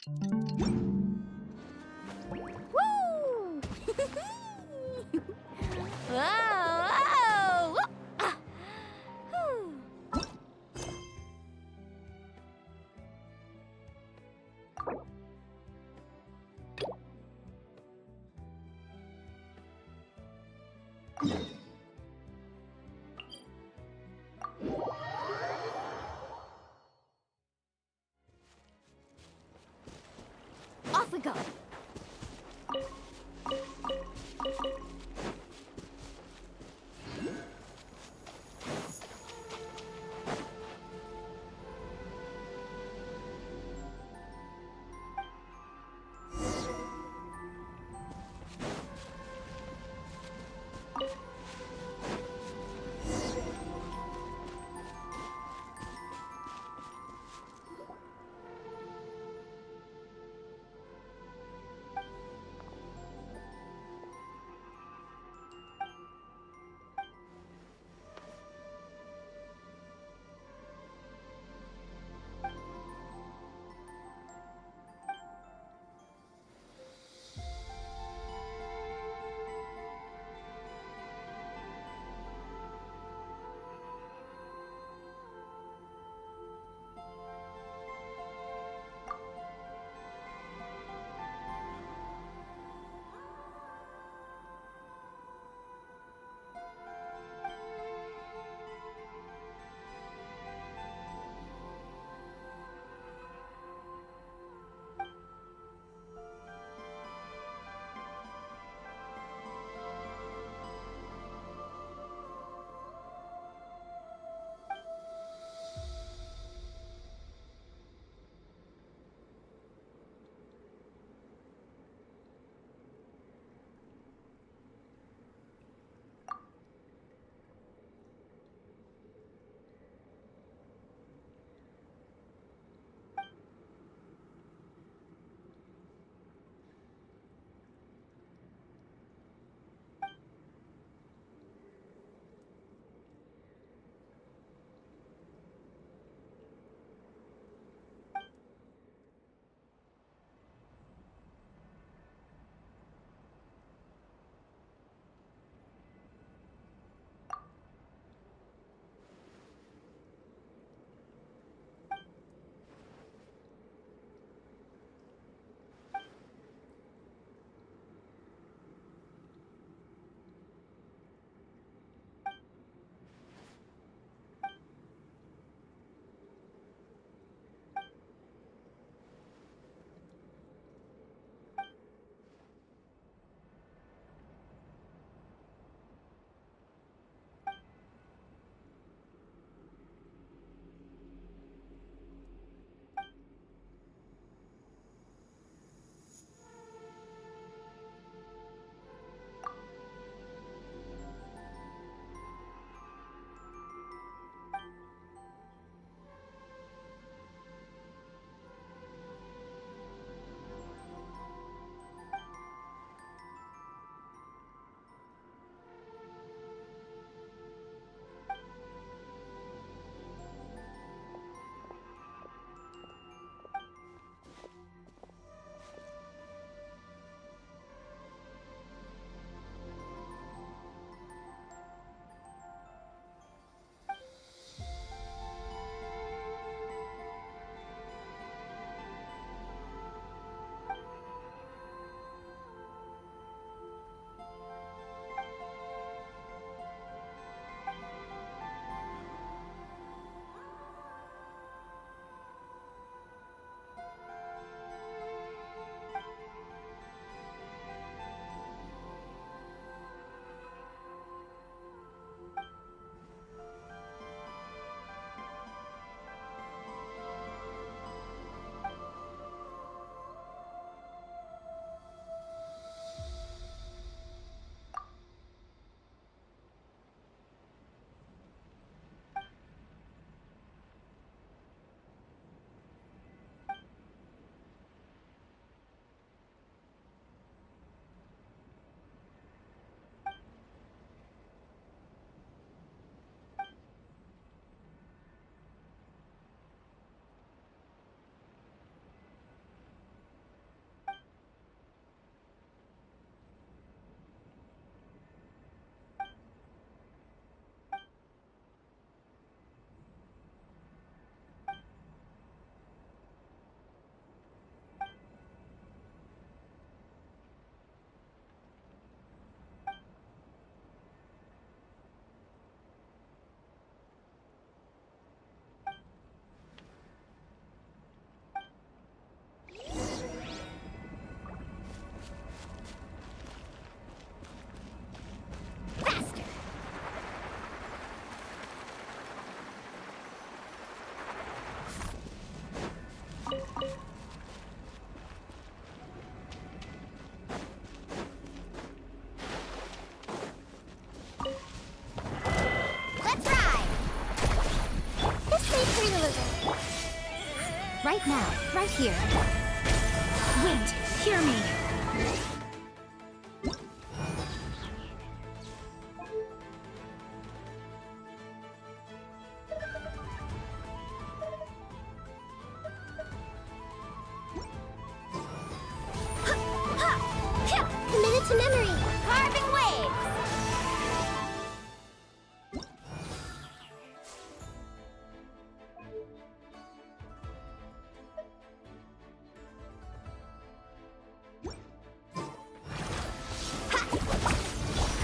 Woo! Whoa! Whoa! Ah! Whew. Off we go. Right now, right here. Wind, hear me. Committed to memory. Carving waves.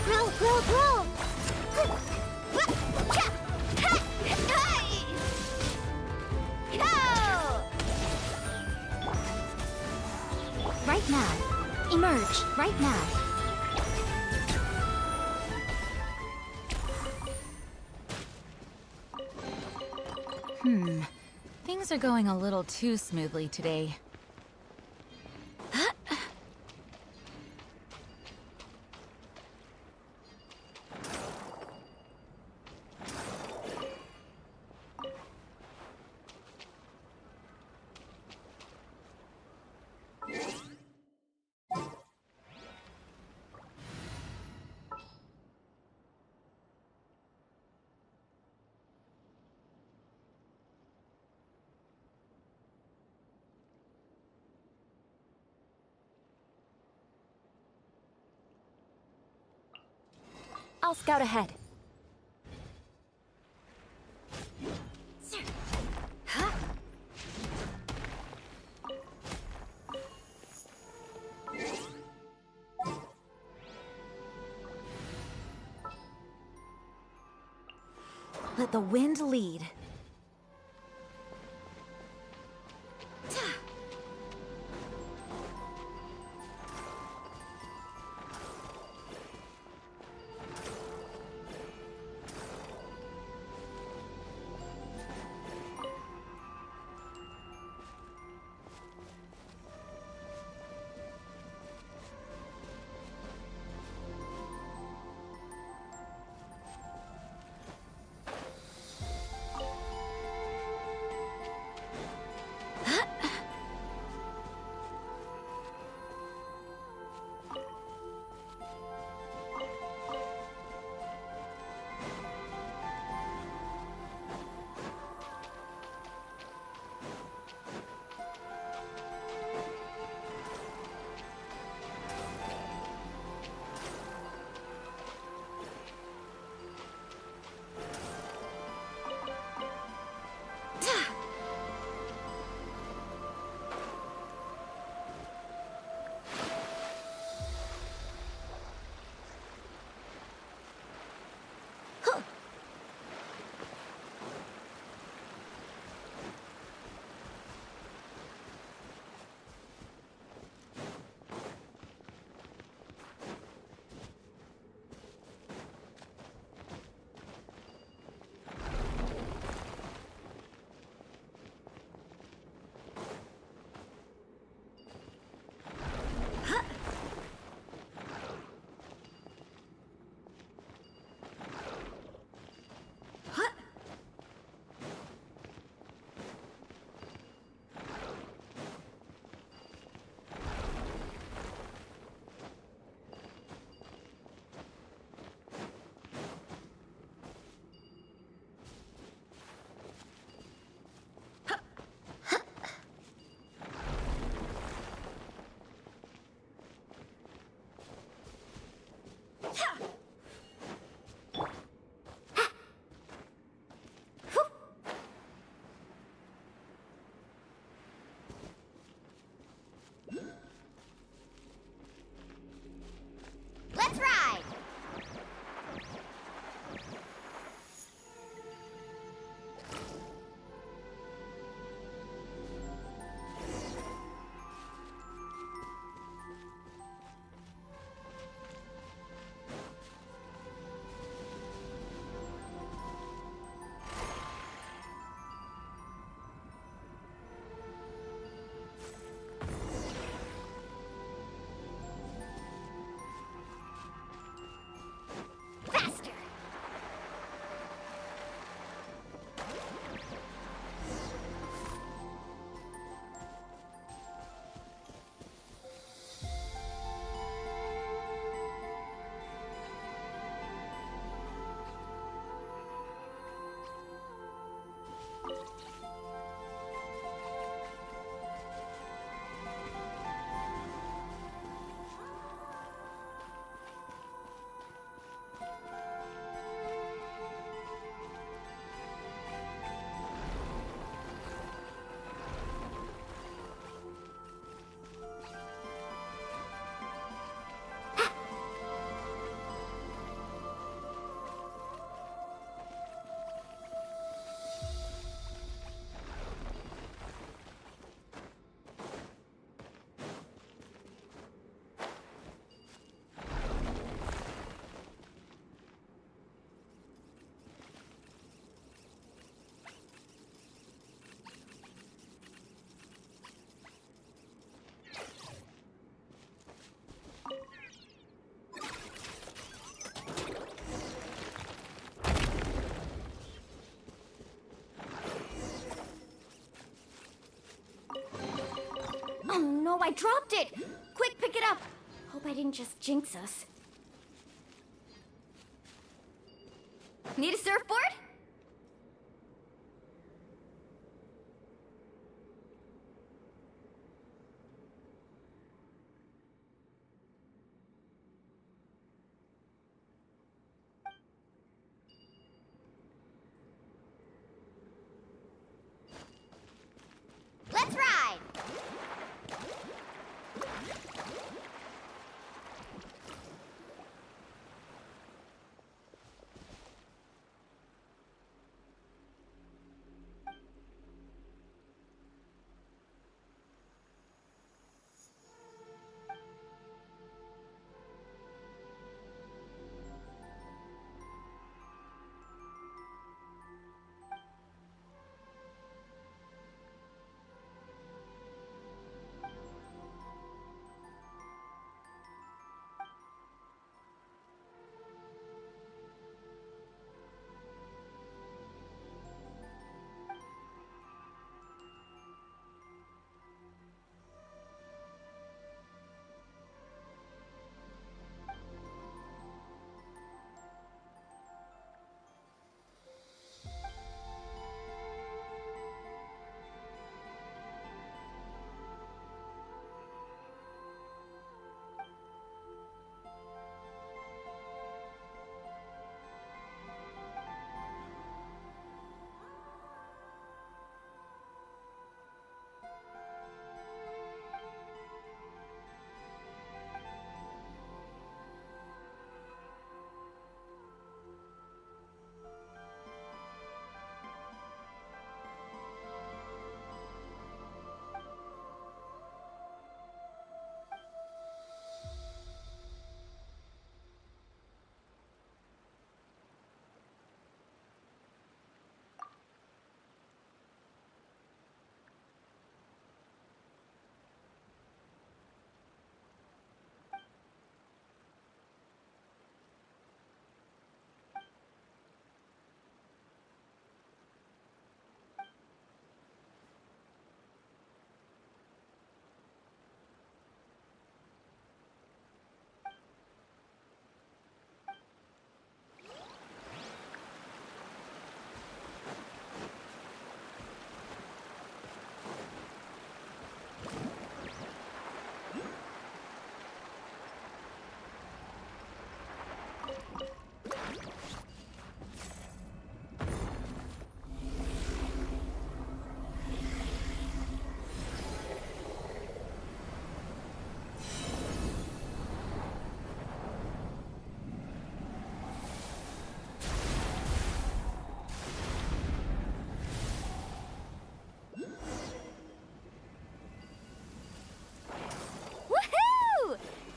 Grow. Right now. Emerge, right now. Things are going a little too smoothly today. I'll scout ahead. Let the wind lead. no, I dropped it! Quick, pick it up! Hope I didn't just jinx us. Need a surfboard? Let's ride!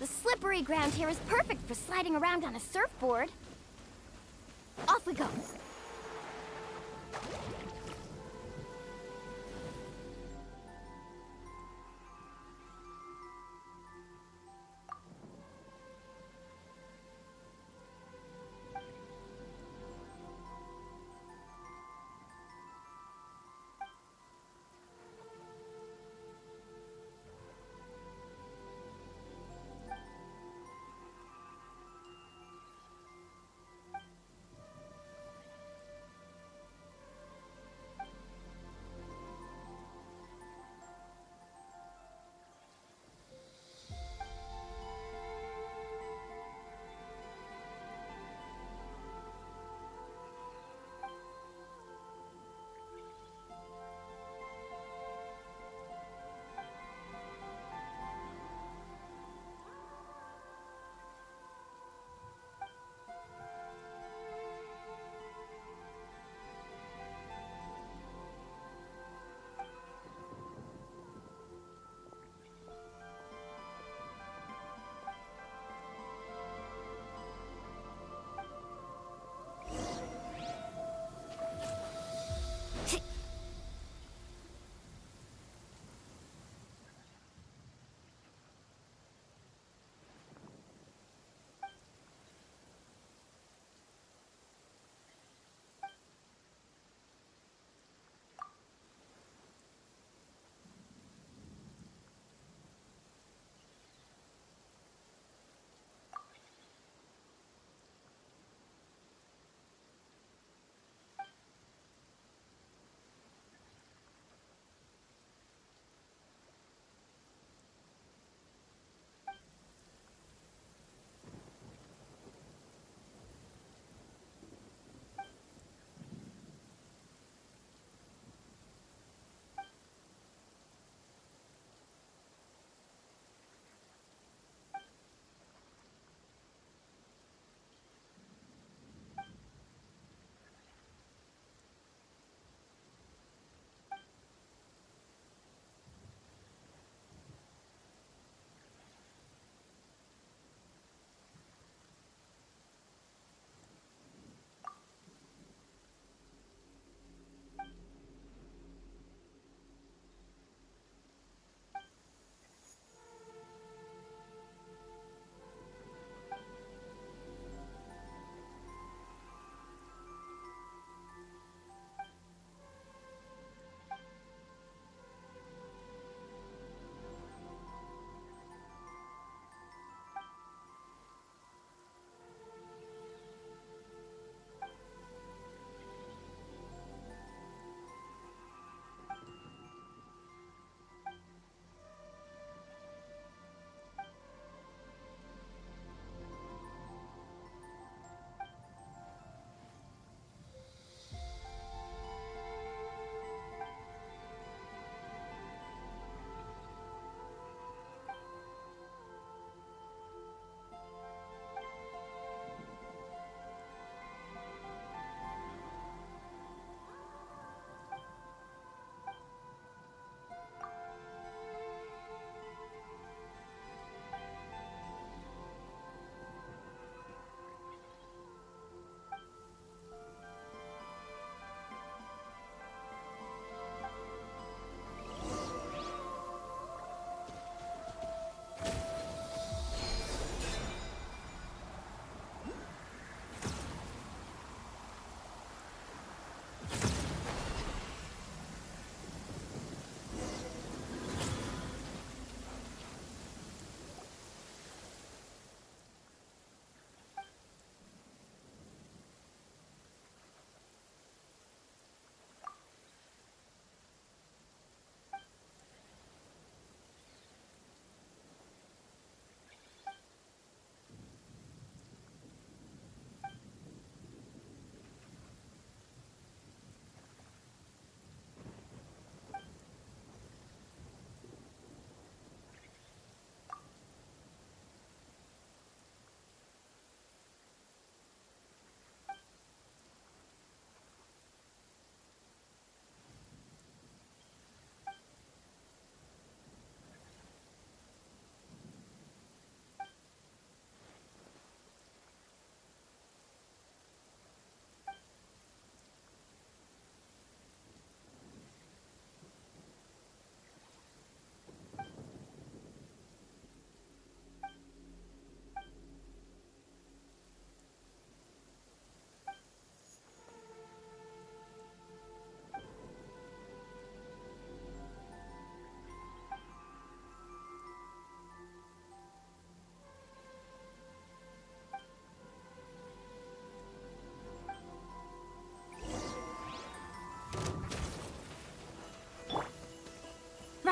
The slippery ground here is perfect for sliding around on a surfboard. Off we go.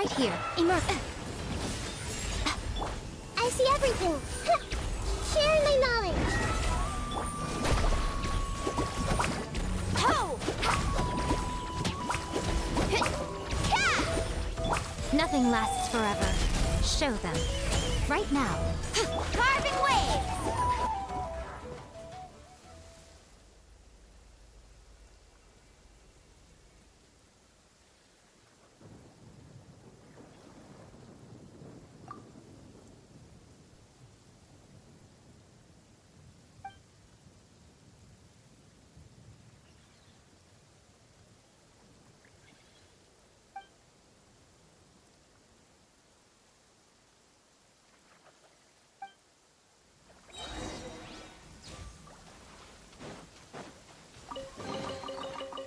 Right here. Emerge. I see everything. Sharing my knowledge. Ho! Nothing lasts forever. Show them. Right now. Carving waves!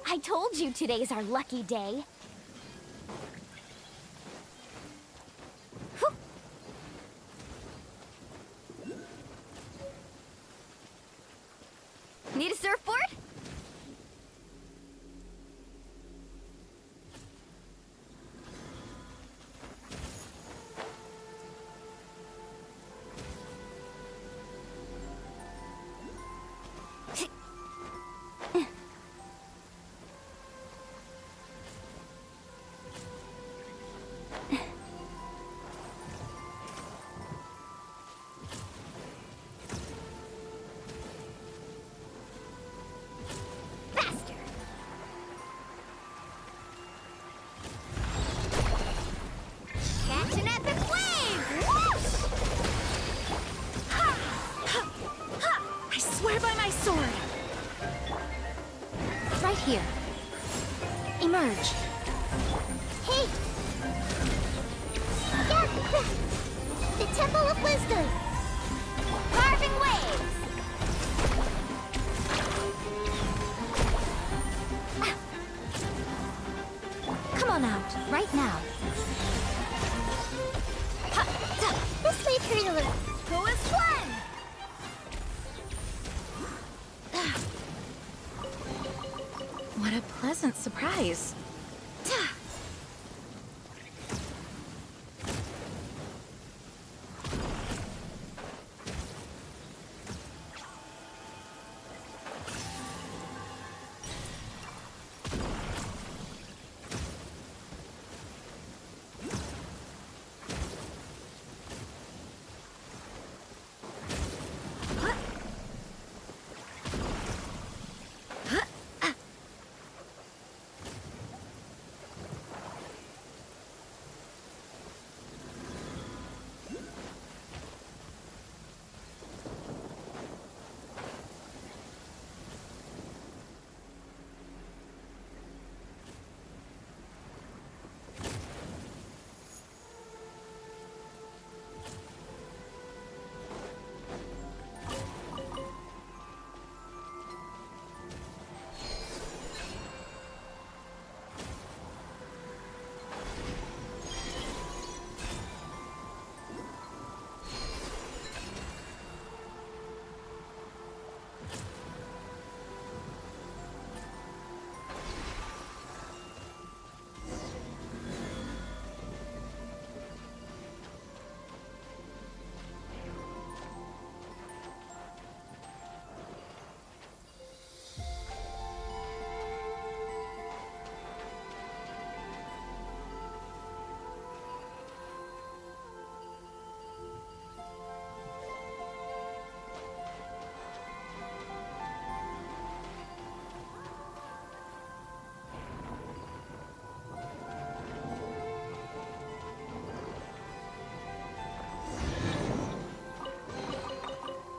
I told you today's our lucky day. Whew. Need a surfboard? Here. Emerge. Hey! Yeah! The Temple of Wisdom! Carving waves! Come on out, right now. This may hurt a little. Who is one? What a pleasant surprise.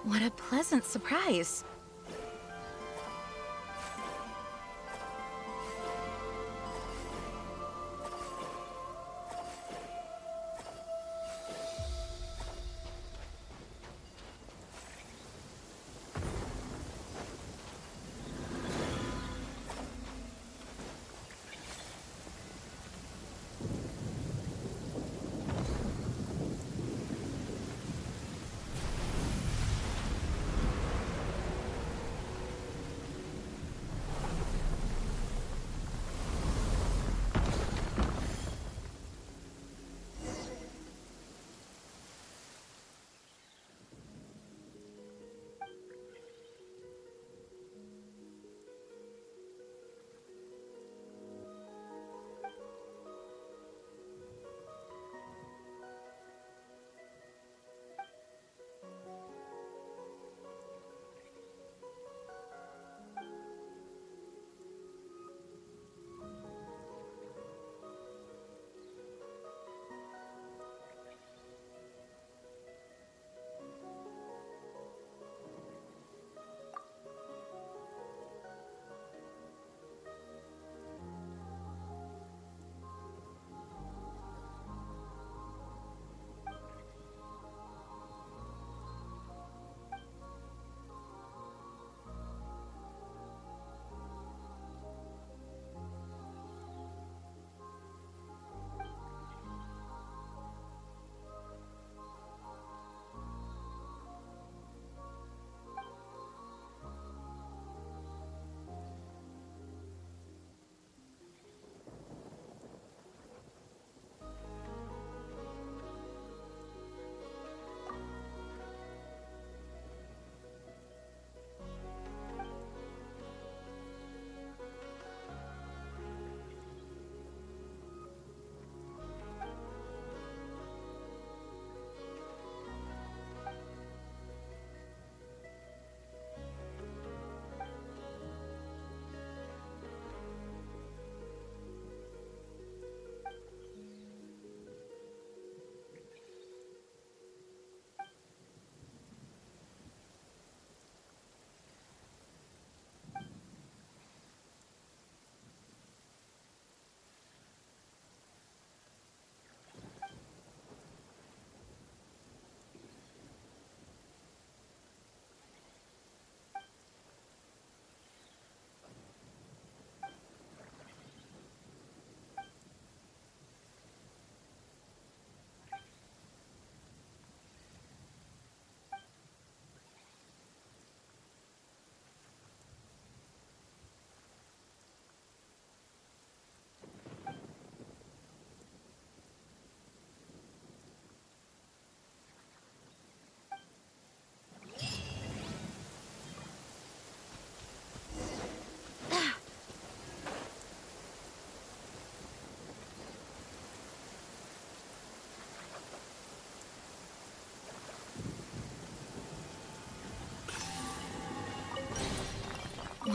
What a pleasant surprise.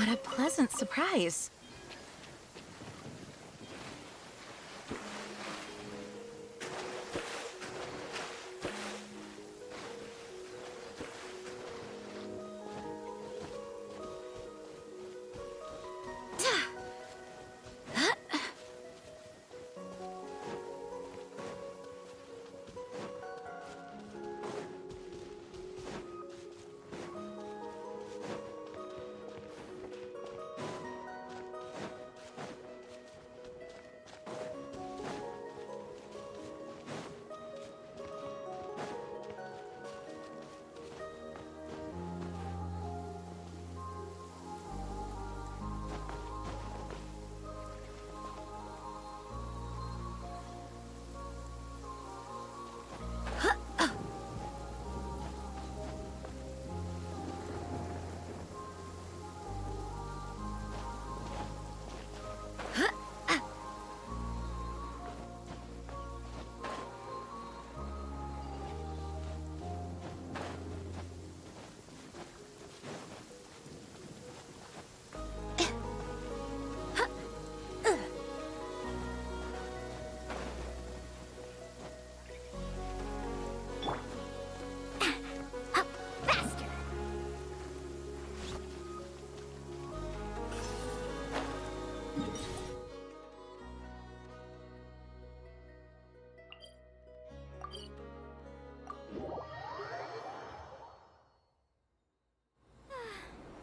What a pleasant surprise.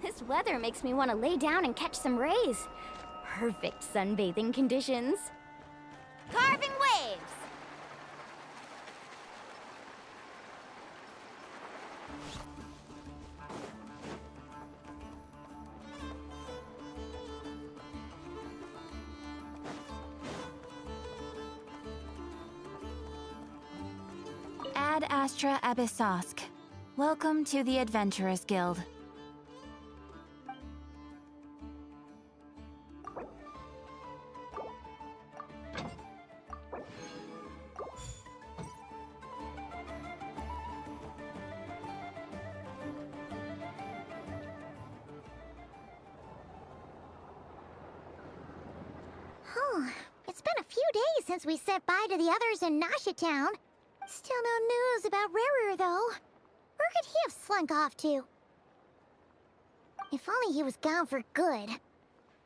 This weather makes me want to lay down and catch some rays. Perfect sunbathing conditions. Carving waves! Ad Astra Abyssosk. Welcome to the Adventurers Guild. It's been a few days since we said bye to the others in Nasha Town. Still no news about Rarer, though. Where could he have slunk off to? If only he was gone for good.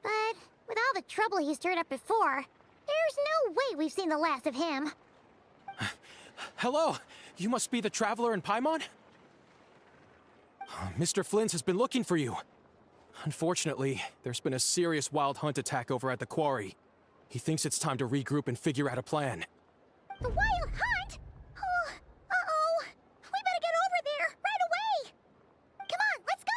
But with all the trouble he stirred up before, there's no way we've seen the last of him. Hello! You must be the traveler in Paimon? Mr. Flint has been looking for you. Unfortunately, there's been a serious wild hunt attack over at the quarry. He thinks it's time to regroup and figure out a plan. The Wild Hunt? Oh, uh-oh. We better get over there, right away! Come on, let's go!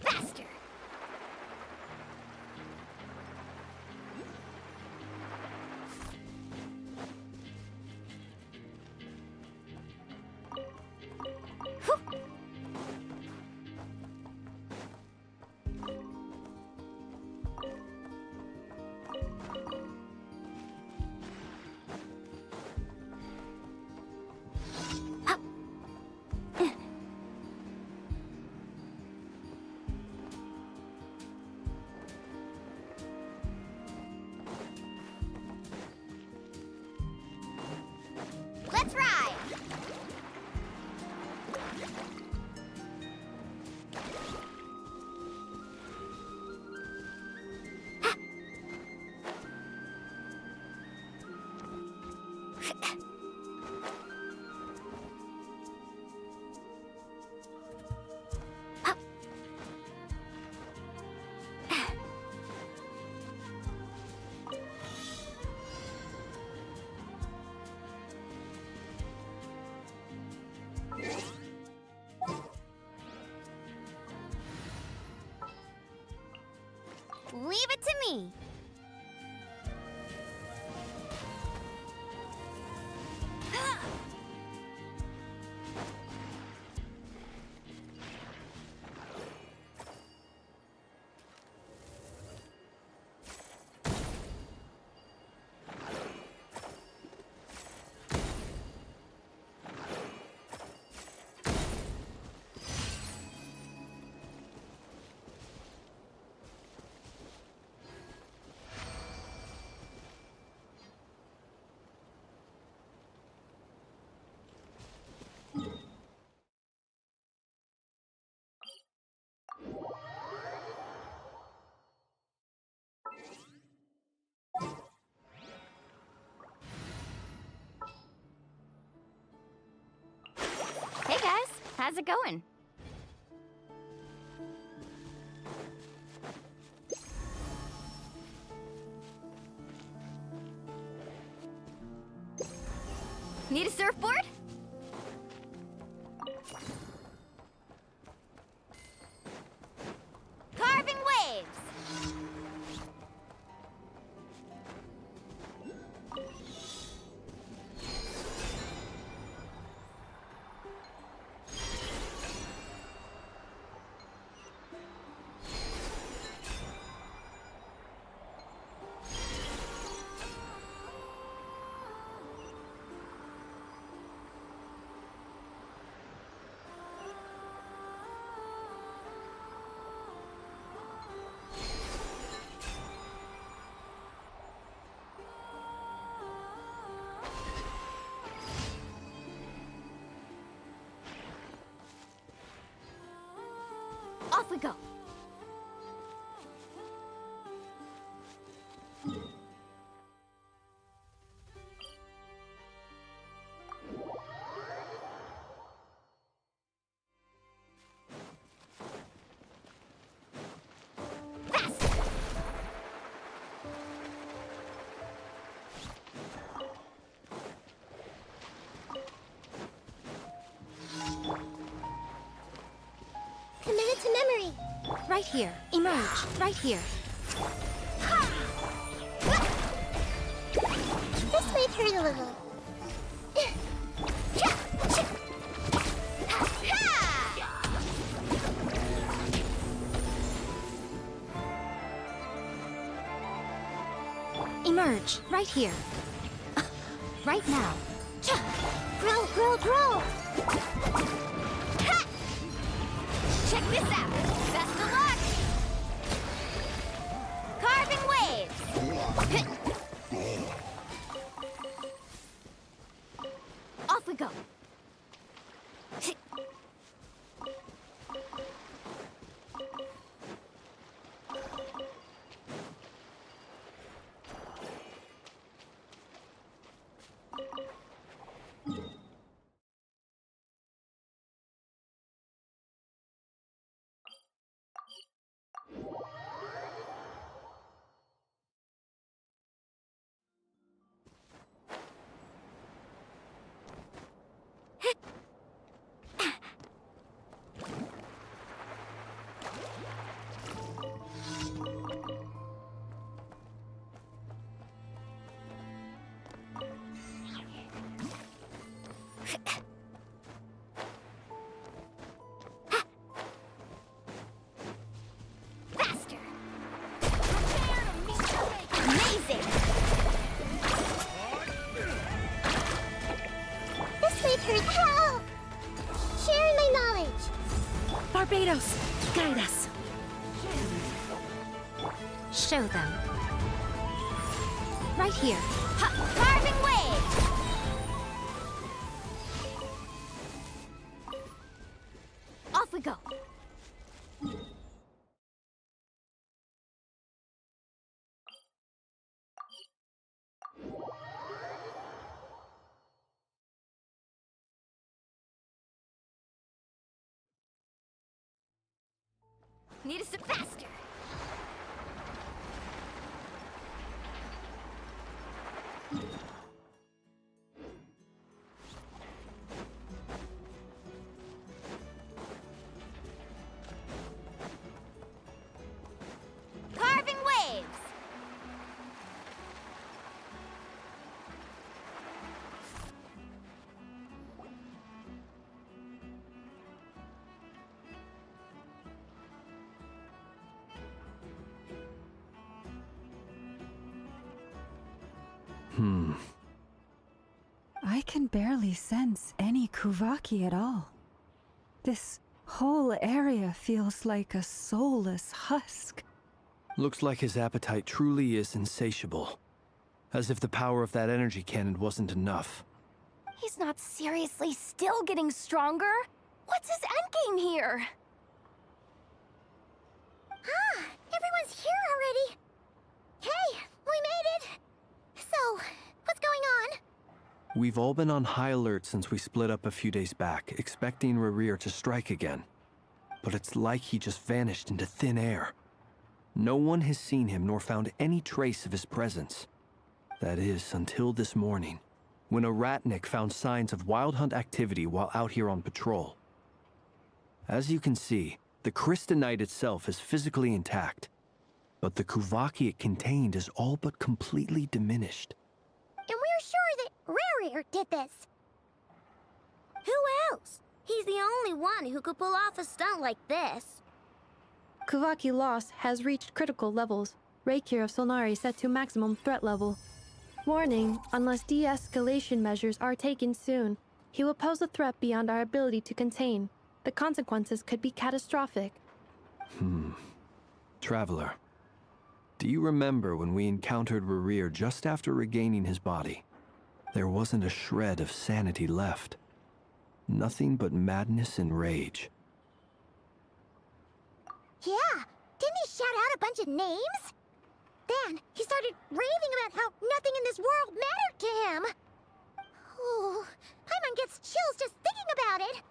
Faster! Let's ride! Leave it to me. how's it going? Need a surfboard? Carving waves! Off we go. Fast. Committed to memory. Right here. Emerge. Right here. This might hurt a little. Emerge. Right here. Right now. Grow, grow, grow! Check this out. Best of luck. Carving waves. Off we go. Faster. Prepare to meet your maker. Amazing. This might hurt. Help! Sharing my knowledge. Barbados, guide us. Show them. Right here. Carving waves. Off we go. Need us faster. Carving waves. I can barely sense any Kuvaki at all. This whole area feels like a soulless husk. Looks like his appetite truly is insatiable. As if the power of that energy cannon wasn't enough. He's not seriously still getting stronger? What's his endgame here? Ah, everyone's here already. Hey, we made it. So, what's going on? We've all been on high alert since we split up a few days back, expecting Rerir to strike again. But it's like he just vanished into thin air. No one has seen him nor found any trace of his presence. That is, until this morning, when a ratnik found signs of wild hunt activity while out here on patrol. As you can see, the crystalline itself is physically intact, but the Kuvaki it contained is all but completely diminished. And we're sure that Rerir did this. Who else? He's the only one who could pull off a stunt like this. Kuvaki loss has reached critical levels. Reikir of Solnari set to maximum threat level. Warning, unless de-escalation measures are taken soon, he will pose a threat beyond our ability to contain. The consequences could be catastrophic. Traveler, do you remember when we encountered Rerir just after regaining his body? There wasn't a shred of sanity left. Nothing but madness and rage. Yeah, didn't he shout out a bunch of names? Then he started raving about how nothing in this world mattered to him. Oh, Paimon gets chills just thinking about it.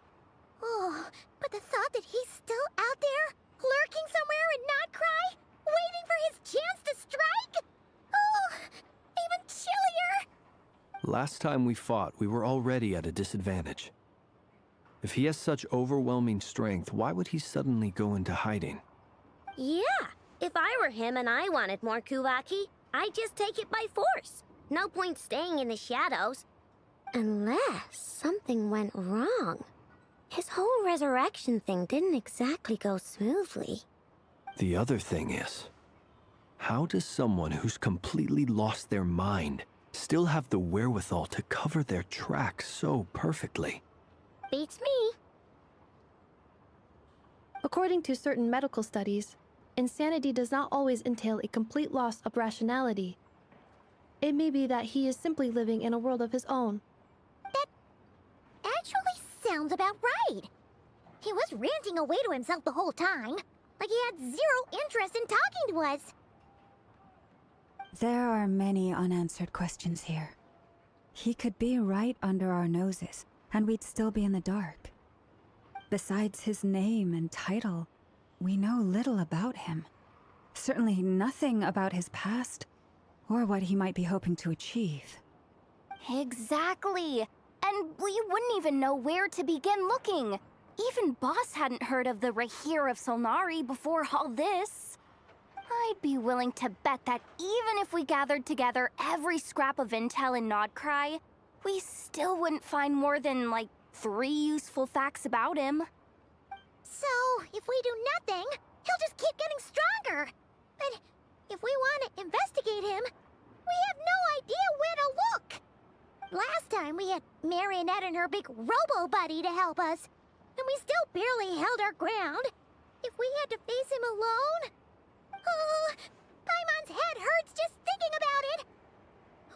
Oh, but the thought that he's still out there, lurking somewhere in Nod-Krai, waiting for his chance to strike? Oh, even chillier. Last time we fought, we were already at a disadvantage. If he has such overwhelming strength, why would he suddenly go into hiding? Yeah, if I were him and I wanted more Kuvaki, I'd just take it by force. No point staying in the shadows. Unless something went wrong. His whole resurrection thing didn't exactly go smoothly. The other thing is, how does someone who's completely lost their mind still have the wherewithal to cover their tracks so perfectly? Beats me. According to certain medical studies, insanity does not always entail a complete loss of rationality. It may be that he is simply living in a world of his own. That actually sounds about right. He was ranting away to himself the whole time, like he had zero interest in talking to us. There are many unanswered questions here. He could be right under our noses, and we'd still be in the dark. Besides his name and title, we know little about him. Certainly nothing about his past, or what he might be hoping to achieve. Exactly. And we wouldn't even know where to begin looking. Even Boss hadn't heard of the Reikir of Solnari before all this. I'd be willing to bet that even if we gathered together every scrap of intel in Nod-Krai, we still wouldn't find more than, like, 3 useful facts about him. So, if we do nothing, he'll just keep getting stronger. But if we want to investigate him, we have no idea where to look. Last time we had Marionette and her big robo-buddy to help us, and we still barely held our ground. If we had to face him alone... Oh, Paimon's head hurts just thinking about it.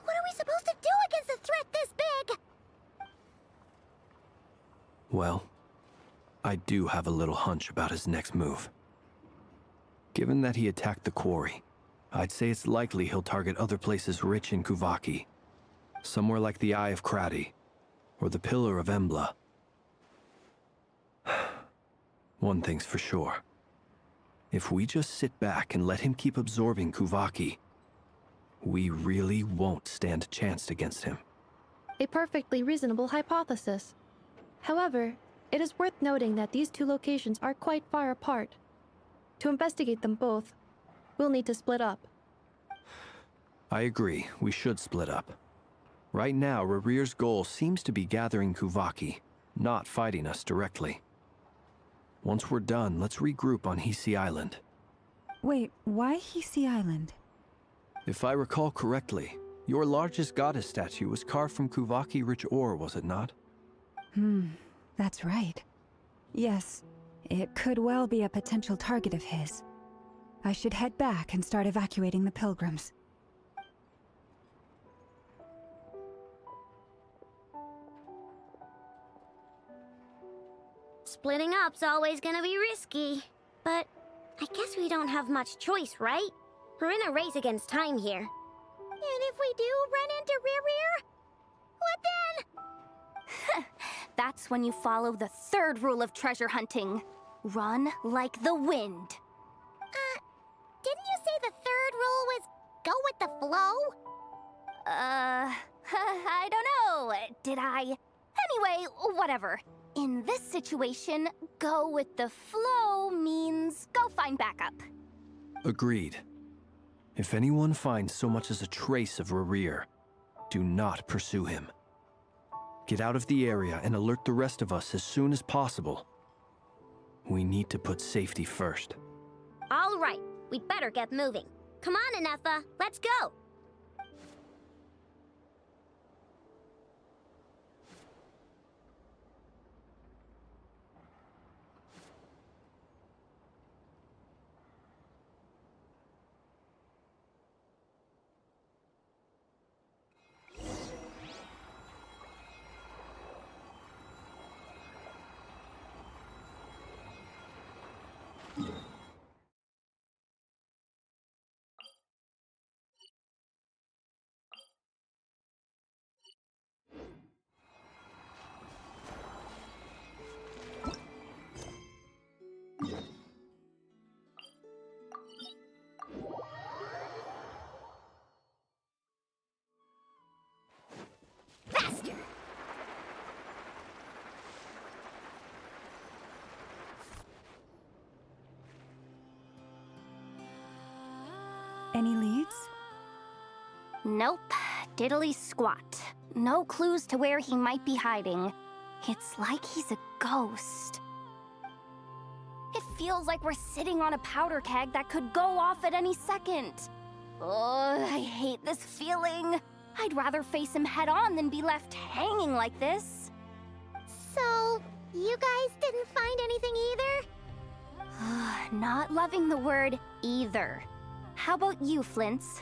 What are we supposed to do against a threat this big? Well, I do have a little hunch about his next move. Given that he attacked the quarry, I'd say it's likely he'll target other places rich in Kuvaki. Somewhere like the Eye of Krati, or the Pillar of Embla. One thing's for sure. If we just sit back and let him keep absorbing Kuvaki, we really won't stand a chance against him. A perfectly reasonable hypothesis. However, it is worth noting that these two locations are quite far apart. To investigate them both, we'll need to split up. I agree, we should split up. Right now, Rerir's goal seems to be gathering Kuvaki, not fighting us directly. Once we're done, let's regroup on Hisi Island. Wait, why Hisi Island? If I recall correctly, your largest goddess statue was carved from Kuvaki-rich ore, was it not? That's right. Yes, it could well be a potential target of his. I should head back and start evacuating the pilgrims. Splitting up's always gonna be risky. But I guess we don't have much choice, right? We're in a race against time here. And if we do run into Rerir, What then? That's when you follow the third rule of treasure hunting. Run like the wind. Didn't you say the third rule was go with the flow? I don't know. Did I? Anyway, whatever. In this situation, go with the flow means go find backup. Agreed. If anyone finds so much as a trace of Rerir, do not pursue him. Get out of the area and alert the rest of us as soon as possible. We need to put safety first. All right, we'd better get moving. Come on, Anefa, let's go. Faster! Any leads? Nope. Diddly squat. No clues to where he might be hiding. It's like he's a ghost. It feels like we're sitting on a powder keg that could go off at any second. Oh, I hate this feeling. I'd rather face him head on than be left hanging like this. So, you guys didn't find anything either? Not loving the word either. How about you, Flints?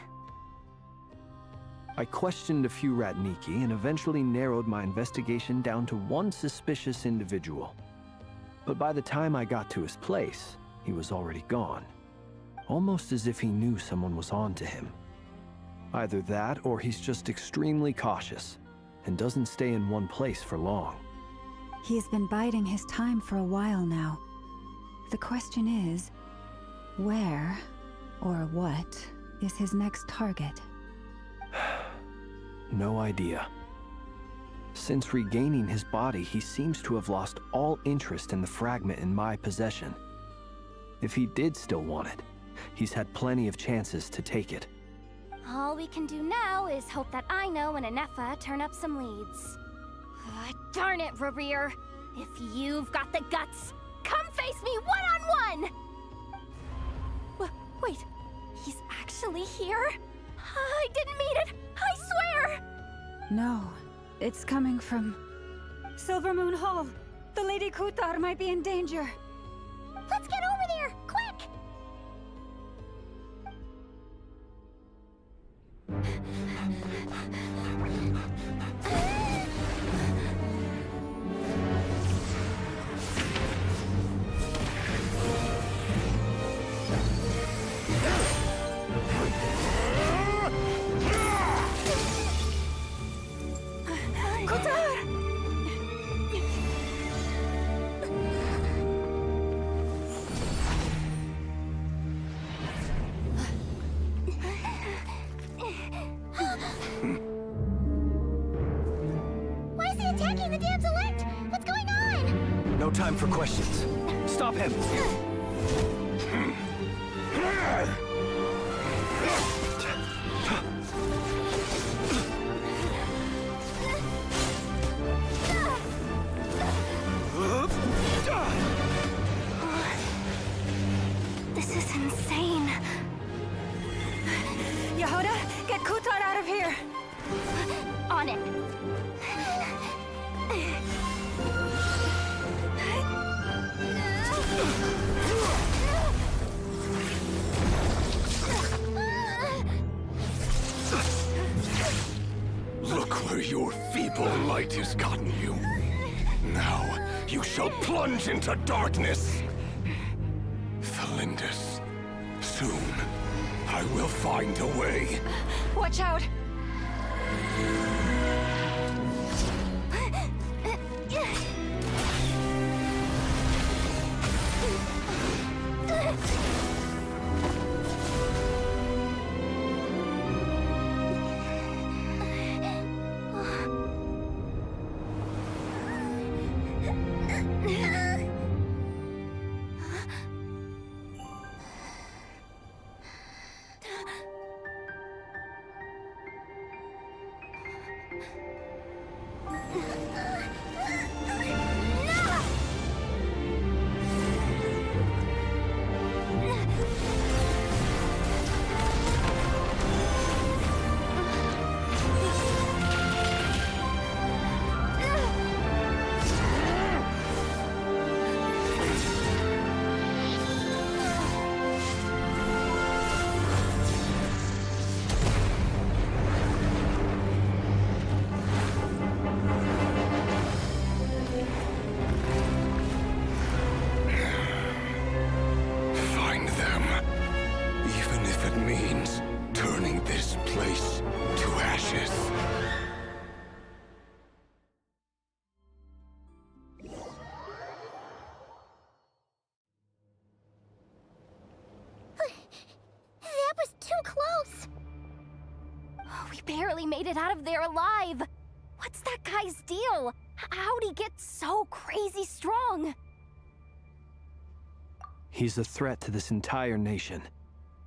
I questioned a few Ratniki and eventually narrowed my investigation down to one suspicious individual. But by the time I got to his place, he was already gone. Almost as if he knew someone was on to him. Either that, or he's just extremely cautious, and doesn't stay in one place for long. He's been biding his time for a while now. The question is, where, or what, is his next target? No idea. Since regaining his body, he seems to have lost all interest in the fragment in my possession. If he did still want it, he's had plenty of chances to take it. All we can do now is hope that Aino and Anefa turn up some leads. Darn it, Rerir! If you've got the guts, come face me one-on-one! Wait, he's actually here? I didn't mean it! I swear! No, it's coming from Silver Moon Hall. The Lady Kutar might be in danger. Let's get over there, quick! Why is he attacking the damselette? What's going on? No time for questions. Stop him! This is insane. Yehuda, get Kutar out of here! On it. Look where your feeble light has gotten you. Now you shall plunge into darkness. Thalindus, soon I will find a way. Watch out! We barely made it out of there alive. What's that guy's deal? How'd he get so crazy strong? He's a threat to this entire nation.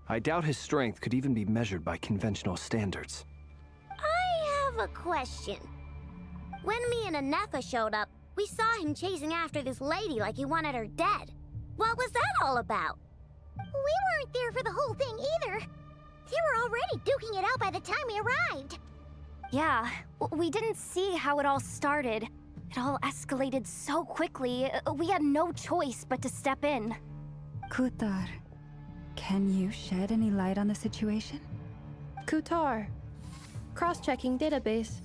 I doubt his strength could even be measured by conventional standards. I have a question. When me and Anefa showed up, we saw him chasing after this lady like he wanted her dead. What was that all about? We weren't there for the whole thing either. They were already duking it out by the time we arrived. Yeah, we didn't see how it all started. It all escalated so quickly, we had no choice but to step in. Kutar, can you shed any light on the situation? Kutar. Cross-checking database.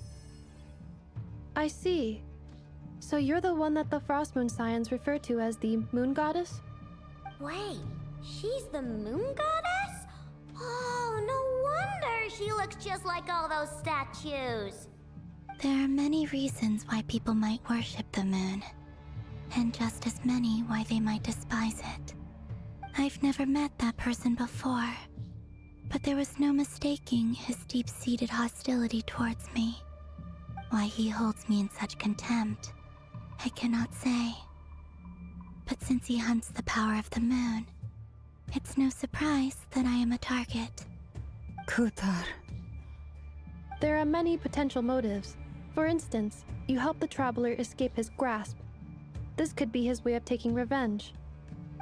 I see. So you're the one that the Frost Moon Scions refer to as the Moon Goddess? Wait, she's the moon goddess? Oh, no wonder she looks just like all those statues. There are many reasons why people might worship the moon, and just as many why they might despise it. I've never met that person before, but there was no mistaking his deep-seated hostility towards me. Why he holds me in such contempt, I cannot say. But since he hunts the power of the moon, it's no surprise that I am a target. Kutar. There are many potential motives. For instance, you help the traveler escape his grasp. This could be his way of taking revenge.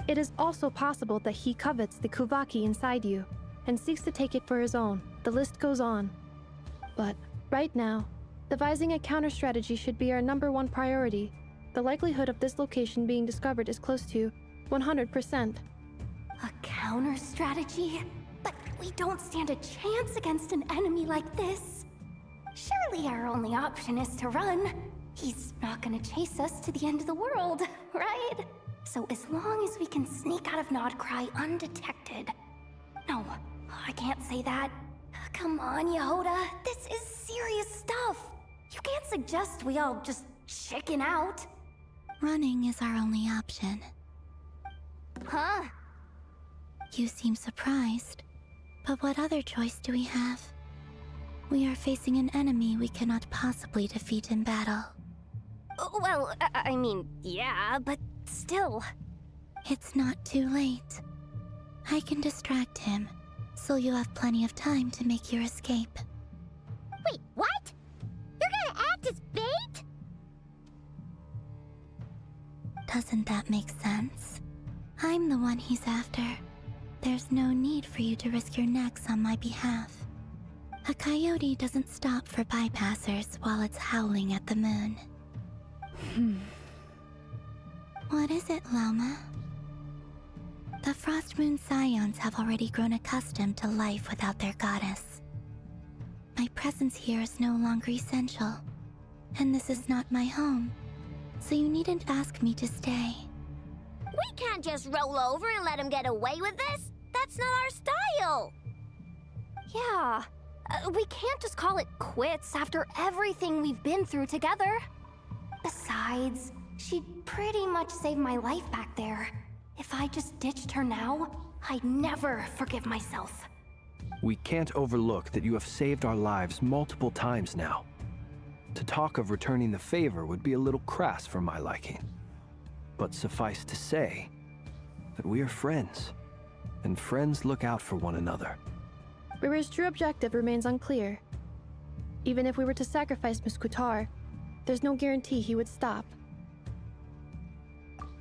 It is also possible that he covets the Kuvaki inside you and seeks to take it for his own. The list goes on. But right now, devising a counter-strategy should be our #1 priority. The likelihood of this location being discovered is close to 100%. A counter strategy? But we don't stand a chance against an enemy like this. Surely our only option is to run. He's not gonna chase us to the end of the world, right? So as long as we can sneak out of Nod-Krai undetected. No, I can't say that. Come on, Yehoda, this is serious stuff. You can't suggest we all just chicken out. Running is our only option. Huh? You seem surprised, but what other choice do we have? We are facing an enemy we cannot possibly defeat in battle. Well, I mean, yeah, but still. It's not too late. I can distract him, so you'll have plenty of time to make your escape. Wait, what? You're gonna act as bait? Doesn't that make sense? I'm the one he's after. There's no need for you to risk your necks on my behalf. A coyote doesn't stop for bypassers while it's howling at the moon. What is it, Loma? The Frost Moon Scions have already grown accustomed to life without their goddess. My presence here is no longer essential, and this is not my home, so you needn't ask me to stay. We can't just roll over and let him get away with this. That's not our style. Yeah, we can't just call it quits after everything we've been through together. Besides, she'd pretty much saved my life back there. If I just ditched her now, I'd never forgive myself. We can't overlook that you have saved our lives multiple times now. To talk of returning the favor would be a little crass for my liking. But suffice to say that we are friends, and friends look out for one another. Rira's true objective remains unclear. Even if we were to sacrifice Miss Kutar, there's no guarantee he would stop.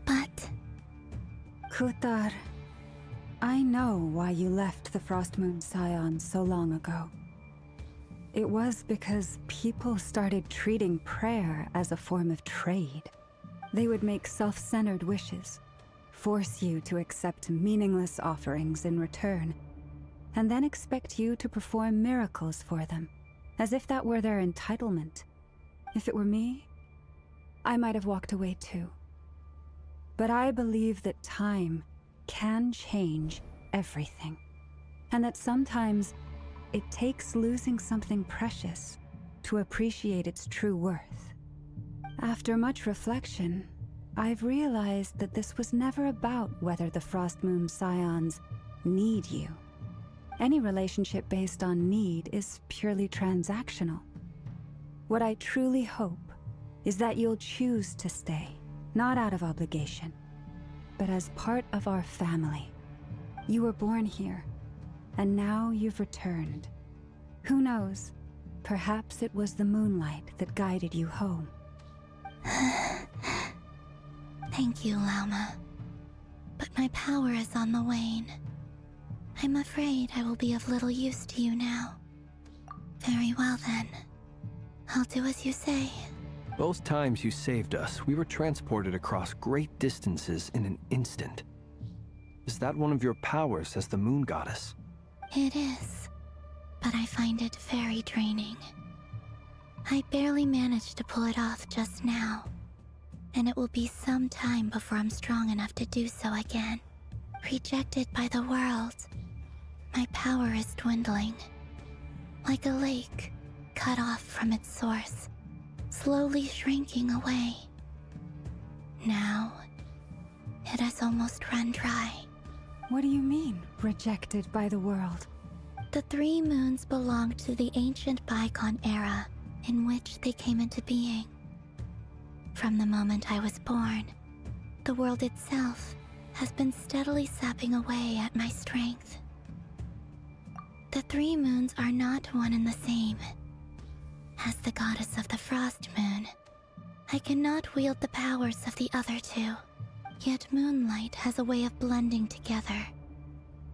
But Kutar, I know why you left the Frost Moon Scions so long ago. It was because people started treating prayer as a form of trade. They would make self-centered wishes, force you to accept meaningless offerings in return, and then expect you to perform miracles for them, as if that were their entitlement. If it were me, I might have walked away too. But I believe that time can change everything, and that sometimes it takes losing something precious to appreciate its true worth. After much reflection, I've realized that this was never about whether the Frost Moon Scions need you. Any relationship based on need is purely transactional. What I truly hope is that you'll choose to stay, not out of obligation, but as part of our family. You were born here, and now you've returned. Who knows? Perhaps it was the moonlight that guided you home. Thank you, Lauma. But my power is on the wane. I'm afraid I will be of little use to you now. Very well then. I'll do as you say. Both times you saved us, we were transported across great distances in an instant. Is that one of your powers as the moon goddess? It is, but I find it very draining. I barely managed to pull it off just now, and it will be some time before I'm strong enough to do so again. Rejected by the world, my power is dwindling. Like a lake, cut off from its source, slowly shrinking away. Now, it has almost run dry. What do you mean, rejected by the world? The 3 moons belonged to the ancient bygone era in which they came into being. From the moment I was born, the world itself has been steadily sapping away at my strength. The 3 moons are not one and the same. As the goddess of the Frost Moon, I cannot wield the powers of the other 2. Yet moonlight has a way of blending together.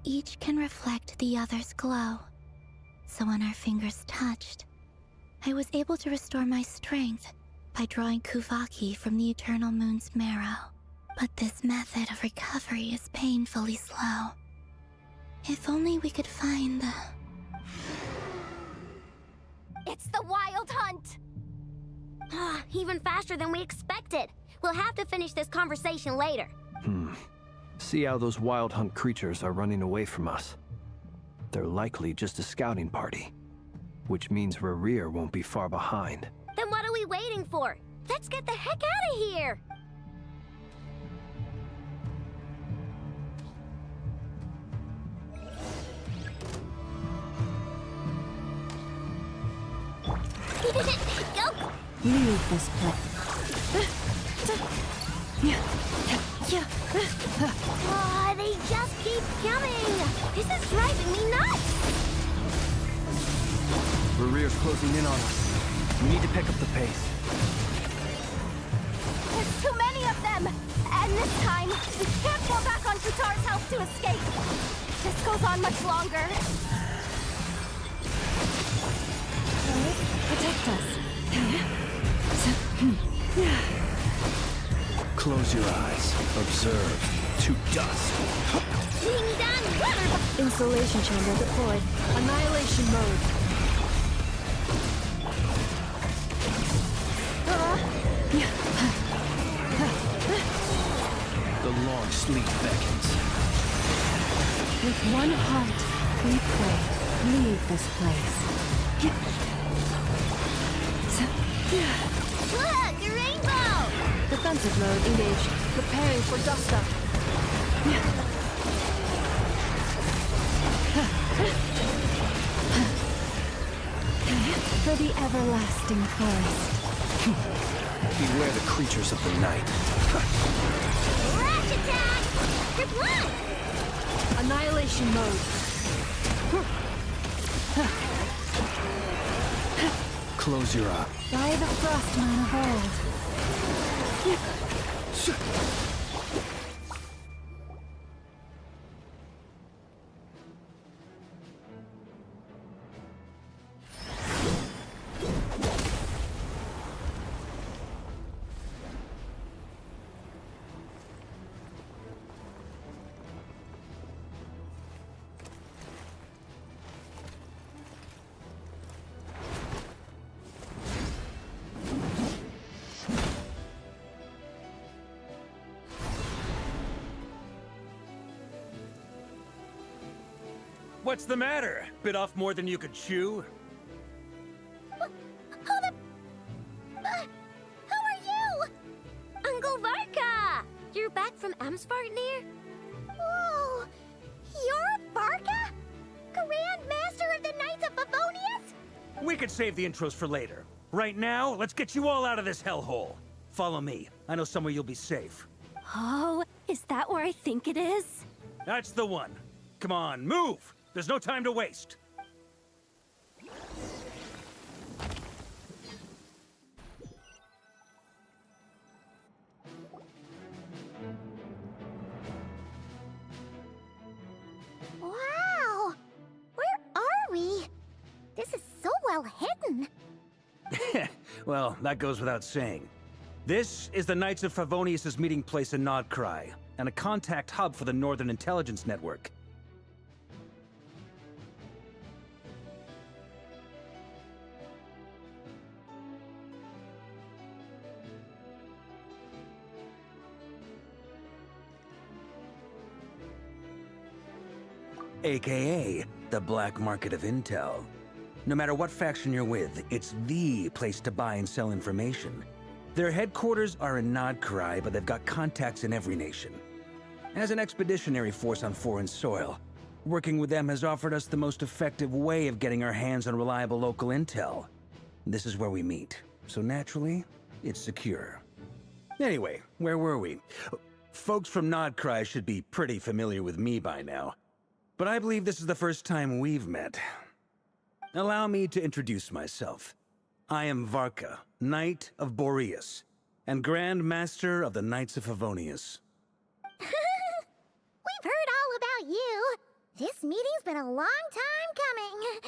Each can reflect the other's glow. So when our fingers touched, I was able to restore my strength by drawing Kuvaki from the eternal moon's marrow. But this method of recovery is painfully slow. If only we could find the... It's the Wild Hunt! Even faster than we expected. We'll have to finish this conversation later. See how those wild hunt creatures are running away from us. They're likely just a scouting party, which means Rerir won't be far behind. Then what are we waiting for? Let's get the heck out of here! Go! Leave this place. Oh, they just keep coming! This is driving me nuts! Rerir's closing in on us. We need to pick up the pace. There's too many of them! And this time, we can't fall back on Futar's help to escape. This goes on much longer. Protect us. Close your eyes. Observe. To dust. Ding dong! Installation chamber deployed. Annihilation mode. The long sleep beckons. With one heart, we pray. Leave this place. Look, a rainbow! Defensive mode engaged. Preparing for dust up. For the everlasting forest. Beware the creatures of the night. Rash attack! Reply! Annihilation mode. Close your eyes. By the Frostman of old. What's the matter? Bit off more than you could chew? Who are you? Uncle Varka! You're back from Amsvartnir? Whoa! You're Varka? Grand Master of the Knights of Favonius? We could save the intros for later. Right now, let's get you all out of this hellhole. Follow me. I know somewhere you'll be safe. Oh, is that where I think it is? That's the one. Come on, move! There's no time to waste. Wow! Where are we? This is so well hidden. Well, that goes without saying. This is the Knights of Favonius' meeting place in Nod-Krai, and a contact hub for the Northern Intelligence Network. AKA, the black market of intel. No matter what faction you're with, it's the place to buy and sell information. Their headquarters are in Nod-Krai, but they've got contacts in every nation. As an expeditionary force on foreign soil, working with them has offered us the most effective way of getting our hands on reliable local intel. This is where we meet, so naturally, it's secure. Anyway, where were we? Folks from Nod-Krai should be pretty familiar with me by now, but I believe this is the first time we've met. Allow me to introduce myself. I am Varka, Knight of Boreas, and Grand Master of the Knights of Favonius. We've heard all about you. This meeting's been a long time coming.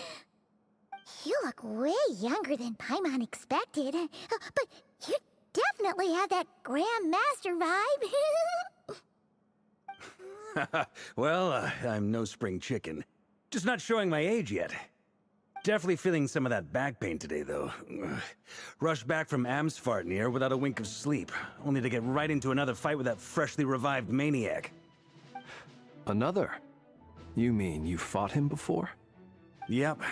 You look way younger than Paimon expected, but you definitely have that Grand Master vibe. Well, I'm no spring chicken. Just not showing my age yet. Definitely feeling some of that back pain today, though. Rushed back from Amsfartnir without a wink of sleep, only to get right into another fight with that freshly revived maniac. Another? You mean you fought him before? Yep.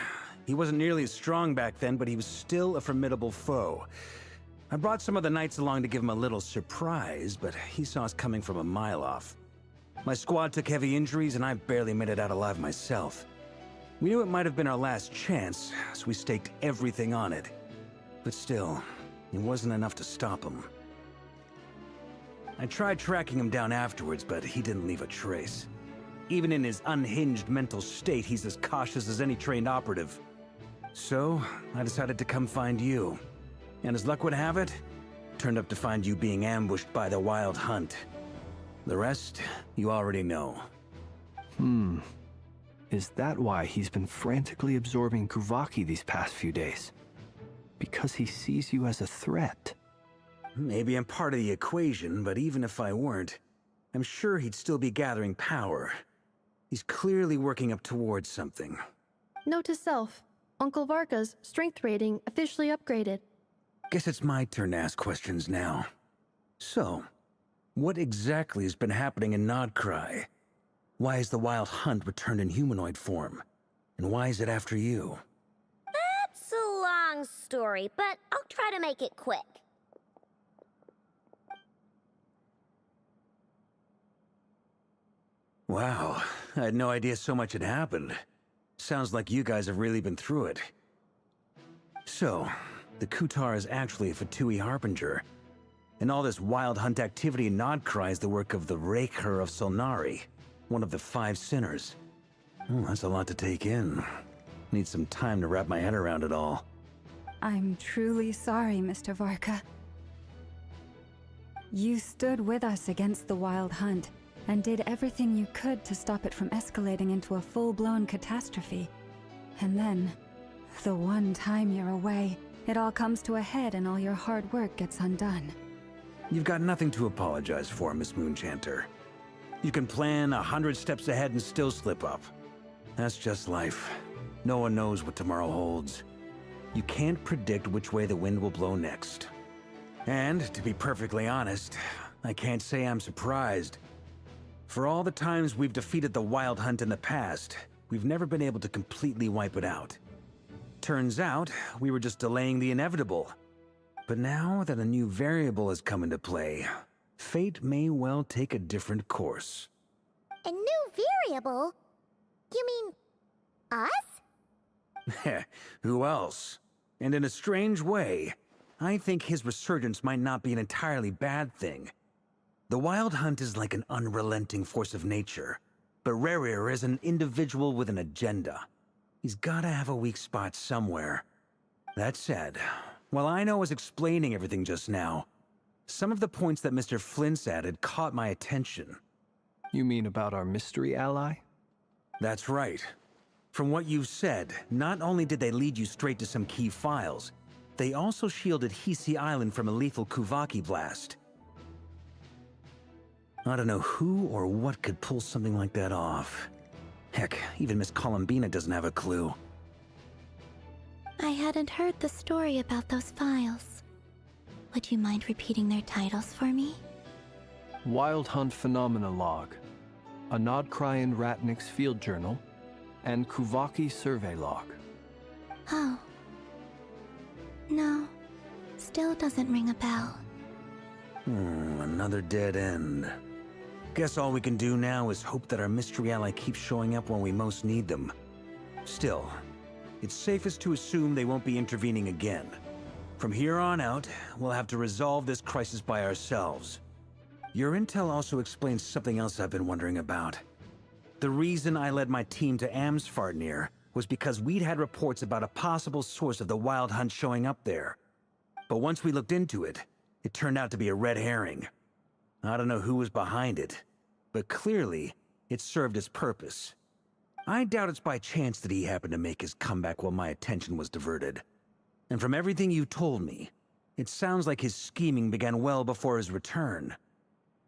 He wasn't nearly as strong back then, but he was still a formidable foe. I brought some of the knights along to give him a little surprise, but he saw us coming from a mile off. My squad took heavy injuries, and I barely made it out alive myself. We knew it might have been our last chance, so we staked everything on it. But still, it wasn't enough to stop him. I tried tracking him down afterwards, but he didn't leave a trace. Even in his unhinged mental state, he's as cautious as any trained operative. So, I decided to come find you. And as luck would have it, turned up to find you being ambushed by the Wild Hunt. The rest, you already know. Is that why he's been frantically absorbing Kuvaki these past few days? Because he sees you as a threat? Maybe I'm part of the equation, but even if I weren't, I'm sure he'd still be gathering power. He's clearly working up towards something. Note to self, Uncle Varka's strength rating officially upgraded. Guess it's my turn to ask questions now. So, what exactly has been happening in Nod-Krai? Why is the Wild Hunt returned in humanoid form? And why is it after you? That's a long story, but I'll try to make it quick. Wow, I had no idea so much had happened. Sounds like you guys have really been through it. So, the Kutar is actually a Fatui Harbinger. And all this Wild Hunt activity in Nod-Krai is the work of the Raker of Solnari, one of the 5 sinners. Oh, that's a lot to take in. Need some time to wrap my head around it all. I'm truly sorry, Mr. Varka. You stood with us against the Wild Hunt, and did everything you could to stop it from escalating into a full-blown catastrophe. And then, the one time you're away, it all comes to a head and all your hard work gets undone. You've got nothing to apologize for, Miss Moonchanter. You can plan 100 steps ahead and still slip up. That's just life. No one knows what tomorrow holds. You can't predict which way the wind will blow next. And, to be perfectly honest, I can't say I'm surprised. For all the times we've defeated the Wild Hunt in the past, we've never been able to completely wipe it out. Turns out, we were just delaying the inevitable. But now that a new variable has come into play, fate may well take a different course. A new variable? You mean Us? Who else? And in a strange way, I think his resurgence might not be an entirely bad thing. The Wild Hunt is like an unrelenting force of nature, but Rerir is an individual with an agenda. He's gotta have a weak spot somewhere. That said, while Ino was explaining everything just now, some of the points that Mr. Flint's added caught my attention. You mean about our mystery ally? That's right. From what you've said, not only did they lead you straight to some key files, they also shielded Hisi Island from a lethal Kuvaki blast. I don't know who or what could pull something like that off. Heck, even Miss Columbina doesn't have a clue. I hadn't heard the story about those files. Would you mind repeating their titles for me? Wild Hunt Phenomena Log, a Nod-Krai and Ratnik's Field Journal, and Kuvaki Survey Log. Oh. No, still doesn't ring a bell. Another dead end. Guess all we can do now is hope that our mystery ally keeps showing up when we most need them. Still, it's safest to assume they won't be intervening again. From here on out, we'll have to resolve this crisis by ourselves. Your intel also explains something else I've been wondering about. The reason I led my team to Amsfarnir was because we'd had reports about a possible source of the Wild Hunt showing up there. But once we looked into it, it turned out to be a red herring. I don't know who was behind it, but clearly, it served its purpose. I doubt it's by chance that he happened to make his comeback while my attention was diverted. And from everything you told me, it sounds like his scheming began well before his return.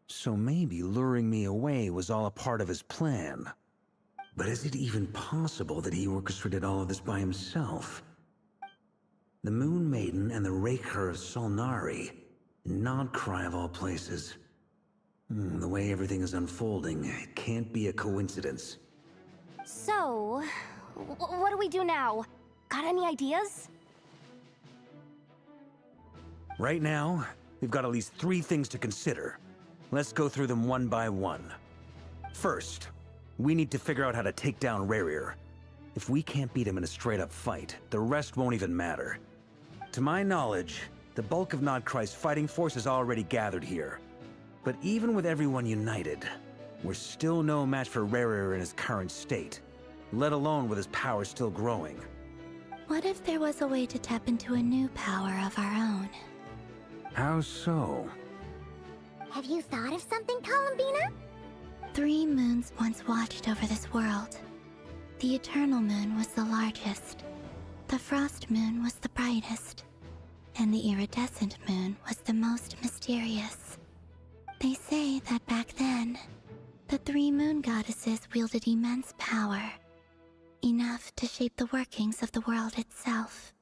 So maybe luring me away was all a part of his plan. But is it even possible that he orchestrated all of this by himself? The Moon Maiden and the Raker of Solnari, Nod-Krai of all places. The way everything is unfolding, it can't be a coincidence. So, what do we do now? Got any ideas? Right now, we've got at least 3 things to consider. Let's go through them one by one. First, we need to figure out how to take down Rerir. If we can't beat him in a straight-up fight, the rest won't even matter. To my knowledge, the bulk of Nod-Krai's fighting force is already gathered here. But even with everyone united, we're still no match for Rerir in his current state, let alone with his power still growing. What if there was a way to tap into a new power of our own? How so? Have you thought of something, Columbina? 3 moons once watched over this world. The Eternal Moon was the largest, the Frost Moon was the brightest, and the Iridescent Moon was the most mysterious. They say that back then, the 3 moon goddesses wielded immense power, enough to shape the workings of the world itself.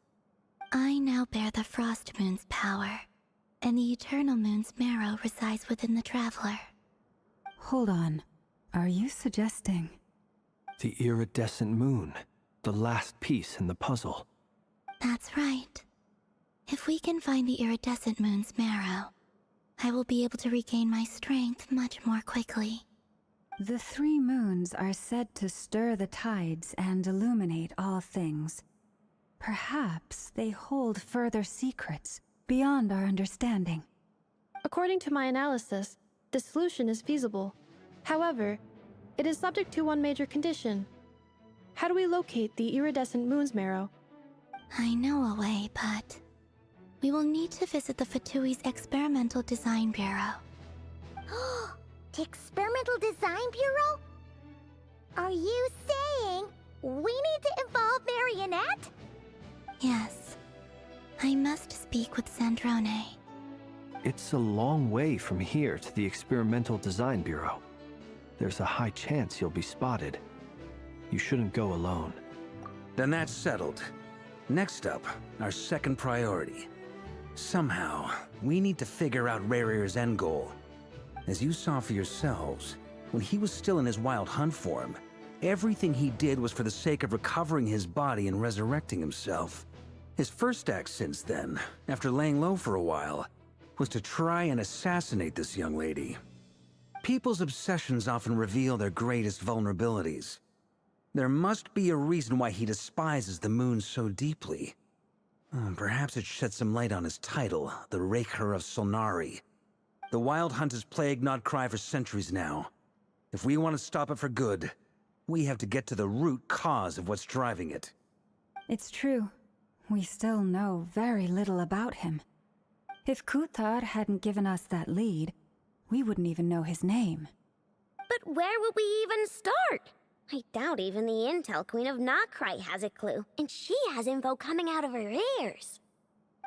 I now bear the Frost Moon's power, and the Eternal Moon's marrow resides within the Traveler. Hold on. Are you suggesting? The Iridescent Moon, the last piece in the puzzle. That's right. If we can find the Iridescent Moon's marrow, I will be able to regain my strength much more quickly. The 3 moons are said to stir the tides and illuminate all things. Perhaps they hold further secrets beyond our understanding. According to my analysis, the solution is feasible. However, it is subject to one major condition. How do we locate the iridescent moon's marrow? I know a way, but we will need to visit the Fatui's Experimental Design Bureau. The Experimental Design Bureau? Are you saying we need to involve Marionette? Yes. I must speak with Sandrone. It's a long way from here to the Experimental Design Bureau. There's a high chance you'll be spotted. You shouldn't go alone. Then that's settled. Next up, our second priority. Somehow, we need to figure out Rerir's end goal. As you saw for yourselves, when he was still in his Wild Hunt form, everything he did was for the sake of recovering his body and resurrecting himself. His first act since then, after laying low for a while, was to try and assassinate this young lady. People's obsessions often reveal their greatest vulnerabilities. There must be a reason why he despises the moon so deeply. Perhaps it sheds some light on his title, the Raker of Solnari. The Wild Hunt has plagued Nod-Krai for centuries now. If we want to stop it for good, we have to get to the root cause of what's driving it. It's true. We still know very little about him. If Kuthar hadn't given us that lead, we wouldn't even know his name. But where would we even start? I doubt even the Intel Queen of Nod-Krai has a clue, and she has info coming out of her ears.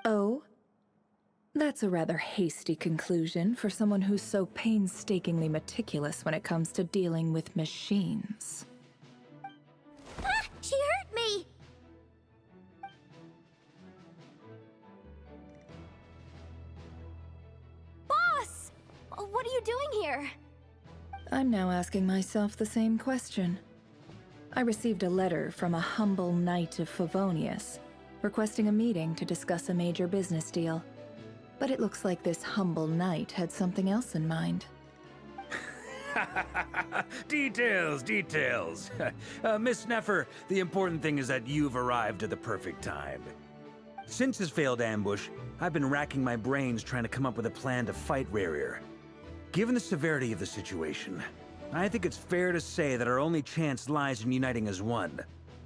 Oh? That's a rather hasty conclusion for someone who's so painstakingly meticulous when it comes to dealing with machines. Ah! She hurt me! Boss! What are you doing here? I'm now asking myself the same question. I received a letter from a humble knight of Favonius, requesting a meeting to discuss a major business deal. But it looks like this humble knight had something else in mind. Details. Miss Neffer, the important thing is that you've arrived at the perfect time. Since his failed ambush, I've been racking my brains trying to come up with a plan to fight Rerir. Given the severity of the situation, I think it's fair to say that our only chance lies in uniting as one.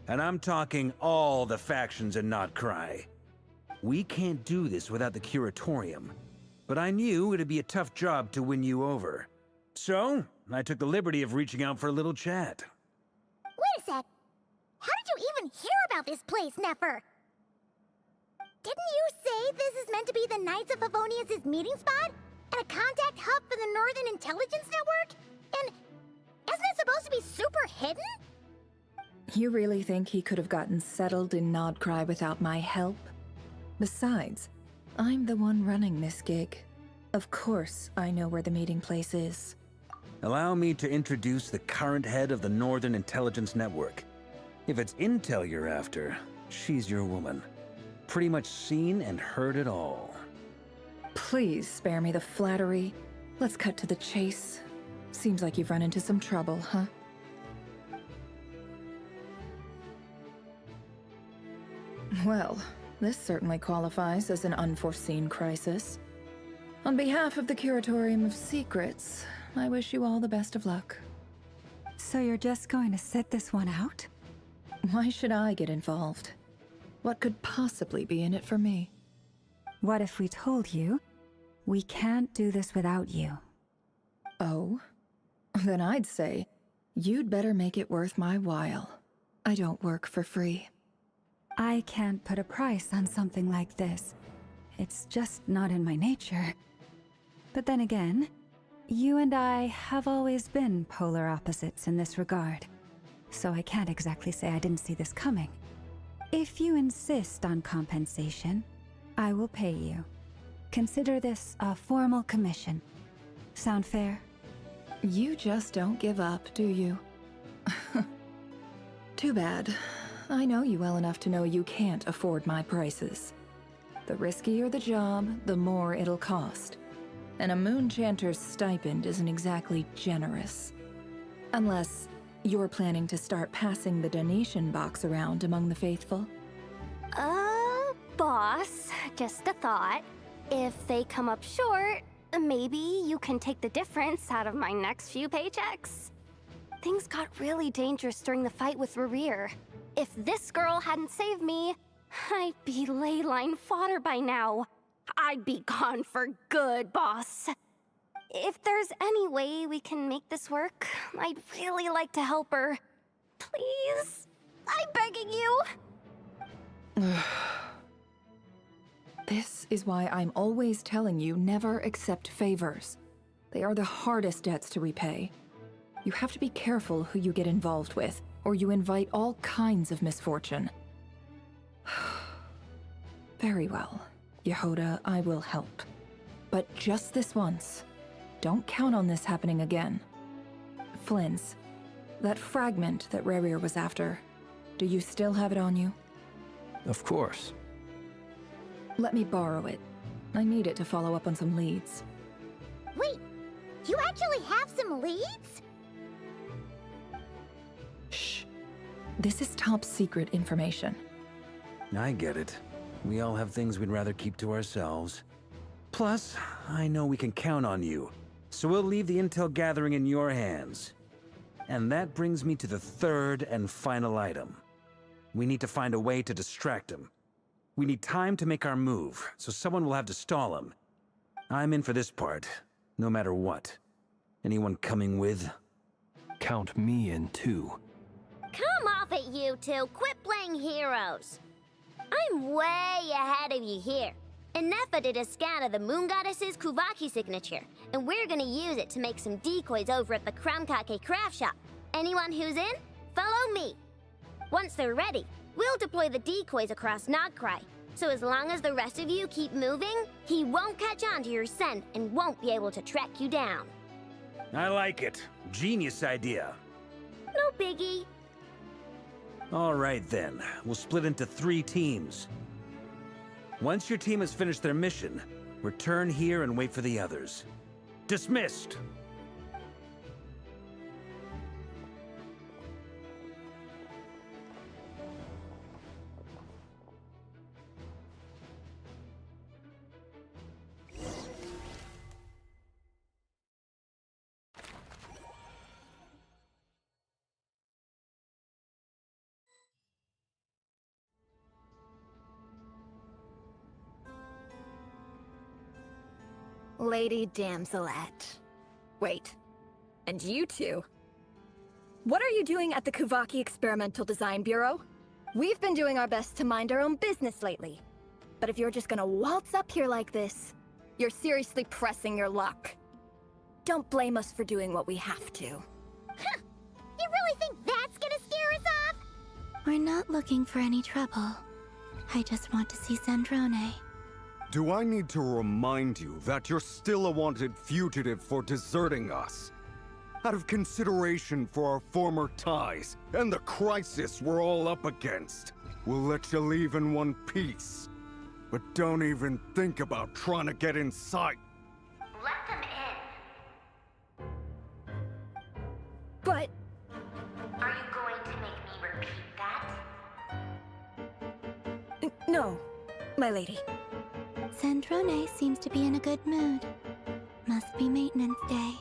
And I'm talking all the factions in Nod-Krai. We can't do this without the Curatorium, but I knew it'd be a tough job to win you over. So, I took the liberty of reaching out for a little chat. Wait a sec. How did you even hear about this place, Neffer? Didn't you say this is meant to be the Knights of Favonius' meeting spot? And a contact hub for the Northern Intelligence Network? And isn't it supposed to be super hidden? You really think he could have gotten settled in Nod-Krai without my help? Besides, I'm the one running this gig. Of course I know where the meeting place is. Allow me to introduce the current head of the Northern Intelligence Network. If it's intel you're after, she's your woman. Pretty much seen and heard it all. Please spare me the flattery. Let's cut to the chase. Seems like you've run into some trouble, huh? Well, this certainly qualifies as an unforeseen crisis. On behalf of the Curatorium of Secrets, I wish you all the best of luck. So you're just going to sit this one out? Why should I get involved? What could possibly be in it for me? What if we told you we can't do this without you? Oh? Then I'd say, you'd better make it worth my while. I don't work for free. I can't put a price on something like this. It's just not in my nature. But then again, you and I have always been polar opposites in this regard. So I can't exactly say I didn't see this coming. If you insist on compensation, I will pay you. Consider this a formal commission. Sound fair? You just don't give up, do you? Too bad. I know you well enough to know you can't afford my prices. The riskier the job, the more it'll cost. And a Moonchanter's stipend isn't exactly generous. Unless you're planning to start passing the donation box around among the faithful. Boss, just a thought. If they come up short, maybe you can take the difference out of my next few paychecks. Things got really dangerous during the fight with Rerir. If this girl hadn't saved me, I'd be ley line fodder by now. I'd be gone for good, boss. If there's any way we can make this work, I'd really like to help her. Please? I'm begging you. This is why I'm always telling you never accept favors. They are the hardest debts to repay. You have to be careful who you get involved with, or you invite all kinds of misfortune. Very well, Yehoda, I will help. But just this once. Don't count on this happening again. Flynn's, that fragment that Rerir was after, do you still have it on you? Of course. Let me borrow it. I need it to follow up on some leads. Wait, you actually have some leads? Shh. This is top secret information. I get it. We all have things we'd rather keep to ourselves. Plus, I know we can count on you, so we'll leave the intel gathering in your hands. And that brings me to the third and final item. We need to find a way to distract him. We need time to make our move, so someone will have to stall him. I'm in for this part, no matter what. Anyone coming with? Count me in too. Come off it, you two. Quit playing heroes. I'm way ahead of you here. Nefa did a scan of the Moon Goddess's Kuvaki signature, and we're gonna use it to make some decoys over at the Kramkake craft shop. Anyone who's in, follow me. Once they're ready, we'll deploy the decoys across Nod-Krai. So as long as the rest of you keep moving, he won't catch on to your scent and won't be able to track you down. I like it. Genius idea. No biggie. All right then, we'll split into 3 teams. Once your team has finished their mission, return here and wait for the others. Dismissed! Lady Damselette. Wait, and you two? What are you doing at the Kuvaki Experimental Design Bureau? We've been doing our best to mind our own business lately. But if you're just gonna waltz up here like this, you're seriously pressing your luck. Don't blame us for doing what we have to. Huh. You really think that's gonna scare us off? We're not looking for any trouble. I just want to see Sandrone. Do I need to remind you that you're still a wanted fugitive for deserting us? Out of consideration for our former ties and the crisis we're all up against, we'll let you leave in one piece. But don't even think about trying to get inside. Let them in. But... Are you going to make me repeat that? No, my lady. Sandrone seems to be in a good mood. Must be maintenance day.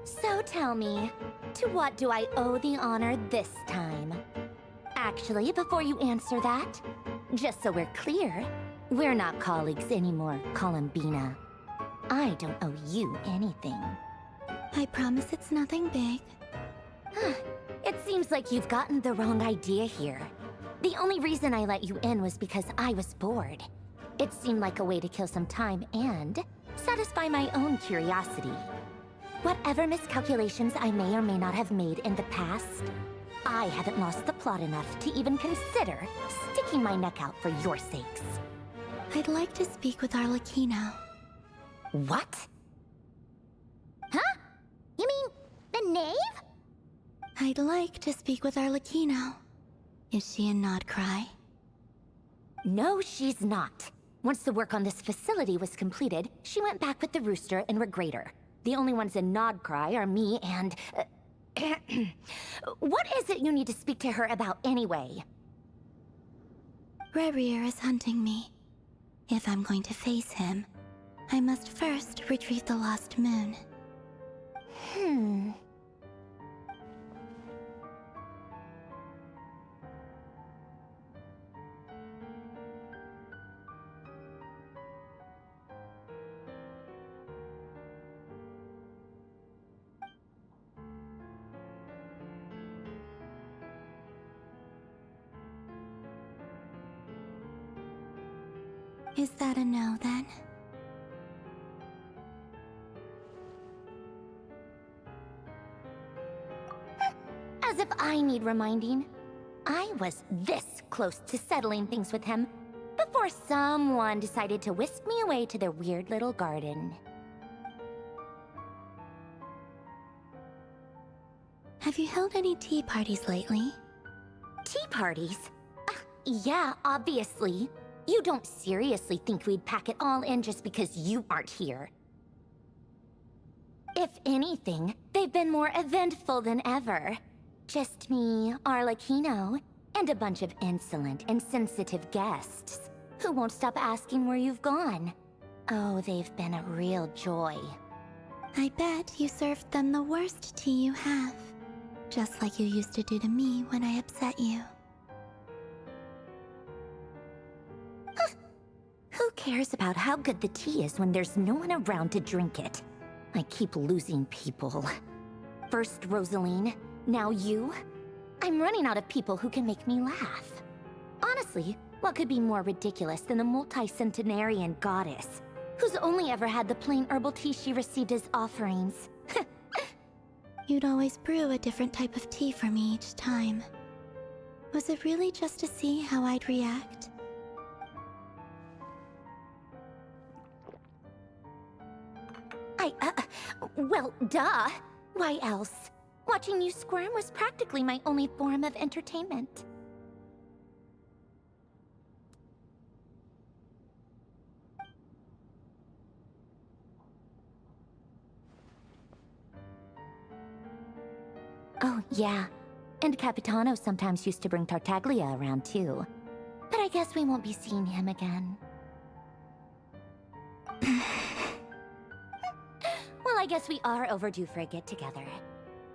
So tell me, to what do I owe the honor this time? Actually, before you answer that, just so we're clear, we're not colleagues anymore, Columbina. I don't owe you anything. I promise it's nothing big. It seems like you've gotten the wrong idea here. The only reason I let you in was because I was bored. It seemed like a way to kill some time and satisfy my own curiosity. Whatever miscalculations I may or may not have made in the past, I haven't lost the plot enough to even consider sticking my neck out for your sakes. I'd like to speak with Arlecchino. What? Huh? You mean the knave? I'd like to speak with Arlecchino. Is she in Nod-Krai? No, she's not. Once the work on this facility was completed, she went back with the Rooster and Regrator. The only ones in Nod-Krai are me and... What is it you need to speak to her about anyway? Rerir is hunting me. If I'm going to face him, I must first retrieve the lost moon. Is that a no, then? As if I need reminding. I was this close to settling things with him before Or someone decided to whisk me away to their weird little garden. Have you held any tea parties lately? Tea parties? Yeah, obviously. You don't seriously think we'd pack it all in just because you aren't here. If anything, they've been more eventful than ever. Just me, Arlecchino, and a bunch of insolent and sensitive guests who won't stop asking where you've gone. Oh, they've been a real joy. I bet you served them the worst tea you have. Just like you used to do to me when I upset you. Who cares about how good the tea is when there's no one around to drink it? I keep losing people. First Rosaline, now you. I'm running out of people who can make me laugh. Honestly, what could be more ridiculous than a multi-centenarian goddess who's only ever had the plain herbal tea she received as offerings? You'd always brew a different type of tea for me each time. Was it really just to see how I'd react? Well, duh. Why else? Watching you squirm was practically my only form of entertainment. Oh, yeah. And Capitano sometimes used to bring Tartaglia around, too. But I guess we won't be seeing him again. Well, I guess we are overdue for a get-together.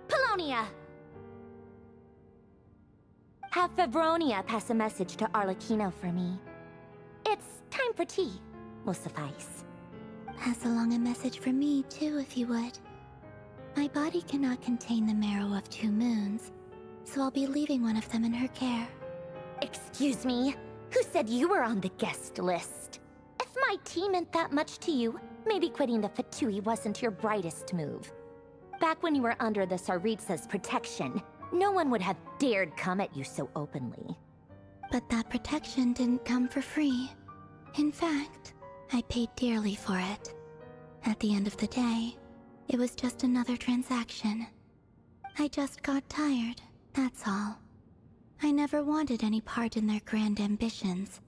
Polonia! Have Febronia pass a message to Arlecchino for me. It's time for tea. Will suffice. Pass along a message for me, too, if you would. My body cannot contain the marrow of 2 moons, so I'll be leaving one of them in her care. Excuse me? Who said you were on the guest list? If my tea meant that much to you, maybe quitting the Fatui wasn't your brightest move. Back when you were under the Tsaritsa's protection, no one would have dared come at you so openly. But that protection didn't come for free. In fact, I paid dearly for it. At the end of the day, it was just another transaction. I just got tired, that's all. I never wanted any part in their grand ambitions,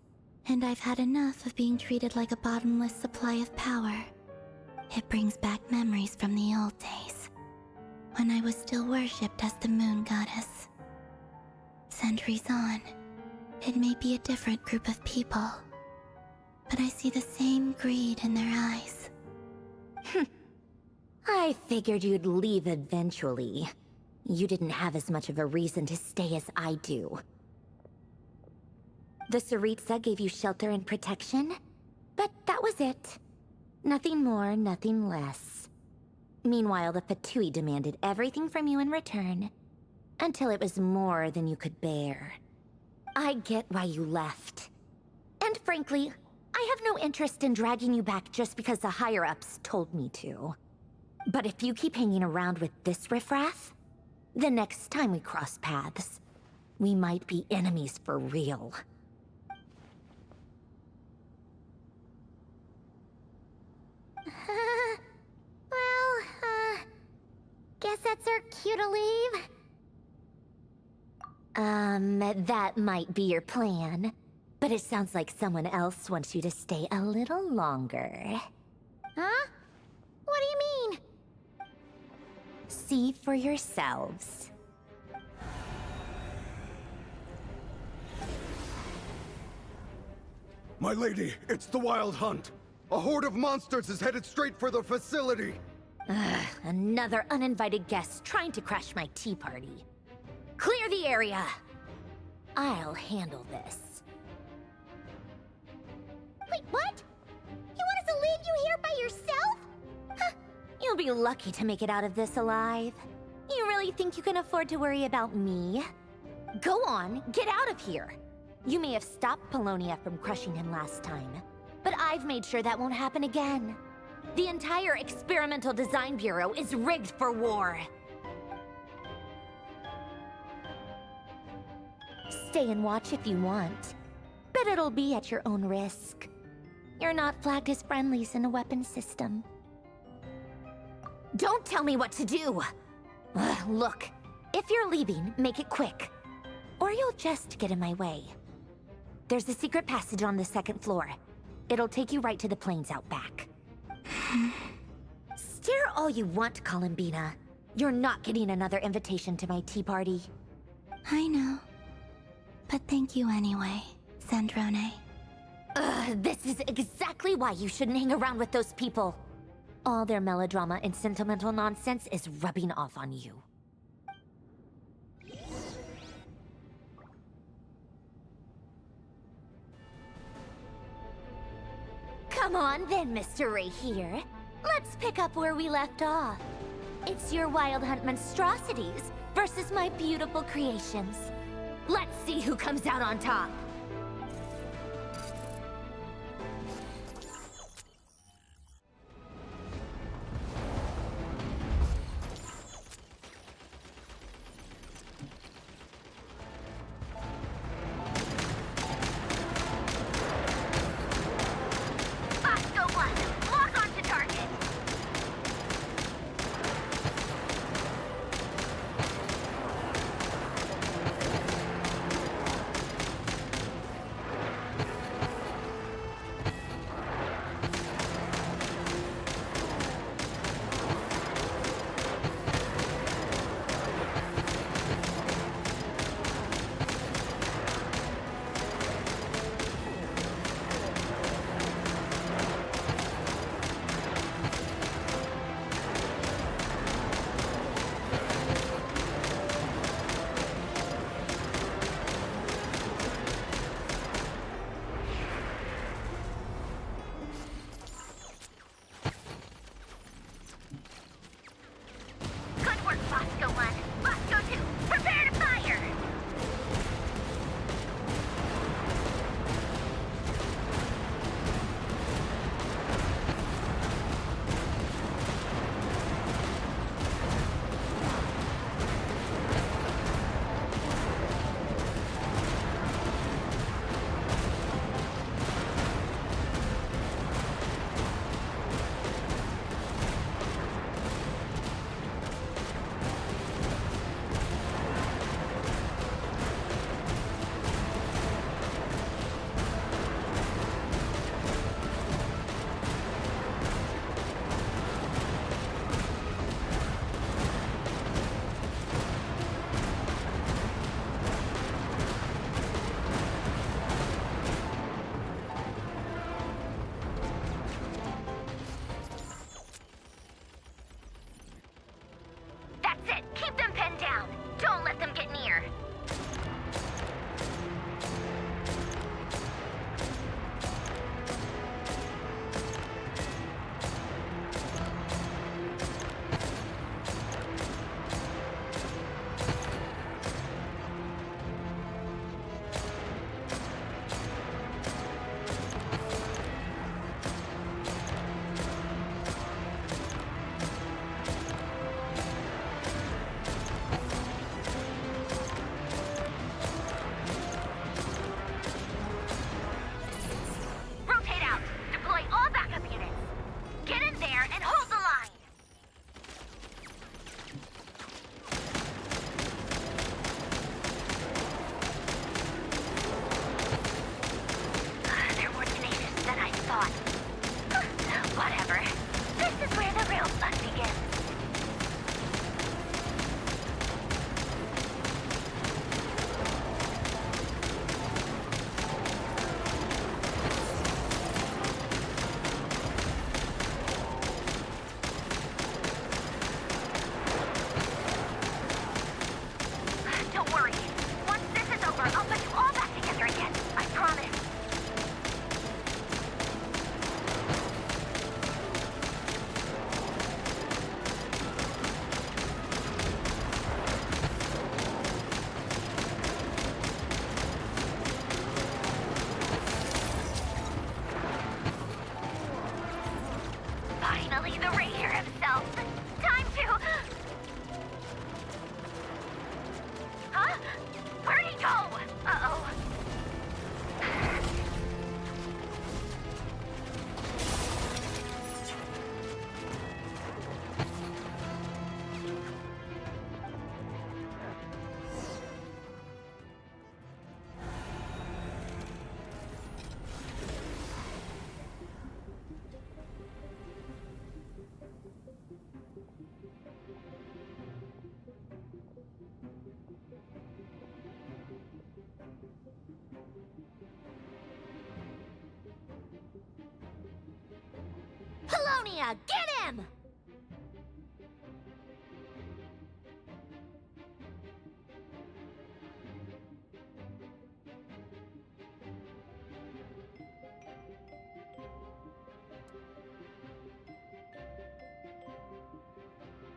and I've had enough of being treated like a bottomless supply of power. It brings back memories from the old days, when I was still worshipped as the moon goddess. Centuries on, it may be a different group of people, but I see the same greed in their eyes. I figured you'd leave eventually. You didn't have as much of a reason to stay as I do. The Tsaritsa gave you shelter and protection, but that was it. Nothing more, nothing less. Meanwhile, the Fatui demanded everything from you in return, until it was more than you could bear. I get why you left. And frankly, I have no interest in dragging you back just because the higher-ups told me to. But if you keep hanging around with this riffraff, the next time we cross paths, we might be enemies for real. Guess that's our cue to leave. That might be your plan. But it sounds like someone else wants you to stay a little longer. Huh? What do you mean? See for yourselves. My lady, it's the Wild Hunt. A horde of monsters is headed straight for the facility. Ugh, another uninvited guest trying to crash my tea party. Clear the area! I'll handle this. Wait, what? You want us to leave you here by yourself? Huh, you'll be lucky to make it out of this alive. You really think you can afford to worry about me? Go on, get out of here! You may have stopped Polonia from crushing him last time, but I've made sure that won't happen again. The entire Experimental Design Bureau is rigged for war. Stay and watch if you want. but it'll be at your own risk. You're not flagged as friendlies in a weapons system. Don't tell me what to do! Ugh, look, if you're leaving, make it quick. Or you'll just get in my way. There's a secret passage on the second floor. It'll take you right to the plains out back. Stare all you want, Columbina. You're not getting another invitation to my tea party. I know. But thank you anyway, Sandrone. This is exactly why you shouldn't hang around with those people. All their melodrama and sentimental nonsense is rubbing off on you. Come on then, Mr. Ray here. Let's pick up where we left off. It's your wild hunt monstrosities versus my beautiful creations. Let's see who comes out on top. Pelonia, get him!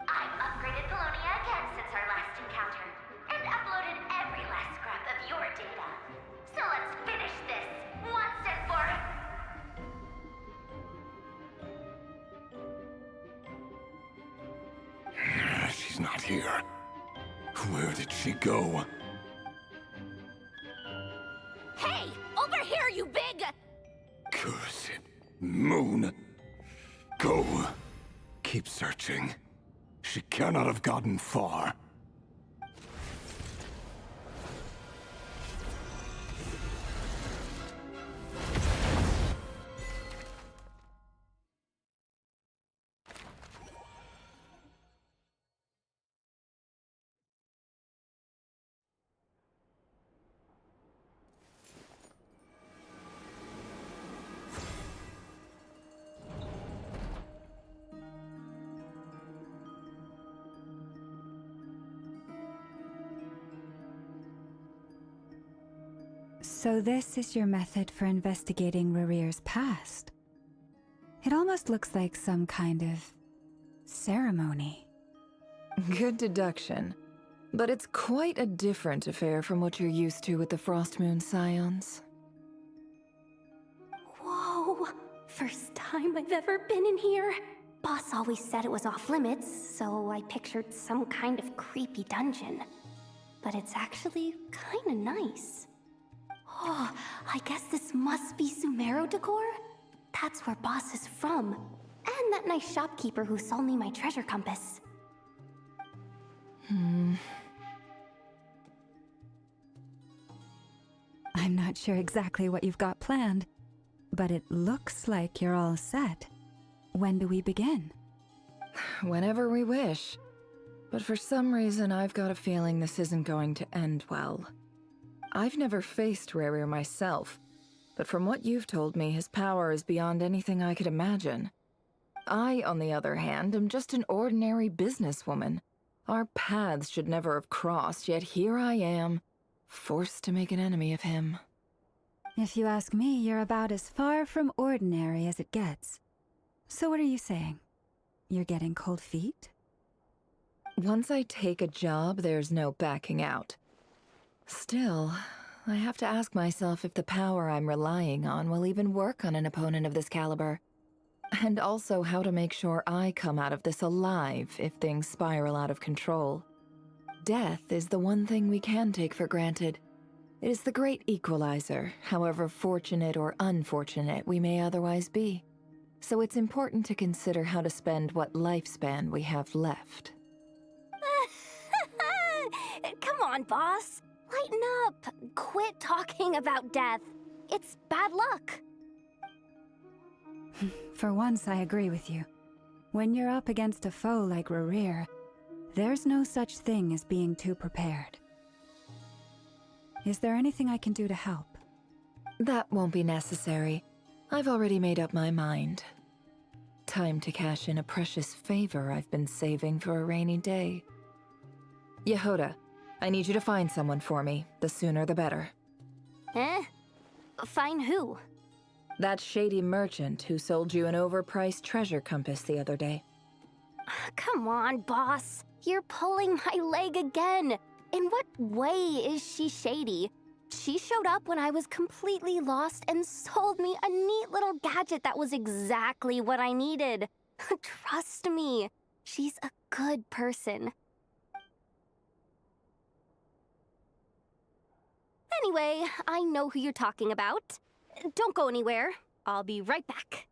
I've upgraded Pelonia again since our last encounter, and uploaded every last scrap of your data. So let's finish this, once and for... She's not here. Where did she go? Hey! Over here, you big... Cursed moon. Go. Keep searching. She cannot have gotten far. So this is your method for investigating Rarir's past? It almost looks like some kind of ceremony. Good deduction. But it's quite a different affair from what you're used to with the Frost Moon Scions. Whoa! First time I've ever been in here. Boss always said it was off limits, so I pictured some kind of creepy dungeon. But it's actually kinda nice. Oh, I guess this must be Sumero decor? That's where Boss is from. And that nice shopkeeper who sold me my treasure compass. I'm not sure exactly what you've got planned, but it looks like you're all set. When do we begin? Whenever we wish. But for some reason, I've got a feeling this isn't going to end well. I've never faced Rarir myself, but from what you've told me, his power is beyond anything I could imagine. I, on the other hand, am just an ordinary businesswoman. Our paths should never have crossed, yet here I am, forced to make an enemy of him. If you ask me, you're about as far from ordinary as it gets. So what are you saying? You're getting cold feet? Once I take a job, there's no backing out. Still, I have to ask myself if the power I'm relying on will even work on an opponent of this caliber. And also how to make sure I come out of this alive if things spiral out of control. Death is the one thing we can take for granted. It is the great equalizer, however fortunate or unfortunate we may otherwise be. So it's important to consider how to spend what lifespan we have left. Come on, boss. Lighten up. Quit talking about death. It's bad luck. For once, I agree with you. When you're up against a foe like Rarir, there's no such thing as being too prepared. Is there anything I can do to help? That won't be necessary. I've already made up my mind. Time to cash in a precious favor I've been saving for a rainy day. Yehoda, I need you to find someone for me. The sooner the better. Eh? Find who? That shady merchant who sold you an overpriced treasure compass the other day. Come on, boss. You're pulling my leg again. In what way is she shady? She showed up when I was completely lost and sold me a neat little gadget that was exactly what I needed. Trust me, she's a good person. Anyway, I know who you're talking about. Don't go anywhere. I'll be right back.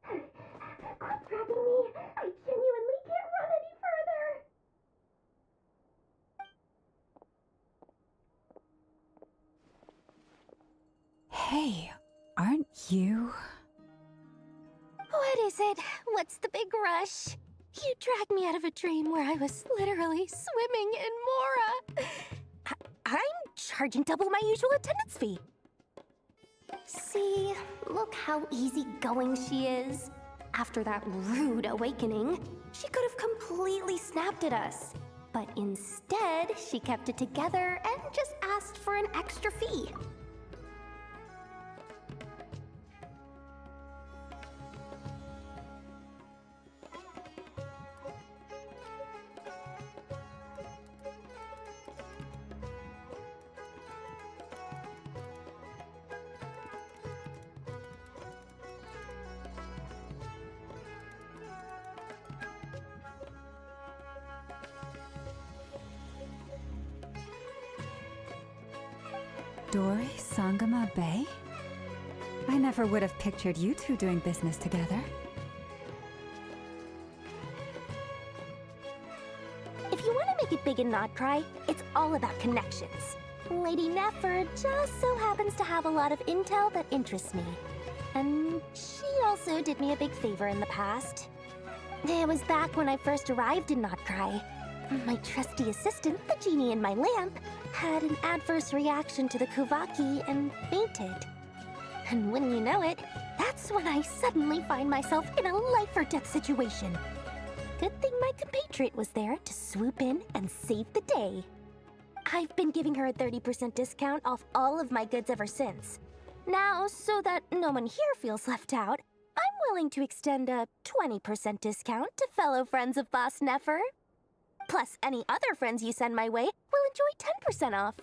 Quit dragging me. I genuinely can't run any further. Hey, aren't you? What is it? What's the big rush? You dragged me out of a dream where I was literally swimming in Mora. I'm charging double my usual attendance fee. See, look how easygoing she is. After that rude awakening, she could have completely snapped at us. But instead, she kept it together and just asked for an extra fee. Dori Sangama Bay? I never would have pictured you two doing business together. If you want to make it big in Nod-Krai, it's all about connections. Lady Nefer just so happens to have a lot of intel that interests me. And she also did me a big favor in the past. It was back when I first arrived in Nod-Krai. My trusty assistant, the genie in my lamp, had an adverse reaction to the Kuvaki and fainted. And wouldn't you know it, that's when I suddenly find myself in a life-or-death situation. Good thing my compatriot was there to swoop in and save the day. I've been giving her a 30% discount off all of my goods ever since. Now, so that no one here feels left out, I'm willing to extend a 20% discount to fellow friends of Boss Nefer. Plus, any other friends you send my way will enjoy 10% off.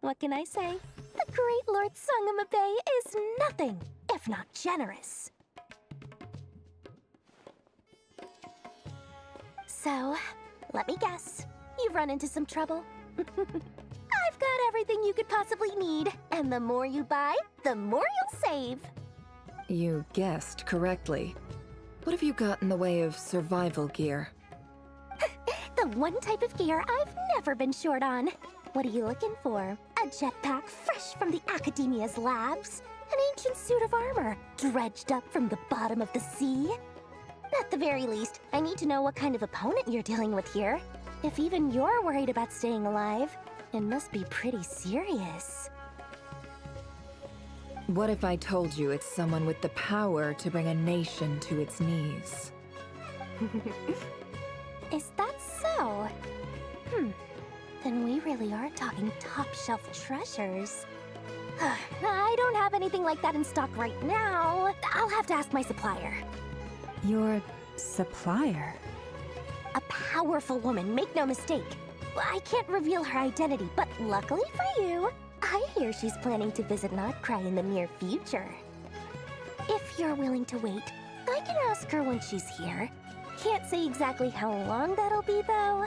What can I say? The great Lord Sangama Bay is nothing if not generous. So, let me guess. You've run into some trouble? I've got everything you could possibly need, and the more you buy, the more you'll save. You guessed correctly. What have you got in the way of survival gear? The one type of gear I've never been short on. What are you looking for? A jetpack fresh from the Academia's labs? An ancient suit of armor dredged up from the bottom of the sea? At the very least, I need to know what kind of opponent you're dealing with here. If even you're worried about staying alive, it must be pretty serious. What if I told you it's someone with the power to bring a nation to its knees? Is that so? Then we really are talking top-shelf treasures. I don't have anything like that in stock right now. I'll have to ask my supplier. Your supplier? A powerful woman, make no mistake. I can't reveal her identity, but luckily for you, I hear she's planning to visit Nod-Krai in the near future. If you're willing to wait, I can ask her when she's here. Can't say exactly how long that'll be, though.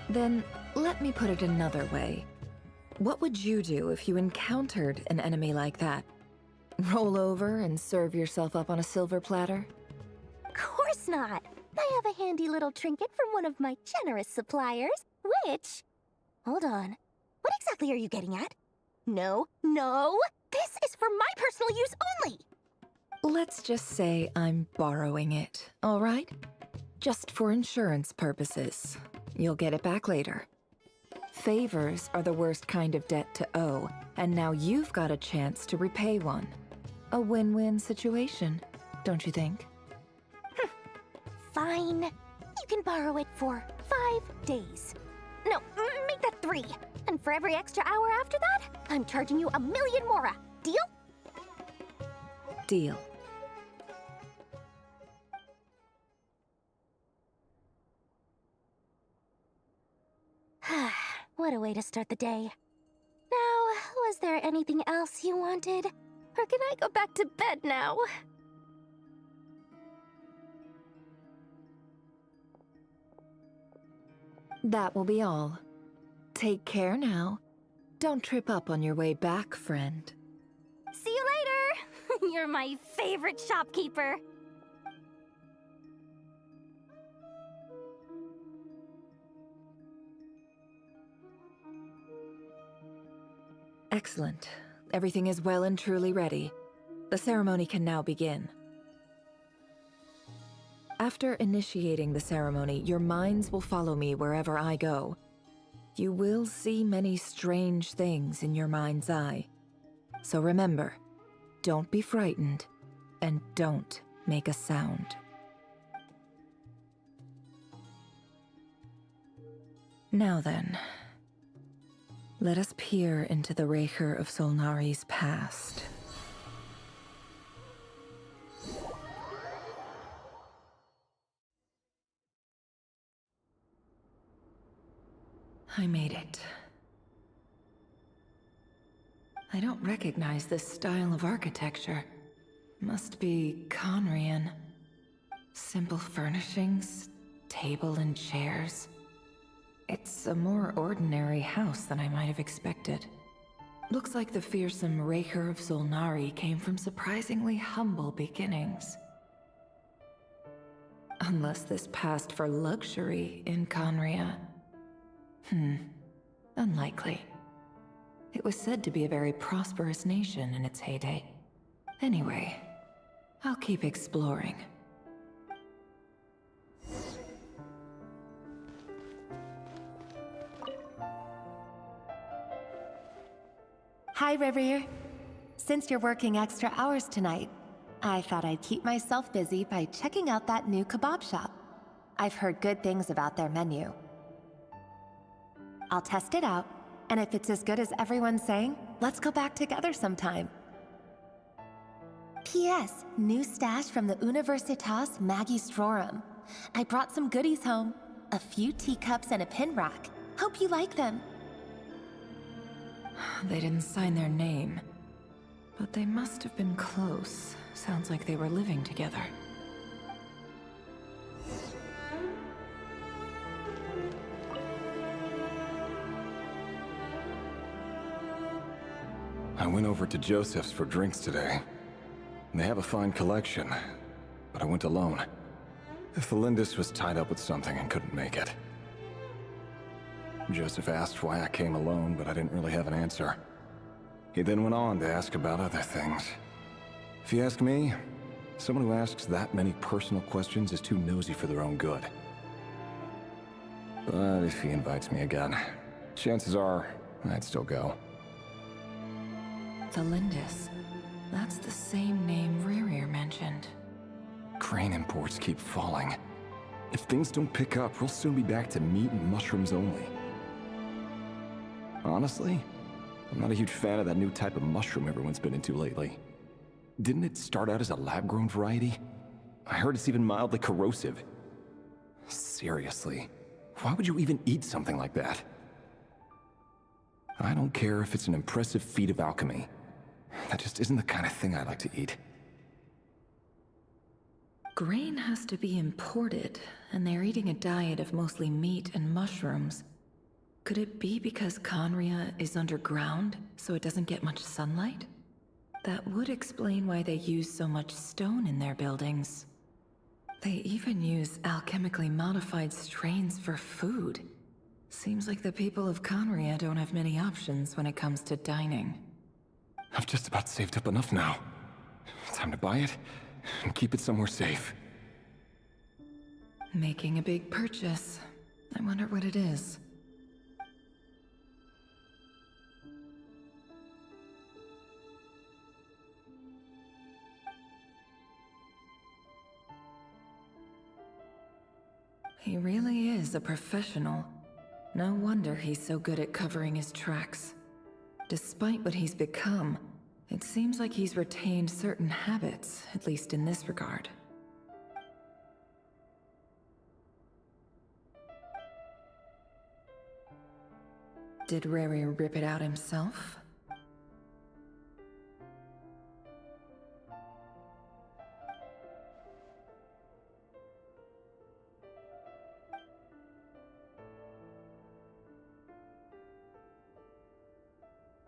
Then, let me put it another way. What would you do if you encountered an enemy like that? Roll over and serve yourself up on a silver platter? Of course not! I have a handy little trinket from one of my generous suppliers, which... Hold on. What exactly are you getting at? No, no! This is for my personal use only! Let's just say I'm borrowing it, all right? Just for insurance purposes. You'll get it back later. Favors are the worst kind of debt to owe, and now you've got a chance to repay one. A win-win situation, don't you think? Fine. You can borrow it for 5 days. No, make that 3. And for every extra hour after that, I'm charging you 1,000,000 mora. Deal? Deal. What a way to start the day. Now, was there anything else you wanted? Or can I go back to bed now? That will be all. Take care now. Don't trip up on your way back, friend. See you later! You're my favorite shopkeeper. Excellent. Everything is well and truly ready. The ceremony can now begin. After initiating the ceremony, your minds will follow me wherever I go. You will see many strange things in your mind's eye. So remember, don't be frightened, and don't make a sound. Now then, let us peer into the Raker of Solnari's past. I made it. I don't recognize this style of architecture. Must be Conrian. Simple furnishings, table and chairs. It's a more ordinary house than I might have expected. Looks like the fearsome Raker of Solnari came from surprisingly humble beginnings. Unless this passed for luxury in Conria. Unlikely. It was said to be a very prosperous nation in its heyday. Anyway, I'll keep exploring. Hi, Rivier. Since you're working extra hours tonight, I thought I'd keep myself busy by checking out that new kebab shop. I've heard good things about their menu. I'll test it out, and if it's as good as everyone's saying, let's go back together sometime. P.S. New stash from the Universitas Magistrorum. I brought some goodies home. A few teacups and a pin rack. Hope you like them. They didn't sign their name, but they must have been close. Sounds like they were living together. I went over to Joseph's for drinks today. They have a fine collection, but I went alone. Felindis was tied up with something and couldn't make it. Joseph asked why I came alone, but I didn't really have an answer. He then went on to ask about other things. If you ask me, someone who asks that many personal questions is too nosy for their own good. But if he invites me again, chances are I'd still go. Felindis. That's the same name Rerir mentioned. Crane imports keep falling. If things don't pick up, we'll soon be back to meat and mushrooms only. Honestly, I'm not a huge fan of that new type of mushroom everyone's been into lately. Didn't it start out as a lab-grown variety? I heard it's even mildly corrosive. Seriously, why would you even eat something like that? I don't care if it's an impressive feat of alchemy. That just isn't the kind of thing I like to eat. Grain has to be imported, and they're eating a diet of mostly meat and mushrooms. Could it be because Conria is underground, so it doesn't get much sunlight? That would explain why they use so much stone in their buildings. They even use alchemically modified strains for food. Seems like the people of Conria don't have many options when it comes to dining. I've just about saved up enough now. Time to buy it and keep it somewhere safe. Making a big purchase. I wonder what it is. He really is a professional. No wonder he's so good at covering his tracks. Despite what he's become, it seems like he's retained certain habits, at least in this regard. Did Rary rip it out himself?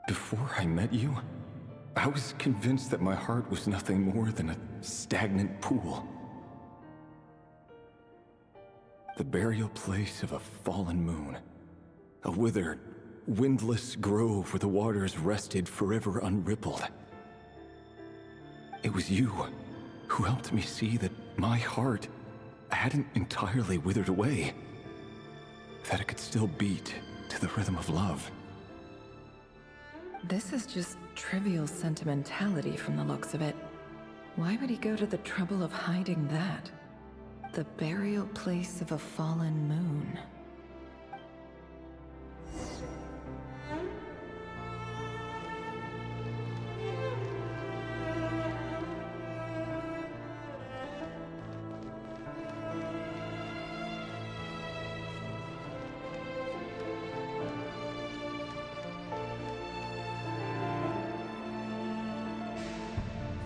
Before I met you, I was convinced that my heart was nothing more than a stagnant pool. The burial place of a fallen moon. A withered, windless grove where the waters rested forever unrippled. It was you who helped me see that my heart hadn't entirely withered away. That it could still beat to the rhythm of love. This is just trivial sentimentality from the looks of it. Why would he go to the trouble of hiding that? The burial place of a fallen moon.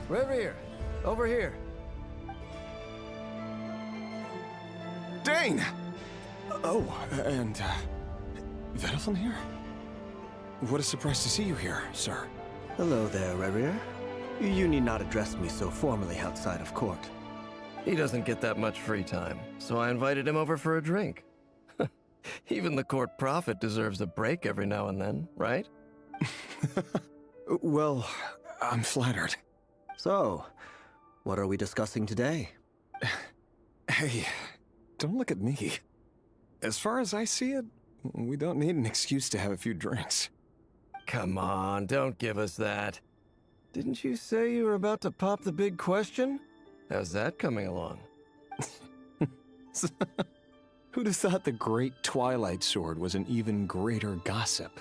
Reverie, over here. Dane! Oh, and, Vediflin here? What a surprise to see you here, sir. Hello there, Reverie. You need not address me so formally outside of court. He doesn't get that much free time, so I invited him over for a drink. Even the court prophet deserves a break every now and then, right? Well, I'm flattered. So, what are we discussing today? Hey, don't look at me. As far as I see it, we don't need an excuse to have a few drinks. Come on, don't give us that. Didn't you say you were about to pop the big question? How's that coming along? Who'd have thought the great Twilight Sword was an even greater gossip?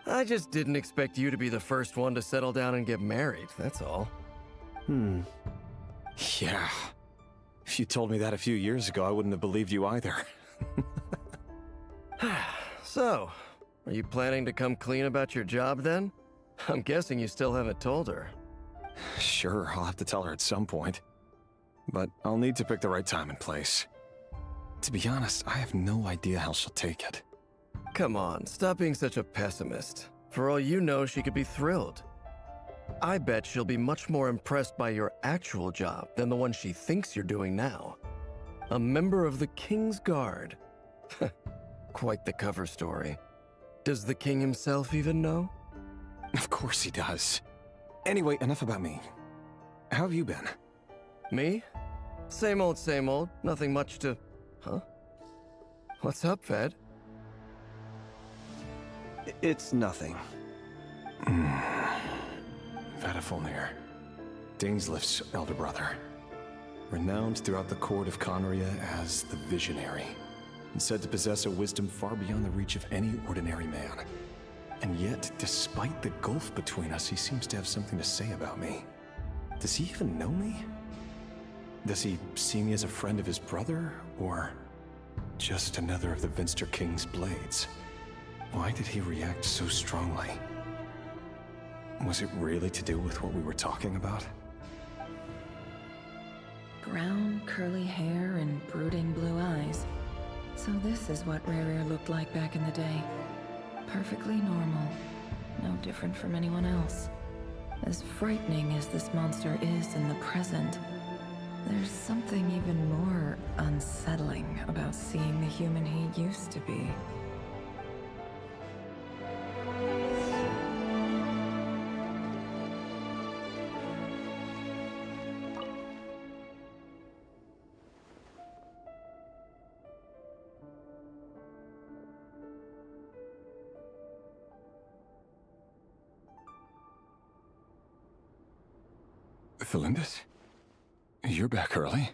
I just didn't expect you to be the first one to settle down and get married, that's all. Yeah. If you told me that a few years ago, I wouldn't have believed you either. So, are you planning to come clean about your job then? I'm guessing you still haven't told her. Sure, I'll have to tell her at some point. But I'll need to pick the right time and place. To be honest, I have no idea how she'll take it. Come on, stop being such a pessimist. For all you know, she could be thrilled. I bet she'll be much more impressed by your actual job than the one she thinks you're doing now. A member of the King's Guard. Quite the cover story. Does the king himself even know? Of course he does. Anyway, enough about me. How have you been? Me? Same old, same old. Nothing much to... Huh? What's up, Ved? It's nothing. Vediflin, Dainsleif's elder brother. Renowned throughout the court of Conria as the Visionary, and said to possess a wisdom far beyond the reach of any ordinary man. And yet, despite the gulf between us, he seems to have something to say about me. Does he even know me? Does he see me as a friend of his brother, or just another of the Vinster King's blades? Why did he react so strongly? Was it really to do with what we were talking about? Brown, curly hair and brooding blue eyes. So this is what Rerir looked like back in the day. Perfectly normal. No different from anyone else. As frightening as this monster is in the present, there's something even more unsettling about seeing the human he used to be. Felindis? You're back early?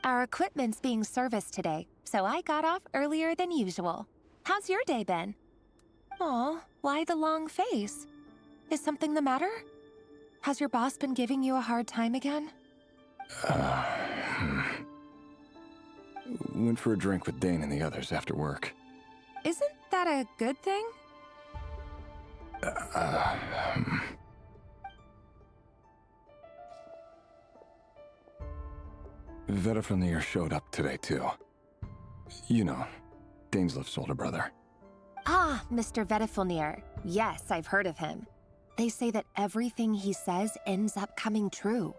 Our equipment's being serviced today, so I got off earlier than usual. How's your day been? Aw, why the long face? Is something the matter? Has your boss been giving you a hard time again? Went for a drink with Dane and the others after work. Isn't that a good thing? Vediflin showed up today, too. You know, Dainsleif's older brother. Ah, Mr. Vediflin. Yes, I've heard of him. They say that everything he says ends up coming true.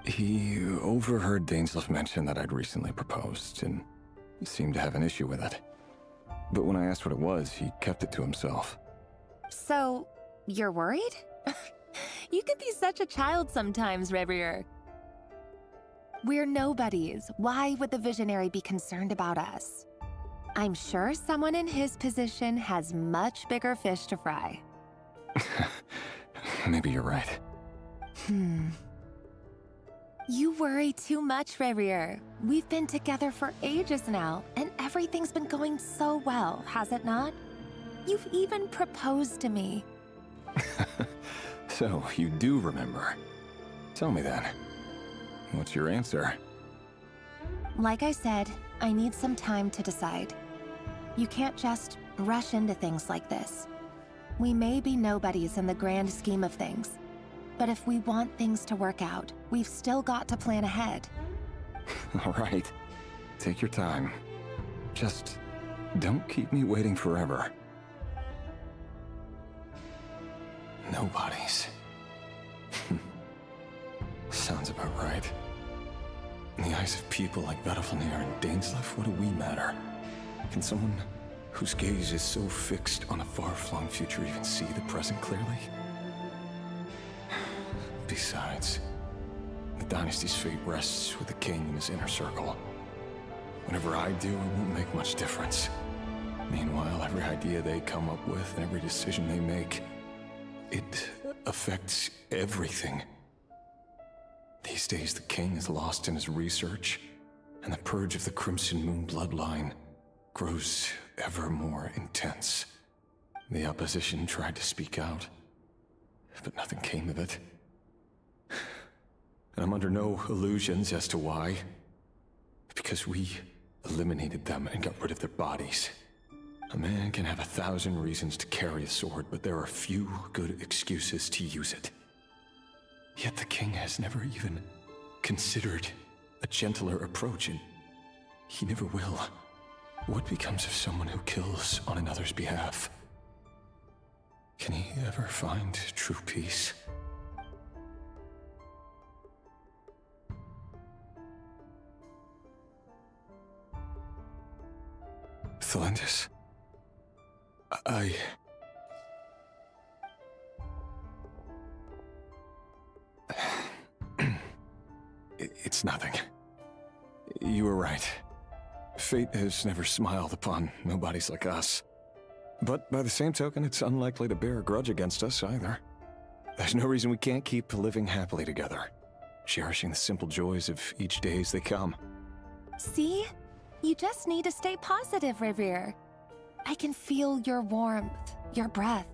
He overheard Dainsleif mention that I'd recently proposed, and seemed to have an issue with it. But when I asked what it was, he kept it to himself. So, you're worried? You can be such a child sometimes, Reverie. We're nobodies. Why would the Visionary be concerned about us? I'm sure someone in his position has much bigger fish to fry. Maybe you're right. You worry too much, Rerir. We've been together for ages now, and everything's been going so well, has it not? You've even proposed to me. So, you do remember. Tell me then. What's your answer? Like I said, I need some time to decide. You can't just rush into things like this. We may be nobodies in the grand scheme of things, but if we want things to work out, we've still got to plan ahead. All right. Take your time. Just don't keep me waiting forever. Nobodies. Sounds about right. In the eyes of people like Vedalfnir and Dainsleif, what do we matter? Can someone whose gaze is so fixed on a far-flung future even see the present clearly? Besides, the dynasty's fate rests with the king and his inner circle. Whatever I do, it won't make much difference. Meanwhile, every idea they come up with and every decision they make, it affects everything. These days, the king is lost in his research, and the purge of the Crimson Moon bloodline grows ever more intense. The opposition tried to speak out, but nothing came of it. And I'm under no illusions as to why. Because we eliminated them and got rid of their bodies. A man can have 1,000 reasons to carry a sword, but there are few good excuses to use it. Yet the king has never even considered a gentler approach, and he never will. What becomes of someone who kills on another's behalf? Can he ever find true peace? Thelendis, It's nothing. You were right. Fate has never smiled upon nobodies like us. But by the same token, it's unlikely to bear a grudge against us either. There's no reason we can't keep living happily together, cherishing the simple joys of each day as they come. See? You just need to stay positive, Rerir. I can feel your warmth, your breath.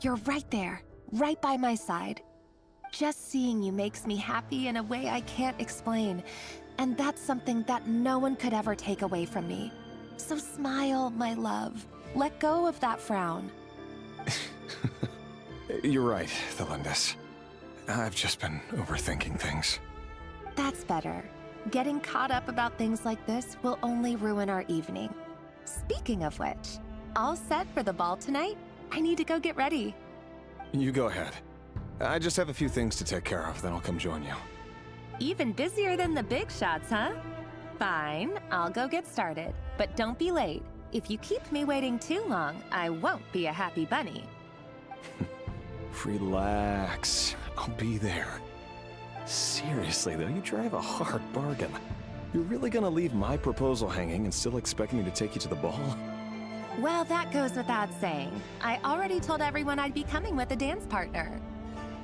You're right there, right by my side. Just seeing you makes me happy in a way I can't explain, and that's something that no one could ever take away from me. So smile, my love. Let go of that frown. You're right, Thelendis. I've just been overthinking things. That's better. Getting caught up about things like this will only ruin our evening. Speaking of which, all set for the ball tonight? I need to go get ready. You go ahead. I just have a few things to take care of, then I'll come join you. Even busier than the big shots, huh? Fine, I'll go get started. But don't be late. If you keep me waiting too long, I won't be a happy bunny. Relax. I'll be there. Seriously, though, you drive a hard bargain. You're really gonna leave my proposal hanging and still expect me to take you to the ball? Well, that goes without saying. I already told everyone I'd be coming with a dance partner.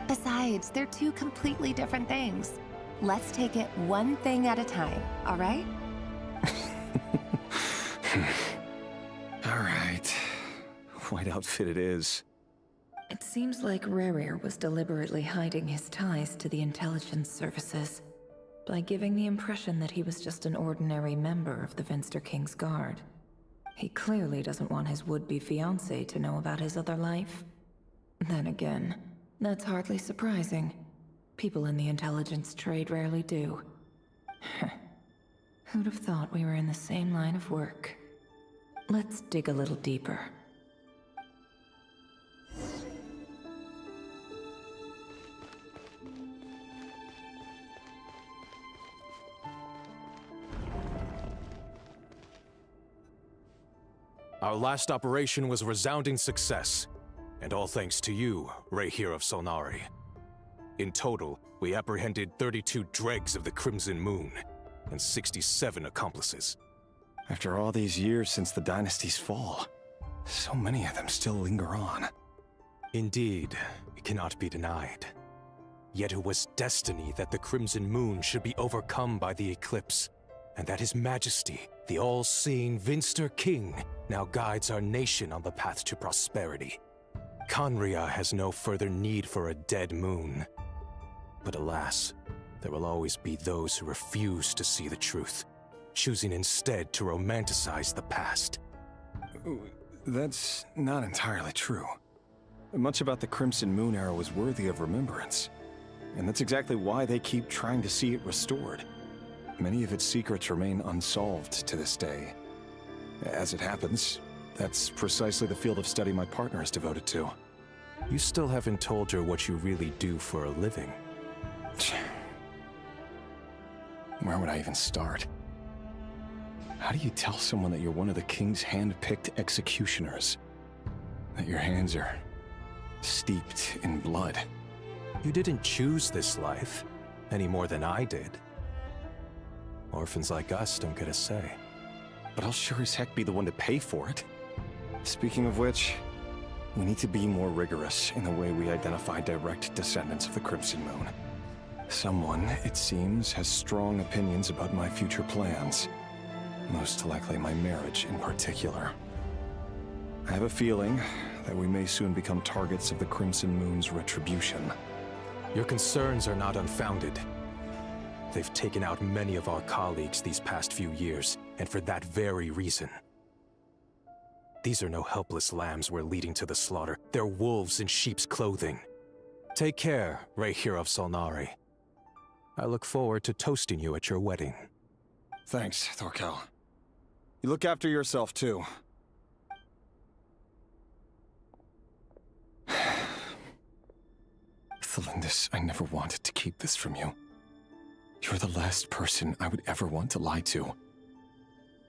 Besides, they're two completely different things. Let's take it one thing at a time, all right? All right. White outfit it is. It seems like Rerir was deliberately hiding his ties to the intelligence services by giving the impression that he was just an ordinary member of the Venster King's Guard. He clearly doesn't want his would-be fiancée to know about his other life. Then again, that's hardly surprising. People in the intelligence trade rarely do. Who'd have thought we were in the same line of work? Let's dig a little deeper. Our last operation was a resounding success, and all thanks to you, Rerir of Solnari. In total, we apprehended 32 dregs of the Crimson Moon, and 67 accomplices. After all these years since the dynasty's fall, so many of them still linger on. Indeed, it cannot be denied. Yet it was destiny that the Crimson Moon should be overcome by the eclipse, and that His Majesty, the all-seeing Vinster King, now guides our nation on the path to prosperity. Conria has no further need for a dead moon. But alas, there will always be those who refuse to see the truth, choosing instead to romanticize the past. That's not entirely true. Much about the Crimson Moon era was worthy of remembrance, and that's exactly why they keep trying to see it restored. Many of its secrets remain unsolved to this day. As it happens, that's precisely the field of study my partner is devoted to. You still haven't told her what you really do for a living. Where would I even start? How do you tell someone that you're one of the king's hand-picked executioners? That your hands are steeped in blood? You didn't choose this life, any more than I did. Orphans like us don't get a say. But I'll sure as heck be the one to pay for it. Speaking of which, we need to be more rigorous in the way we identify direct descendants of the Crimson Moon. Someone, it seems, has strong opinions about my future plans. Most likely my marriage in particular. I have a feeling that we may soon become targets of the Crimson Moon's retribution. Your concerns are not unfounded. They've taken out many of our colleagues these past few years, and for that very reason. These are no helpless lambs we're leading to the slaughter. They're wolves in sheep's clothing. Take care, Rahier of Solnari. I look forward to toasting you at your wedding. Thanks, Thorkel. You look after yourself, too. Thelindis, I never wanted to keep this from you. You're the last person I would ever want to lie to.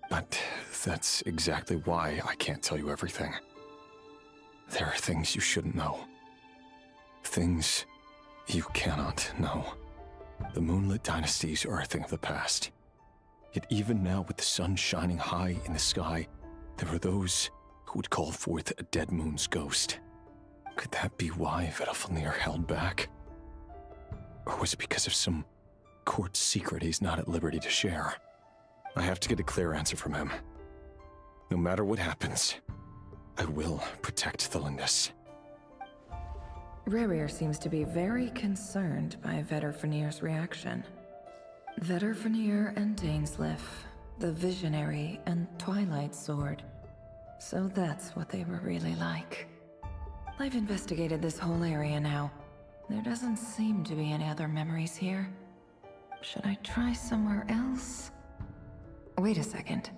But that's exactly why I can't tell you everything. There are things you shouldn't know. Things you cannot know. The moonlit dynasties are a thing of the past. Yet even now, with the sun shining high in the sky, there are those who would call forth a dead moon's ghost. Could that be why Vedalfnir held back? Or was it because of some court secret he's not at liberty to share? I have to get a clear answer from him. No matter what happens, I will protect Thelindis. Rarir seems to be very concerned by Vedalfnir's reaction. Vedalfnir and Dainsleif, the Visionary and Twilight Sword. So that's what they were really like. I've investigated this whole area now. There doesn't seem to be any other memories here. Should I try somewhere else? Wait a second.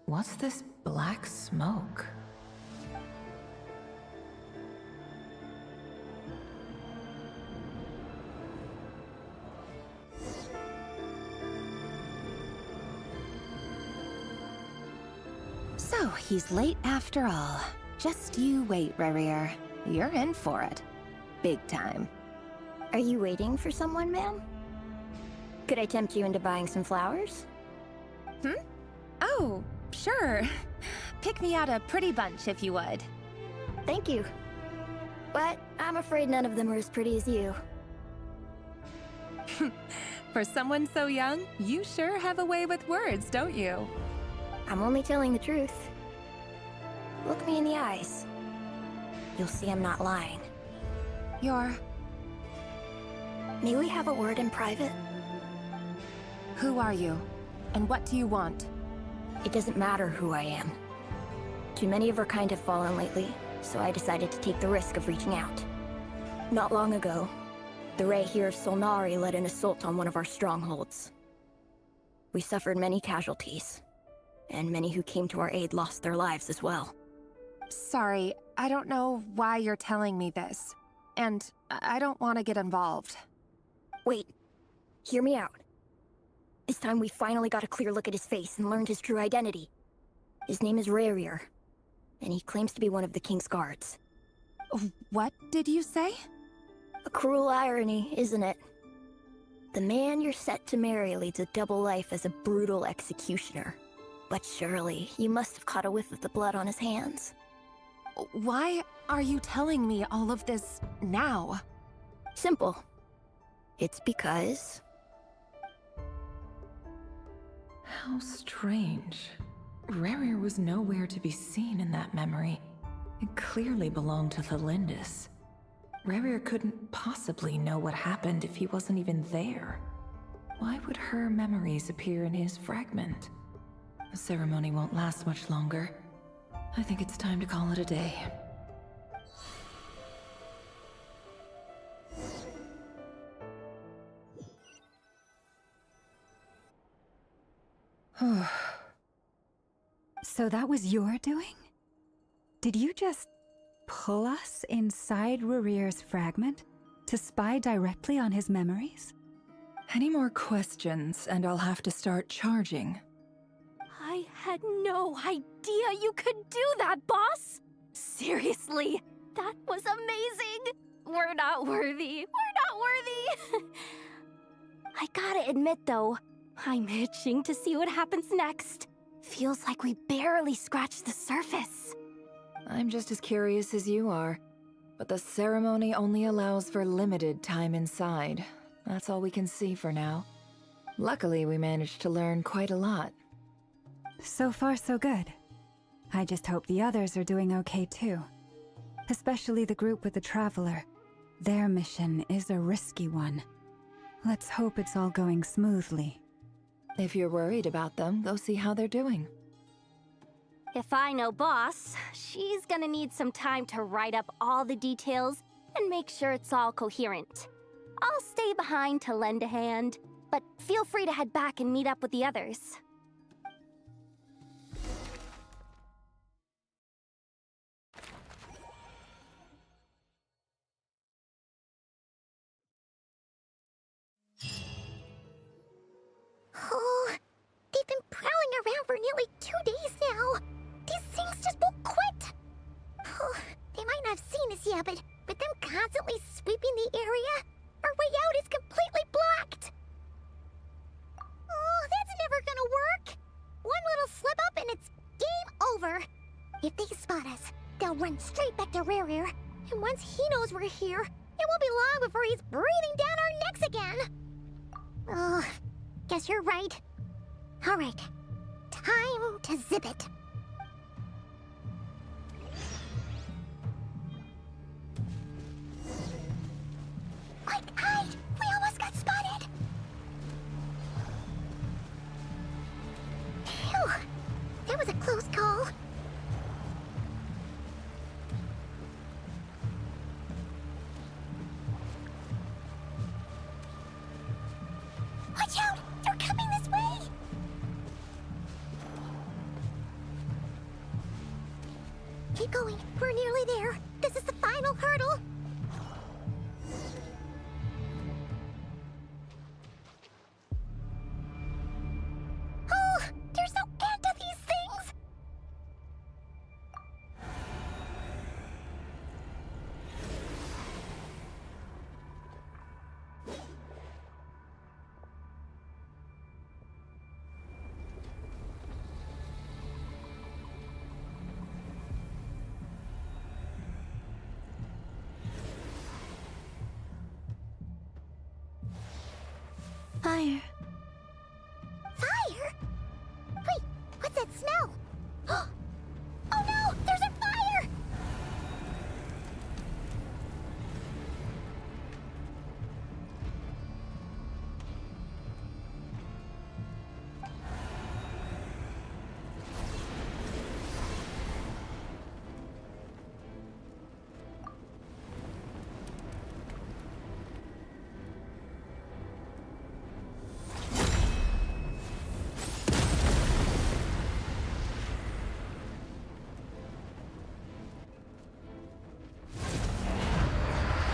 What's this black smoke? So, he's late after all. Just you wait, Rarir. You're in for it. Big time. Are you waiting for someone, ma'am? Could I tempt you into buying some flowers? Oh, sure. Pick me out a pretty bunch if you would. Thank you. But I'm afraid none of them are as pretty as you. For someone so young, you sure have a way with words, don't you? I'm only telling the truth. Look me in the eyes. You'll see I'm not lying. May we have a word in private? Who are you? And what do you want? It doesn't matter who I am. Too many of our kind have fallen lately, so I decided to take the risk of reaching out. Not long ago, the Rahier of Solnari led an assault on one of our strongholds. We suffered many casualties, and many who came to our aid lost their lives as well. Sorry, I don't know why you're telling me this. And I don't want to get involved. Wait, hear me out. This time we finally got a clear look at his face and learned his true identity. His name is Rarir, and he claims to be one of the King's guards. What did you say? A cruel irony, isn't it? The man you're set to marry leads a double life as a brutal executioner. But surely, you must have caught a whiff of the blood on his hands. Why are you telling me all of this now? Simple. It's because... How strange. Rerir was nowhere to be seen in that memory. It clearly belonged to the Lindis. Rerir couldn't possibly know what happened if he wasn't even there. Why would her memories appear in his fragment? The ceremony won't last much longer. I think it's time to call it a day. So that was your doing? Did you just pull us inside Rerir's fragment to spy directly on his memories? Any more questions, and I'll have to start charging. I had no idea you could do that, boss! Seriously, that was amazing! We're not worthy. We're not worthy! I gotta admit, though, I'm itching to see what happens next. Feels like we barely scratched the surface. I'm just as curious as you are, but the ceremony only allows for limited time inside. That's all we can see for now. Luckily, we managed to learn quite a lot. So far, so good. I just hope the others are doing okay too. Especially the group with the Traveler. Their mission is a risky one. Let's hope it's all going smoothly. If you're worried about them, go see how they're doing. If I know Boss, she's gonna need some time to write up all the details and make sure it's all coherent. I'll stay behind to lend a hand, but feel free to head back and meet up with the others. Oh, they've been prowling around for nearly 2 days now. These things just won't quit. Oh, they might not have seen us yet, but them constantly sweeping the area, our way out is completely blocked. Oh, that's never gonna work. One little slip up and it's game over. If they spot us, they'll run straight back to Rerir. And once he knows we're here, it won't be long before he's breathing down our necks again. Oh, guess you're right. All right, time to zip it. Quick, hide! We almost got spotted! Phew, that was a close call. Watch out! They're coming this way! Keep going. We're nearly there. This is the final hurdle. Oh, there's no end to these things. Fire. Fire? Wait, what's that smell? Oh no, there's a fire!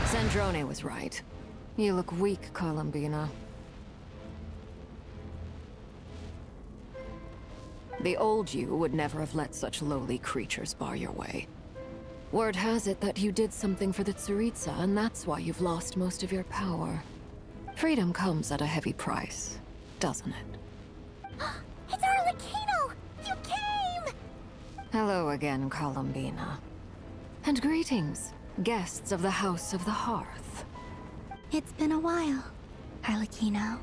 Sandrone was right. You look weak, Columbina. The old you would never have let such lowly creatures bar your way. Word has it that you did something for the Tsaritsa, and that's why you've lost most of your power. Freedom comes at a heavy price, doesn't it? It's Arlecchino! You came! Hello again, Columbina. And greetings, guests of the House of the Hearth. It's been a while, Arlecchino.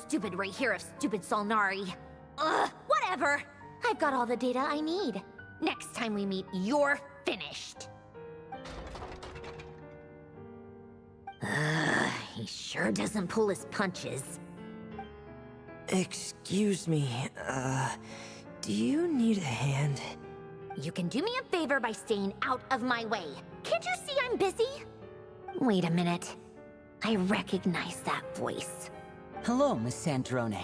Stupid right here of stupid Solnari. Ugh, whatever. I've got all the data I need. Next time we meet, you're finished. He sure doesn't pull his punches. Excuse me, do you need a hand? You can do me a favor by staying out of my way. Can't you see I'm busy? Wait a minute. I recognize that voice. Hello, Miss Sandrone.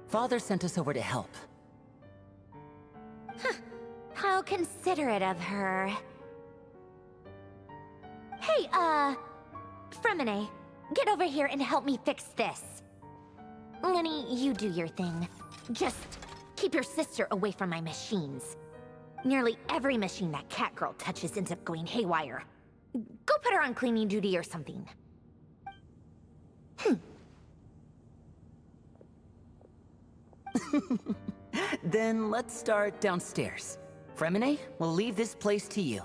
Father sent us over to help. How considerate of her. Hey, Fremine, get over here and help me fix this. Lenny, you do your thing. Just keep your sister away from my machines. Nearly every machine that cat girl touches ends up going haywire. Go put her on cleaning duty or something. Then let's start downstairs. Fremine, we'll leave this place to you.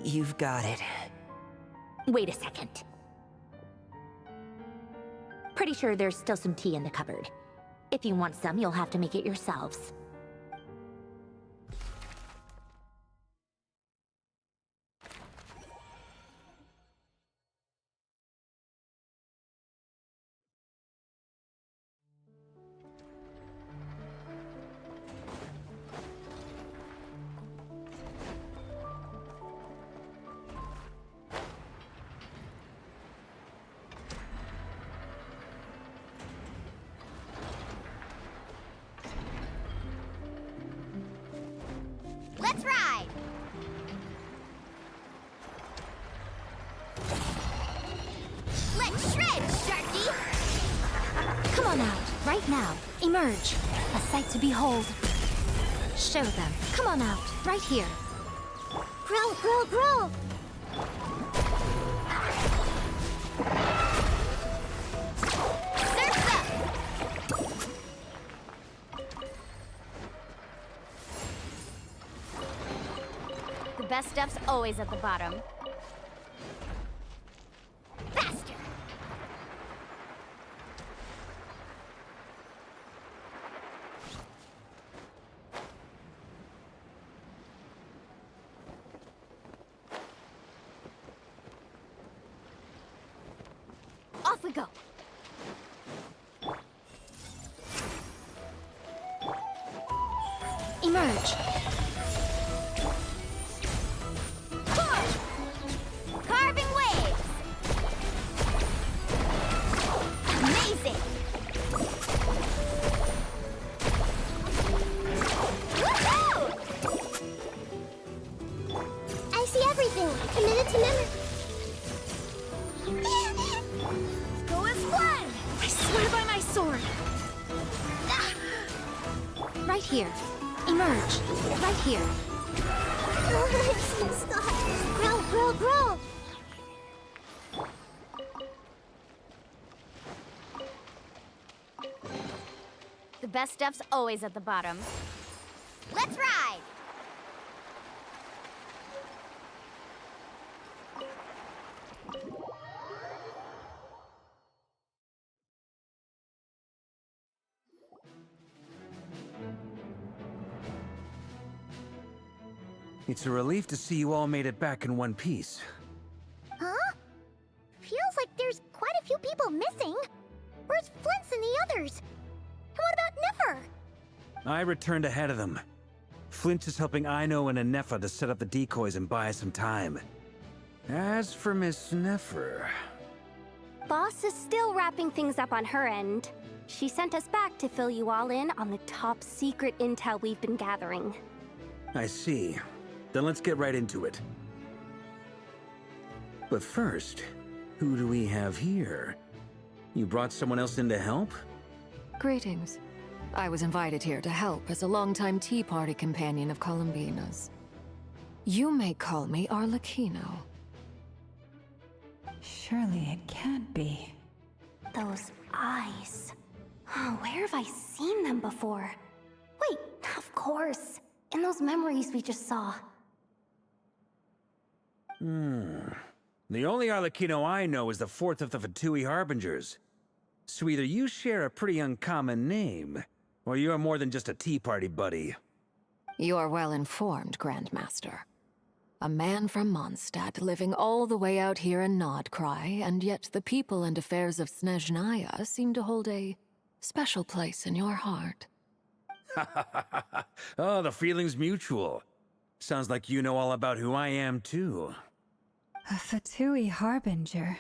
You've got it. Wait a second. Pretty sure there's still some tea in the cupboard. If you want some, you'll have to make it yourselves. Let's ride! Let's shred, Sharky! Come on out, right now. Emerge. A sight to behold. Show them. Come on out, right here. Grow, grow, grow! Surf's up! The best stuff's always at the bottom. Faster! Off we go. Emerge. Carving waves! Amazing! Woohoo! I see everything. Committed to memory. Go as one! I swear by my sword. Right here. Emerge. Right here. Stop! Grow, grow, grow! The best stuff's always at the bottom. Let's ride! It's a relief to see you all made it back in one piece. Huh? Feels like there's quite a few people missing. Where's Flint's and the others? And what about Nefer? I returned ahead of them. Flint is helping Aino and Anefa to set up the decoys and buy some time. As for Miss Nefer... Boss is still wrapping things up on her end. She sent us back to fill you all in on the top secret intel we've been gathering. I see. Then let's get right into it. But first, who do we have here? You brought someone else in to help? Greetings. I was invited here to help as a longtime tea party companion of Columbina's. You may call me Arlecchino. Surely it can't be. Those eyes. Oh, where have I seen them before? Wait, of course. In those memories we just saw. The only Arlecchino I know is the fourth of the Fatui Harbingers. So either you share a pretty uncommon name, or you're more than just a tea party buddy. You're well informed, Grandmaster. A man from Mondstadt living all the way out here in Nod-Krai, and yet the people and affairs of Snezhnaya seem to hold a special place in your heart. Oh, the feeling's mutual. Sounds like you know all about who I am, too. A Fatui Harbinger.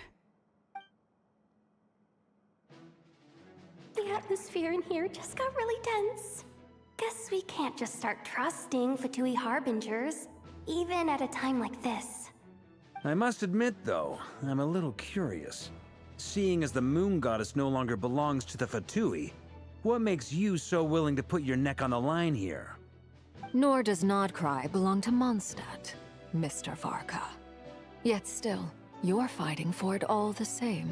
The atmosphere in here just got really tense. Guess we can't just start trusting Fatui Harbingers, even at a time like this. I must admit, though, I'm a little curious. Seeing as the Moon Goddess no longer belongs to the Fatui, what makes you so willing to put your neck on the line here? Nor does Nod-Krai belong to Mondstadt, Mr. Varka. Yet still, you're fighting for it all the same.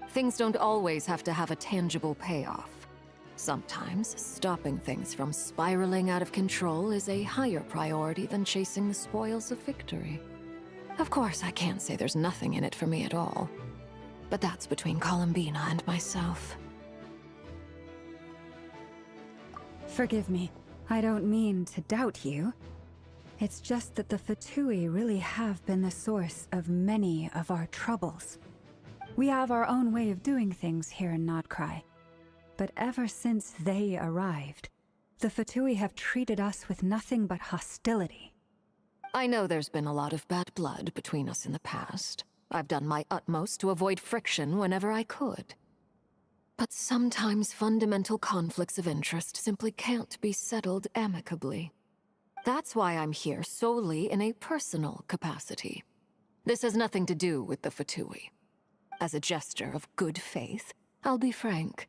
Things don't always have to have a tangible payoff. Sometimes, stopping things from spiraling out of control is a higher priority than chasing the spoils of victory. Of course, I can't say there's nothing in it for me at all. But that's between Columbina and myself. Forgive me. I don't mean to doubt you. It's just that the Fatui really have been the source of many of our troubles. We have our own way of doing things here in Nod-Krai. But ever since they arrived, the Fatui have treated us with nothing but hostility. I know there's been a lot of bad blood between us in the past. I've done my utmost to avoid friction whenever I could. But sometimes fundamental conflicts of interest simply can't be settled amicably. That's why I'm here solely in a personal capacity. This has nothing to do with the Fatui. As a gesture of good faith, I'll be frank.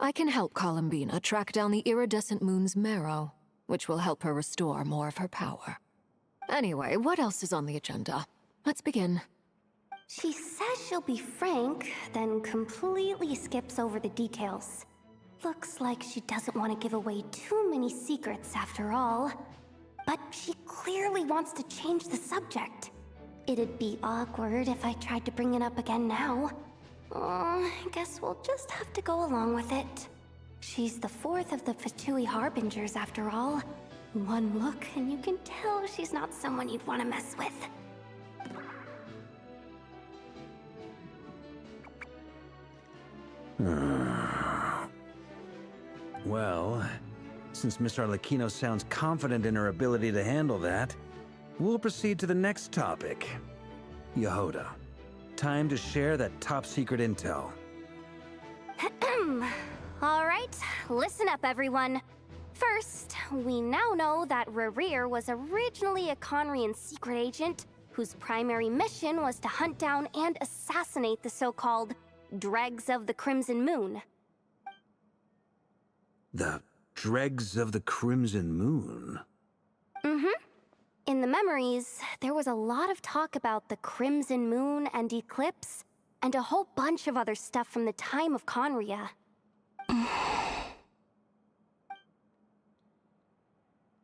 I can help Columbina track down the iridescent moon's marrow, which will help her restore more of her power. Anyway, what else is on the agenda? Let's begin. She says she'll be frank, then completely skips over the details. Looks like she doesn't want to give away too many secrets after all. But she clearly wants to change the subject. It'd be awkward if I tried to bring it up again now. I guess we'll just have to go along with it. She's the fourth of the Fatui Harbingers after all. One look and you can tell she's not someone you'd want to mess with. Well, since Miss Arlecchino sounds confident in her ability to handle that, we'll proceed to the next topic. Yehoda, time to share that top-secret intel. All right, listen up, everyone. First, we now know that Rerir was originally a Conrian secret agent whose primary mission was to hunt down and assassinate the so-called Dregs of the Crimson Moon. The Dregs of the Crimson Moon? In the memories, there was a lot of talk about the Crimson Moon and Eclipse, and a whole bunch of other stuff from the time of Conria.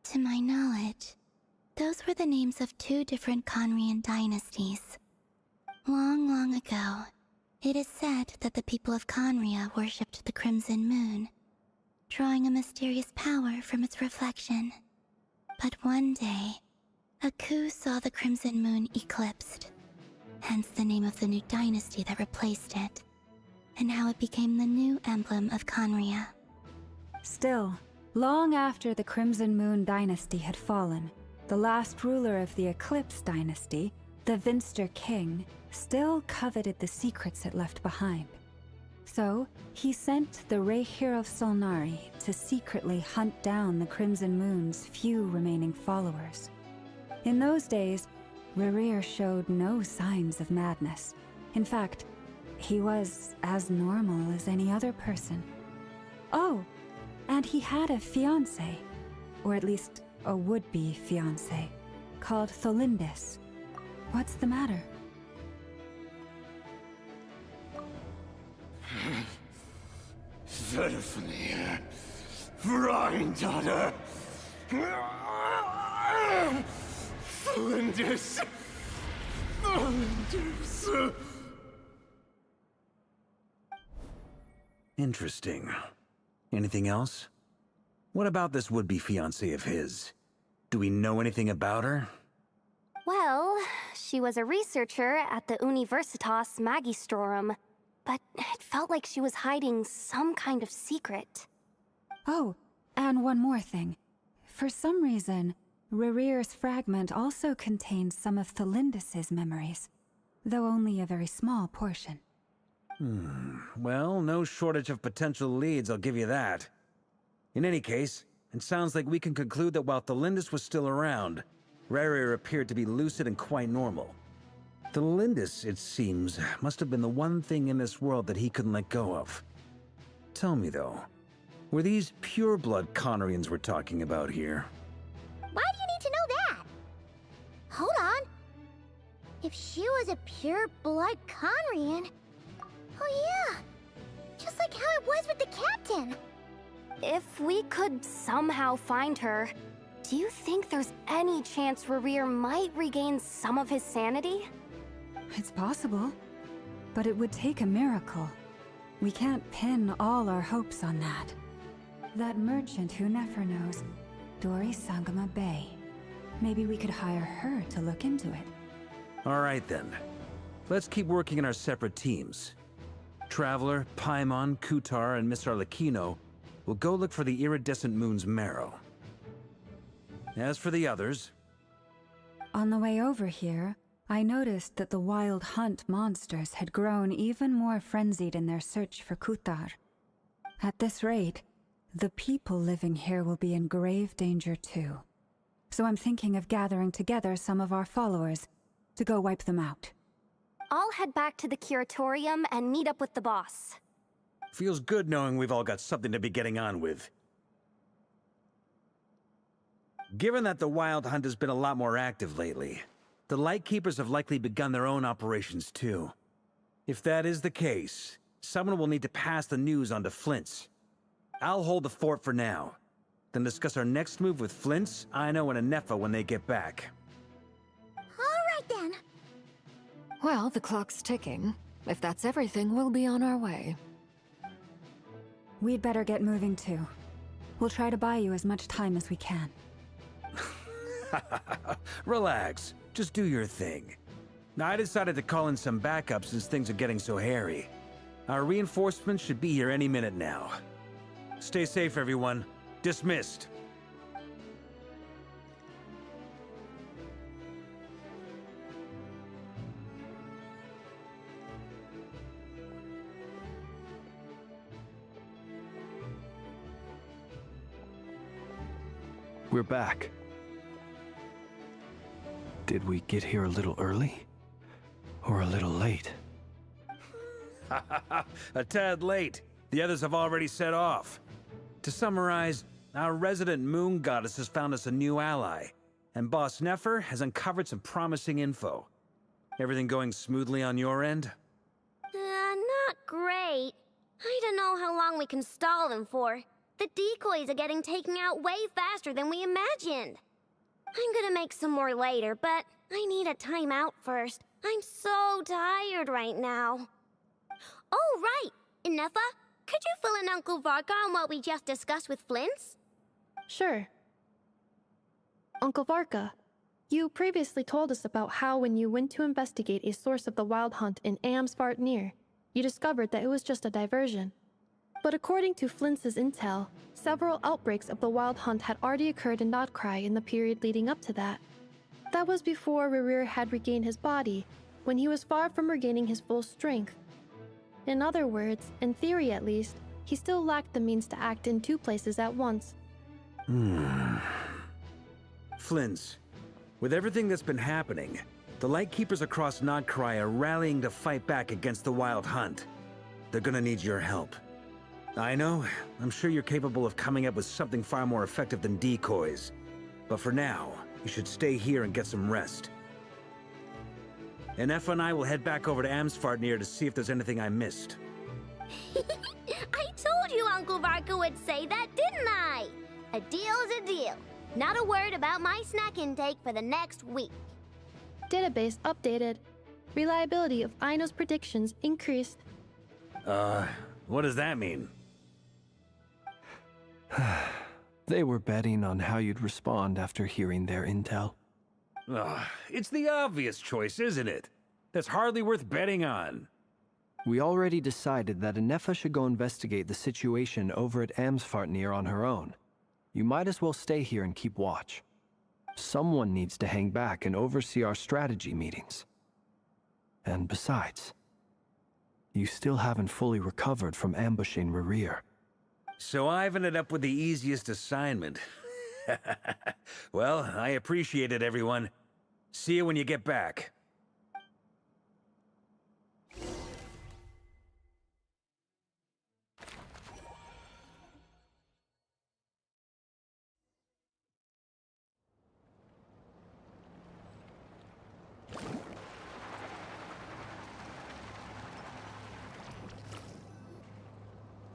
To my knowledge, those were the names of two different Conrian dynasties. Long, long ago, it is said that the people of Conria worshipped the Crimson Moon, drawing a mysterious power from its reflection. But one day, a coup saw the Crimson Moon eclipsed, hence the name of the new dynasty that replaced it, and how it became the new emblem of Conria. Still, long after the Crimson Moon dynasty had fallen, the last ruler of the Eclipse dynasty, the Vinster King, still coveted the secrets it left behind. So, he sent the Reihir of Solnari to secretly hunt down the Crimson Moon's few remaining followers. In those days, Rerir showed no signs of madness. In fact, he was as normal as any other person. Oh, and he had a fiancé, or at least a would-be fiancé, called Tholindis. What's the matter? Verfnir, Freindaughter, Flinders, Flinders. Interesting. Anything else? What about this would-be fiancé of his? Do we know anything about her? Well, she was a researcher at the Universitas Magistrorum, but it felt like she was hiding some kind of secret. Oh, and one more thing. For some reason, Rerear's fragment also contains some of Tholindis' memories, though only a very small portion. Well, no shortage of potential leads, I'll give you that. In any case, it sounds like we can conclude that while Tholindis was still around, Rerear appeared to be lucid and quite normal. Tholindis, it seems, must have been the one thing in this world that he couldn't let go of. Tell me though, were these pure-blood Conorians we're talking about here? Why do you need to know that? Hold on. If she was a pure-blood Conrian... Oh yeah, just like how it was with the captain. If we could somehow find her, do you think there's any chance Rerear might regain some of his sanity? It's possible, but it would take a miracle. We can't pin all our hopes on that. That merchant who never knows, Dori Sangama Bay. Maybe we could hire her to look into it. All right then. Let's keep working in our separate teams. Traveler, Paimon, Kutar, and Miss Arlecchino will go look for the iridescent moon's marrow. As for the others... On the way over here, I noticed that the Wild Hunt monsters had grown even more frenzied in their search for Kutar. At this rate, the people living here will be in grave danger too. So I'm thinking of gathering together some of our followers to go wipe them out. I'll head back to the curatorium and meet up with the boss. Feels good knowing we've all got something to be getting on with. Given that the Wild Hunt has been a lot more active lately, the Lightkeepers have likely begun their own operations too. If that is the case, someone will need to pass the news on to Flint's. I'll hold the fort for now, then discuss our next move with Flint's, Aino, and Anefa when they get back. All right then. Well, the clock's ticking. If that's everything, we'll be on our way. We'd better get moving too. We'll try to buy you as much time as we can. Relax. Just do your thing. I decided to call in some backup since things are getting so hairy. Our reinforcements should be here any minute now. Stay safe, everyone. Dismissed. We're back. Did we get here a little early? Or a little late? A tad late. The others have already set off. To summarize, our resident moon goddess has found us a new ally, and Boss Nefer has uncovered some promising info. Everything going smoothly on your end? Not great. I don't know how long we can stall them for. The decoys are getting taken out way faster than we imagined. I'm gonna make some more later, but I need a timeout first. I'm so tired right now. Oh, right! Inefa, could you fill in Uncle Varka on what we just discussed with Flint's? Sure. Uncle Varka, you previously told us about how when you went to investigate a source of the Wild Hunt in Amsvartnir, you discovered that it was just a diversion. But according to Flint's intel, several outbreaks of the Wild Hunt had already occurred in Nod-Krai in the period leading up to that. That was before Rerear had regained his body, when he was far from regaining his full strength. In other words, in theory at least, he still lacked the means to act in two places at once. Flint's, with everything that's been happening, the Lightkeepers across Nod-Krai are rallying to fight back against the Wild Hunt. They're gonna need your help. I know. I'm sure you're capable of coming up with something far more effective than decoys. But for now, you should stay here and get some rest. And Effa and I will head back over to Amsfartnir to see if there's anything I missed. I told you Uncle Varka would say that, didn't I? A deal's a deal. Not a word about my snack intake for the next week. Database updated. Reliability of Aino's predictions increased. What does that mean? They were betting on how you'd respond after hearing their intel. It's the obvious choice, isn't it? That's hardly worth betting on. We already decided that Anefa should go investigate the situation over at Amsfartnir on her own. You might as well stay here and keep watch. Someone needs to hang back and oversee our strategy meetings. And besides, you still haven't fully recovered from ambushing Rerir. So I've ended up with the easiest assignment. Well, I appreciate it, everyone. See you when you get back.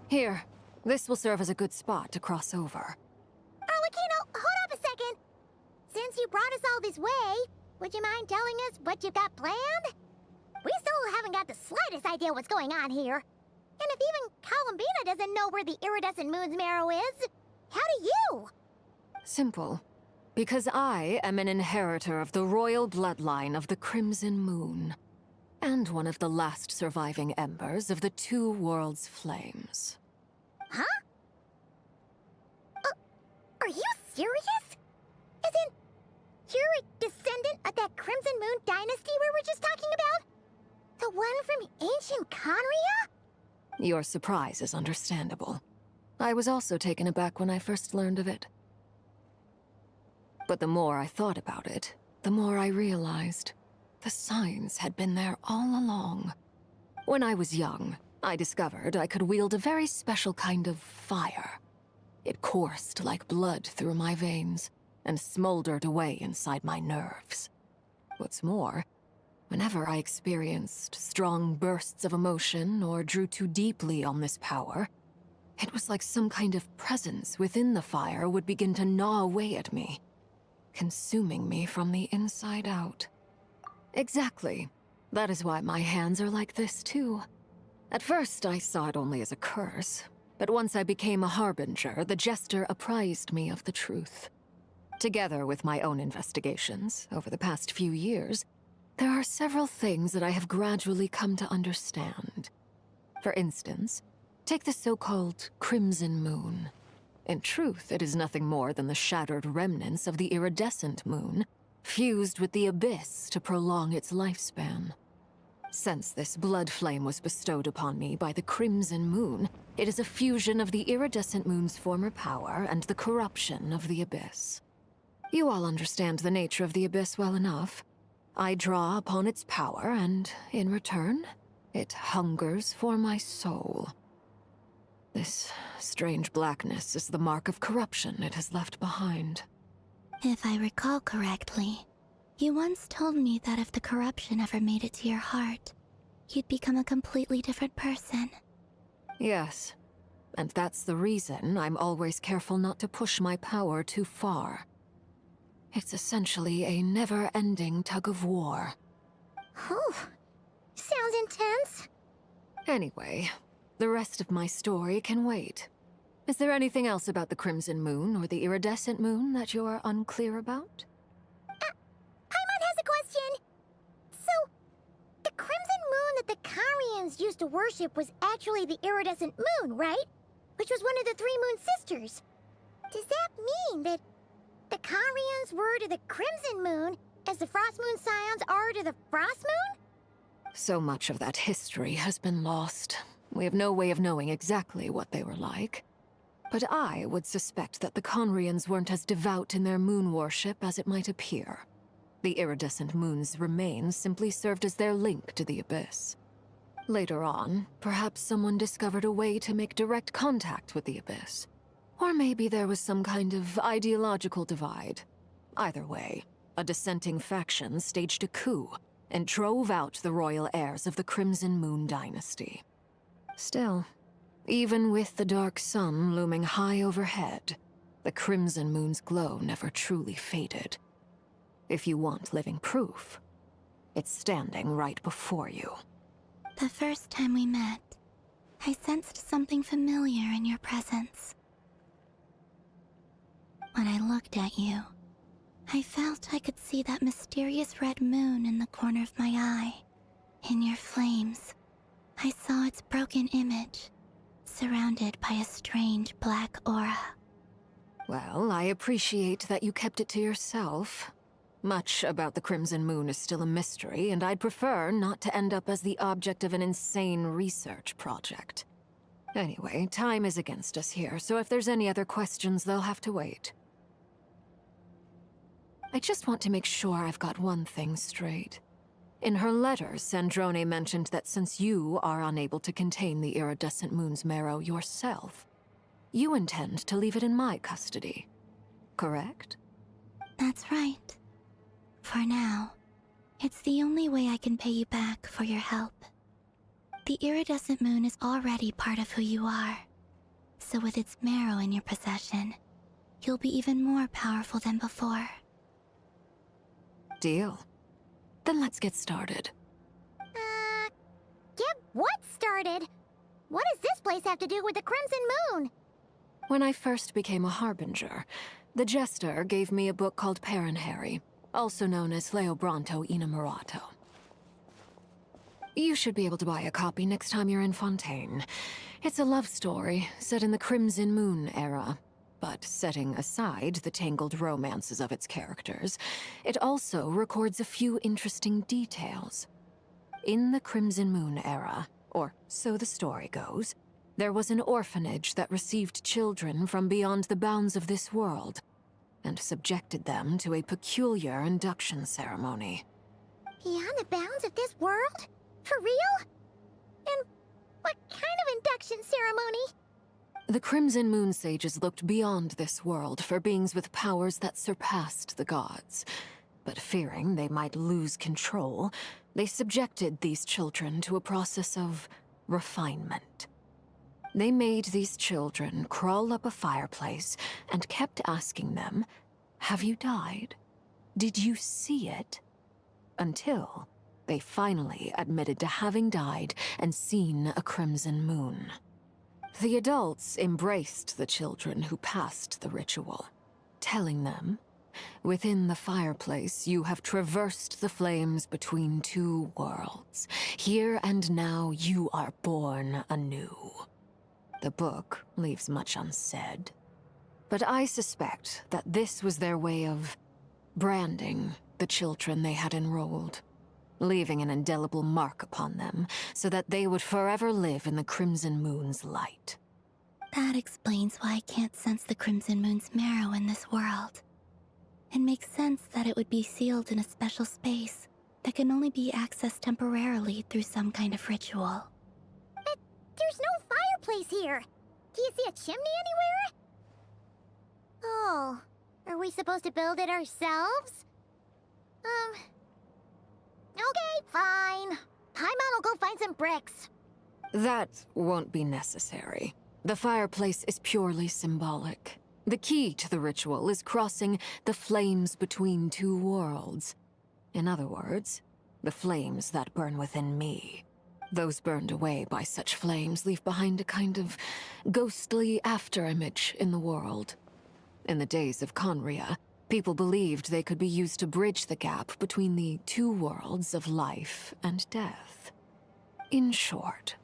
Here, this will serve as a good spot to cross over. Arlecchino, hold up a second. Since you brought us all this way, would you mind telling us what you've got planned? We still haven't got the slightest idea what's going on here. And if even Columbina doesn't know where the iridescent moon's marrow is, how do you? Simple. Because I am an inheritor of the royal bloodline of the Crimson Moon, and one of the last surviving embers of the Two Worlds' flames. Huh? Are you serious? As in, you're a descendant of that Crimson Moon dynasty we were just talking about? The one from ancient Conria? Your surprise is understandable. I was also taken aback when I first learned of it. But the more I thought about it, the more I realized the signs had been there all along. When I was young, I discovered I could wield a very special kind of fire. It coursed like blood through my veins and smoldered away inside my nerves. What's more, whenever I experienced strong bursts of emotion or drew too deeply on this power, it was like some kind of presence within the fire would begin to gnaw away at me, consuming me from the inside out. Exactly. That is why my hands are like this, too. At first, I saw it only as a curse, but once I became a harbinger, the jester apprised me of the truth. Together with my own investigations, over the past few years, there are several things that I have gradually come to understand. For instance, take the so-called Crimson Moon. In truth, it is nothing more than the shattered remnants of the iridescent moon, fused with the abyss to prolong its lifespan. Since this blood flame was bestowed upon me by the Crimson Moon, it is a fusion of the iridescent moon's former power and the corruption of the abyss. You all understand the nature of the abyss well enough. I draw upon its power, and in return, it hungers for my soul. This strange blackness is the mark of corruption it has left behind. If I recall correctly, you once told me that if the corruption ever made it to your heart, you'd become a completely different person. Yes, and that's the reason I'm always careful not to push my power too far. It's essentially a never-ending tug of war. Whew. Sounds intense. Anyway, the rest of my story can wait. Is there anything else about the Crimson Moon or the Iridescent Moon that you're unclear about? Paimon has a question. So, the Crimson Moon that the Carians used to worship was actually the Iridescent Moon, right? Which was one of the three Moon Sisters. Does that mean that the Carians were to the Crimson Moon as the Frost Moon Scions are to the Frost Moon? So much of that history has been lost. We have no way of knowing exactly what they were like. But I would suspect that the Conrians weren't as devout in their moon worship as it might appear. The iridescent moon's remains simply served as their link to the abyss. Later on, perhaps someone discovered a way to make direct contact with the Abyss. Or maybe there was some kind of ideological divide. Either way, a dissenting faction staged a coup and drove out the royal heirs of the Crimson Moon dynasty. Still, even with the dark sun looming high overhead, the Crimson Moon's glow never truly faded. If you want living proof, it's standing right before you. The first time we met, I sensed something familiar in your presence. When I looked at you, I felt I could see that mysterious red moon in the corner of my eye. In your flames, I saw its broken image, surrounded by a strange black aura. Well, I appreciate that you kept it to yourself. Much about the Crimson Moon is still a mystery, and I'd prefer not to end up as the object of an insane research project. Anyway, time is against us here, so if there's any other questions, they'll have to wait. I just want to make sure I've got one thing straight. In her letters, Sandrone mentioned that since you are unable to contain the iridescent moon's marrow yourself, you intend to leave it in my custody. Correct? That's right. For now, it's the only way I can pay you back for your help. The iridescent moon is already part of who you are, so with its marrow in your possession, you'll be even more powerful than before. Deal. Then let's get started. Get what started? What does this place have to do with the Crimson Moon? When I first became a Harbinger, the Jester gave me a book called Paranhari, also known as Leobranto Inamorato. You should be able to buy a copy next time you're in Fontaine. It's a love story set in the Crimson Moon era, but setting aside the tangled romances of its characters, it also records a few interesting details. In the Crimson Moon era, or so the story goes, there was an orphanage that received children from beyond the bounds of this world, and subjected them to a peculiar induction ceremony. Beyond the bounds of this world? For real? And what kind of induction ceremony? The Crimson Moon sages looked beyond this world for beings with powers that surpassed the gods. But fearing they might lose control, they subjected these children to a process of refinement. They made these children crawl up a fireplace and kept asking them, "Have you died? Did you see it?" Until they finally admitted to having died and seen a crimson moon. The adults embraced the children who passed the ritual, telling them, "Within the fireplace, you have traversed the flames between two worlds. Here and now, you are born anew." The book leaves much unsaid, but I suspect that this was their way of branding the children they had enrolled, leaving an indelible mark upon them so that they would forever live in the Crimson Moon's light. That explains why I can't sense the Crimson Moon's marrow in this world. It makes sense that it would be sealed in a special space that can only be accessed temporarily through some kind of ritual. But there's no fireplace here. Do you see a chimney anywhere? Oh, are we supposed to build it ourselves? Okay, fine. Paimon will go find some bricks. That won't be necessary. The fireplace is purely symbolic. The key to the ritual is crossing the flames between two worlds. In other words, the flames that burn within me. Those burned away by such flames leave behind a kind of ghostly afterimage in the world. In the days of Conria, people believed they could be used to bridge the gap between the two worlds of life and death. In short,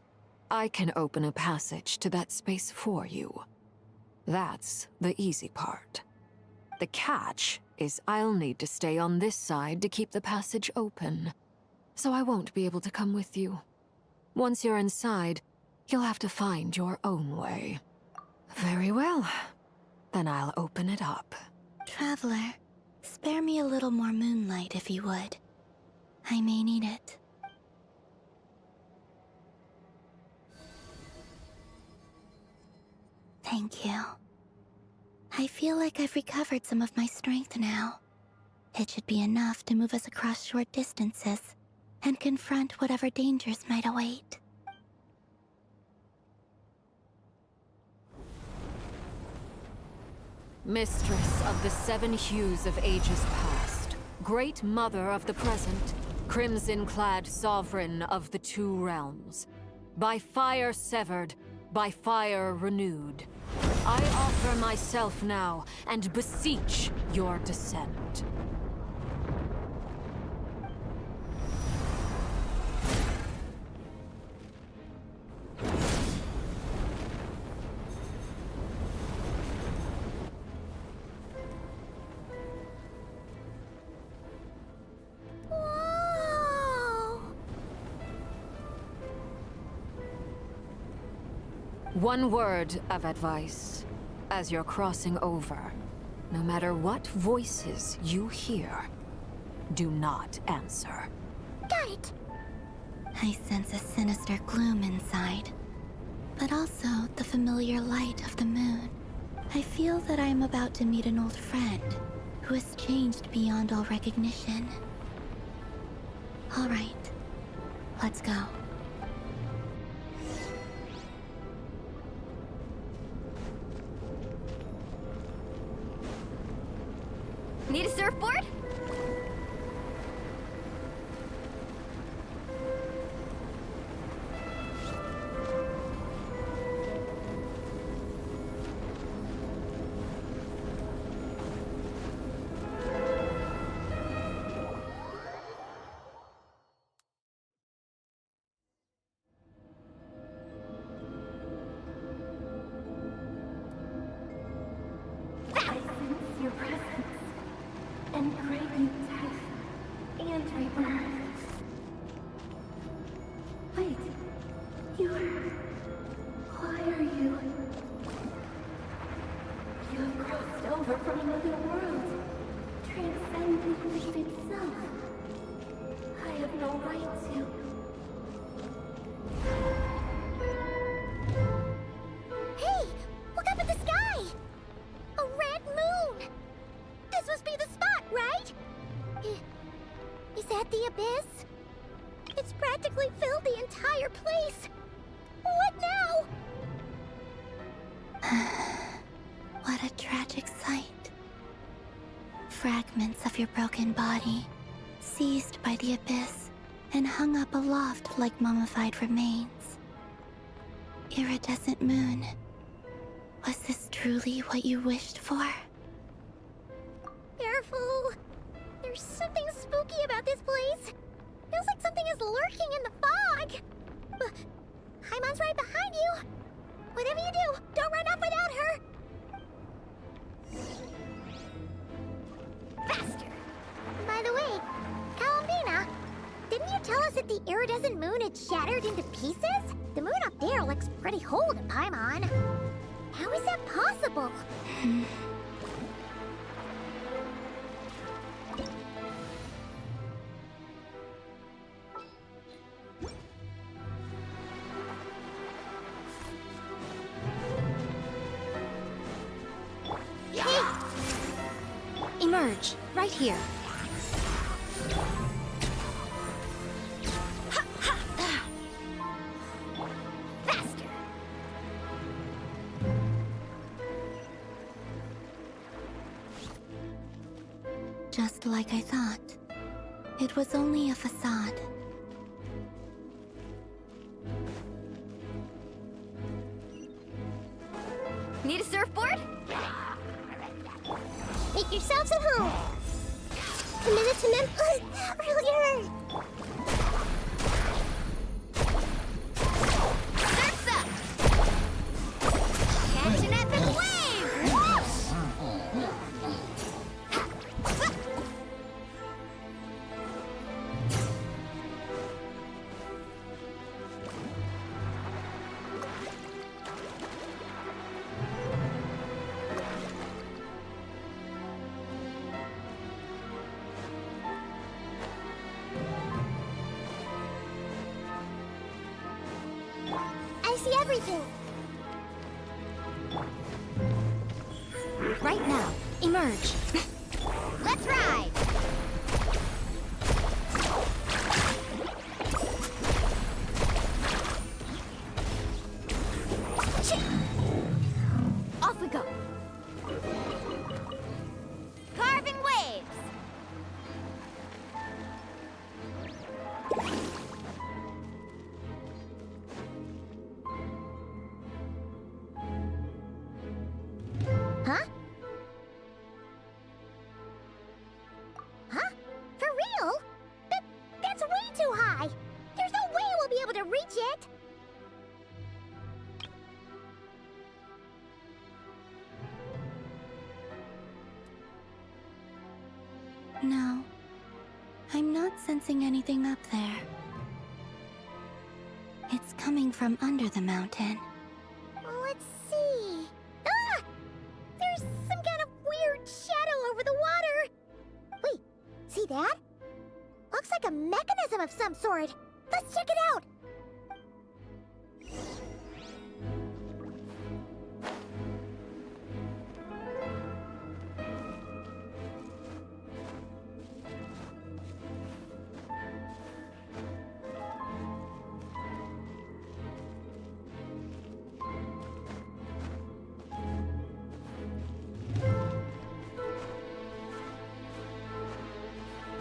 I can open a passage to that space for you. That's the easy part. The catch is I'll need to stay on this side to keep the passage open, so I won't be able to come with you. Once you're inside, you'll have to find your own way. Very well. Then I'll open it up. Traveler, spare me a little more moonlight if you would. I may need it. Thank you. I feel like I've recovered some of my strength now. It should be enough to move us across short distances and confront whatever dangers might await. Mistress of the 7 hues of ages past, Great Mother of the present, crimson-clad sovereign of the 2 realms, by fire severed, by fire renewed, I offer myself now and beseech your descent. One word of advice as you're crossing over. No matter what voices you hear, do not answer. Got it. I sense a sinister gloom inside, but also the familiar light of the moon. I feel that I am about to meet an old friend who has changed beyond all recognition. All right, let's go. Need a surfboard? Your presence, and pray you death and rebirth. Wait, why are you? You have crossed over from another world, transcending fate itself. I have no right to. Hey! Look up at the sky! A red moon! This must be the spot, right? Is that the abyss? It's practically filled the entire place. What now? What a tragic sight. Fragments of your broken body, seized by the abyss, and hung up aloft like mummified remains. Iridescent moon. Was this truly what you wished for? Careful. There's something spooky about this place. Feels like something is lurking in the fog. Paimon's right behind you. Whatever you do, don't run off without her. Faster. By the way, Columbina, didn't you tell us that the iridescent moon had shattered into pieces? The moon up there looks pretty whole to Paimon. How is that possible? Hey! Emerge, right here. Faster! Just like I thought. It was only a facade. Need a surfboard? Make yourselves at home. A minute to that really hurt. Surf's up! Catch an epic wave! I see everything. right now. Emerge. Let's ride! Off we go. Carving waves! Huh? Huh? For real? That's way too high! There's no way we'll be able to reach it! No, I'm not sensing anything up there. It's coming from under the mountain. Let's see. Ah! There's some kind of weird shadow over the water. Wait, see that? Looks like a mechanism of some sort. Let's check it out.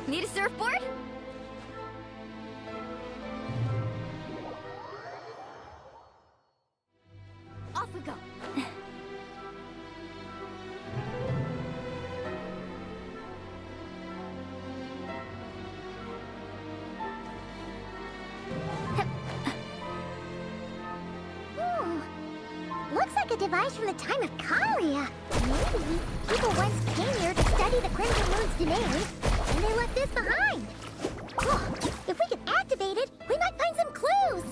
Need a surfboard? Off we go. Looks like a device from the time of Kalia. Maybe people once came here to study the Crimson Moon's domain, and they left this behind. Oh, if we can activate it, we might find some clues.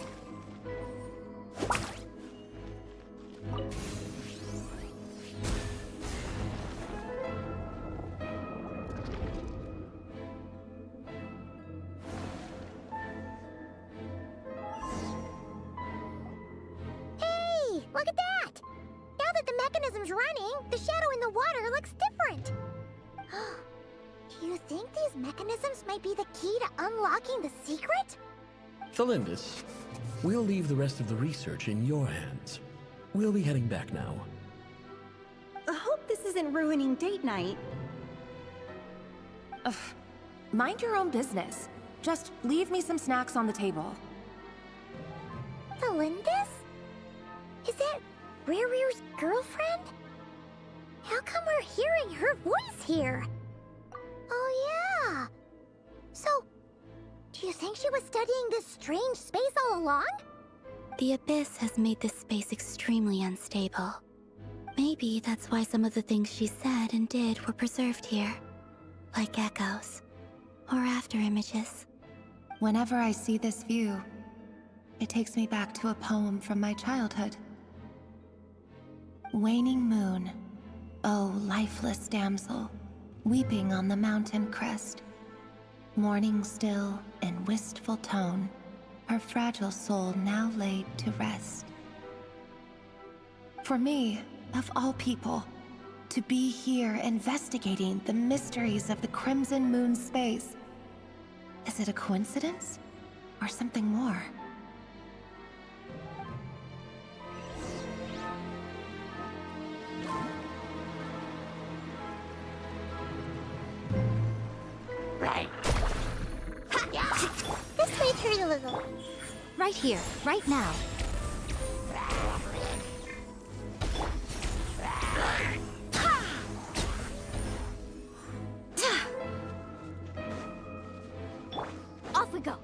Hey, look at that! Now that the mechanism's running, the shadow in the water looks different. Do you think these mechanisms might be the key to unlocking the secret? Thelindis, we'll leave the rest of the research in your hands. We'll be heading back now. I hope this isn't ruining date night. Ugh. Mind your own business. Just leave me some snacks on the table. Thelindis? Is that Rear's girlfriend? How come we're hearing her voice here? Oh yeah. So, do you think she was studying this strange space all along? The Abyss has made this space extremely unstable. Maybe that's why some of the things she said and did were preserved here. Like echoes. Or after images. Whenever I see this view, it takes me back to a poem from my childhood. Waning moon, oh lifeless damsel, weeping on the mountain crest, mourning still in wistful tone, her fragile soul now laid to rest. For me, of all people, to be here investigating the mysteries of the Crimson Moon space, is it a coincidence or something more? Right. This way, Turtle. Right here, right now. Off we go.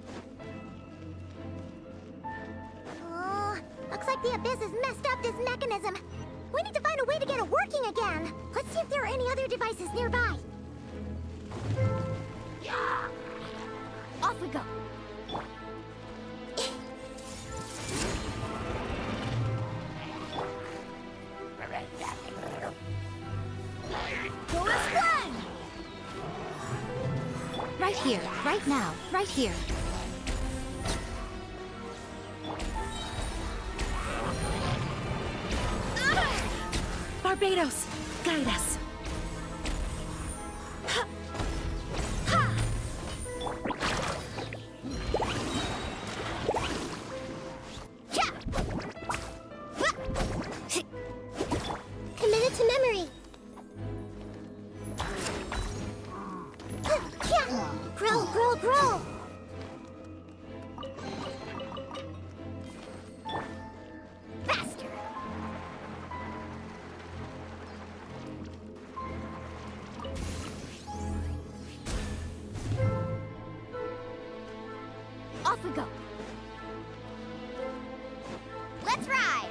Looks like the Abyss has messed up this mechanism. We need to find a way to get it working again. Let's see if there are any other devices nearby. Off we go. Right here, right now, right here. Barbados, guide us. Off we go. Let's ride!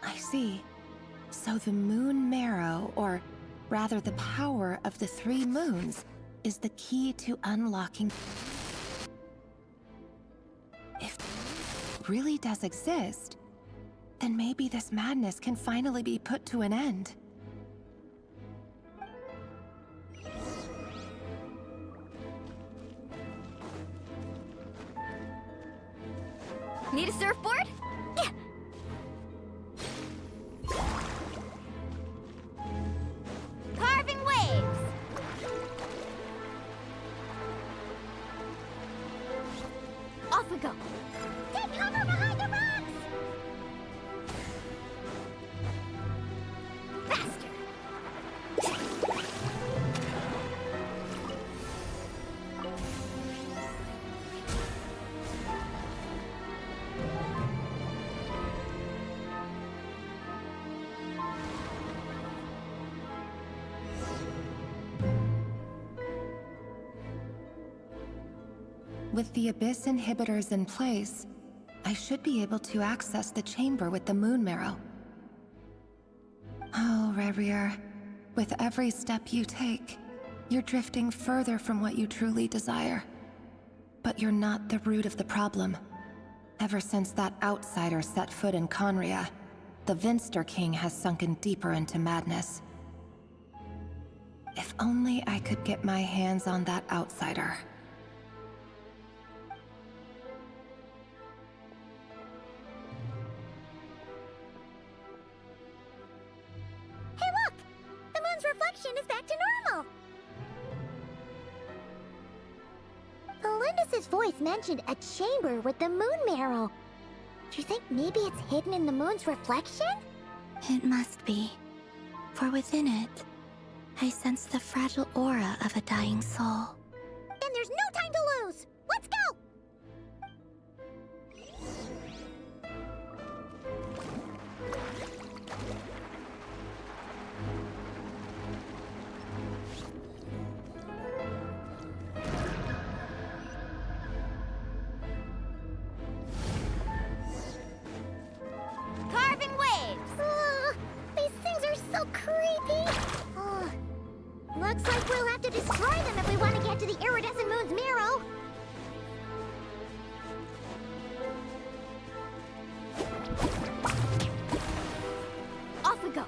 I see. So the moon marrow, or rather the power of the 3 moons, is the key to unlocking. If it really does exist, then maybe this madness can finally be put to an end. Need a surfboard? Yeah. Carving waves! Off we go! Take cover behind the rocks! Faster! With the Abyss inhibitors in place, I should be able to access the chamber with the moon marrow. Oh, Rerir, with every step you take, you're drifting further from what you truly desire. But you're not the root of the problem. Ever since that outsider set foot in Conria, the Vinster King has sunken deeper into madness. If only I could get my hands on that outsider. Hey look! The moon's reflection is back to normal! Felindus's voice mentioned a chamber with the moon marrow. Do you think maybe it's hidden in the moon's reflection? It must be. For within it, I sense the fragile aura of a dying soul. Then there's no time to lose! Let's go! Carving waves! These things are so creepy! Looks like we'll have to destroy them if we want to get to the iridescent moon's marrow. Off we go.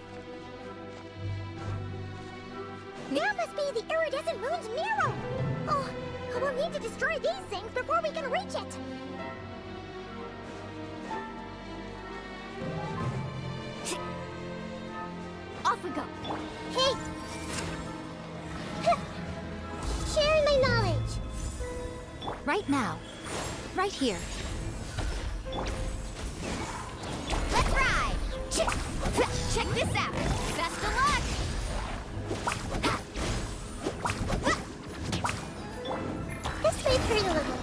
That must be the iridescent moon's marrow! Oh, we'll need to destroy these things before we can reach it. Off we go. Hey! Sharing my knowledge. Right now. Right here. Let's ride! Check this out! Best of luck! This way pretty little.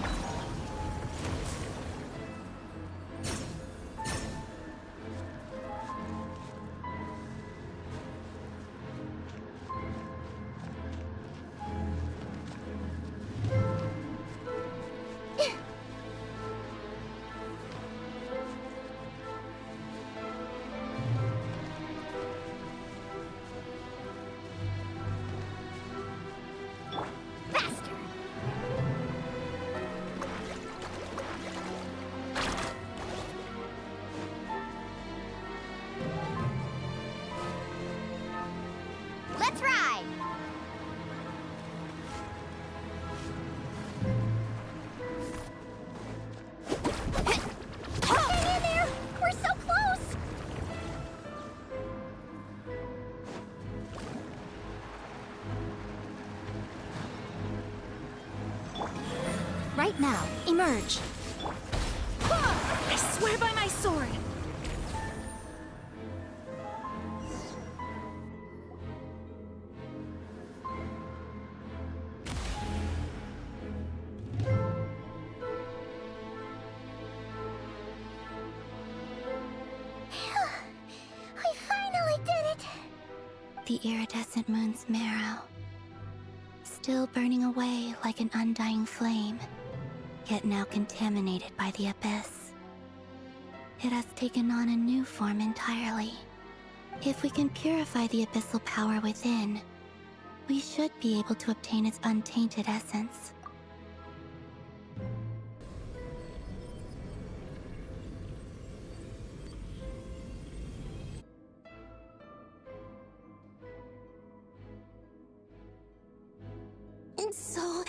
Let's ride! Hang in there! We're so close! Right now. Emerge. I swear by my sword! the iridescent moon's marrow, still burning away like an undying flame, yet now contaminated by the abyss. It has taken on a new form entirely. If we can purify the abyssal power within, we should be able to obtain its untainted essence. It's so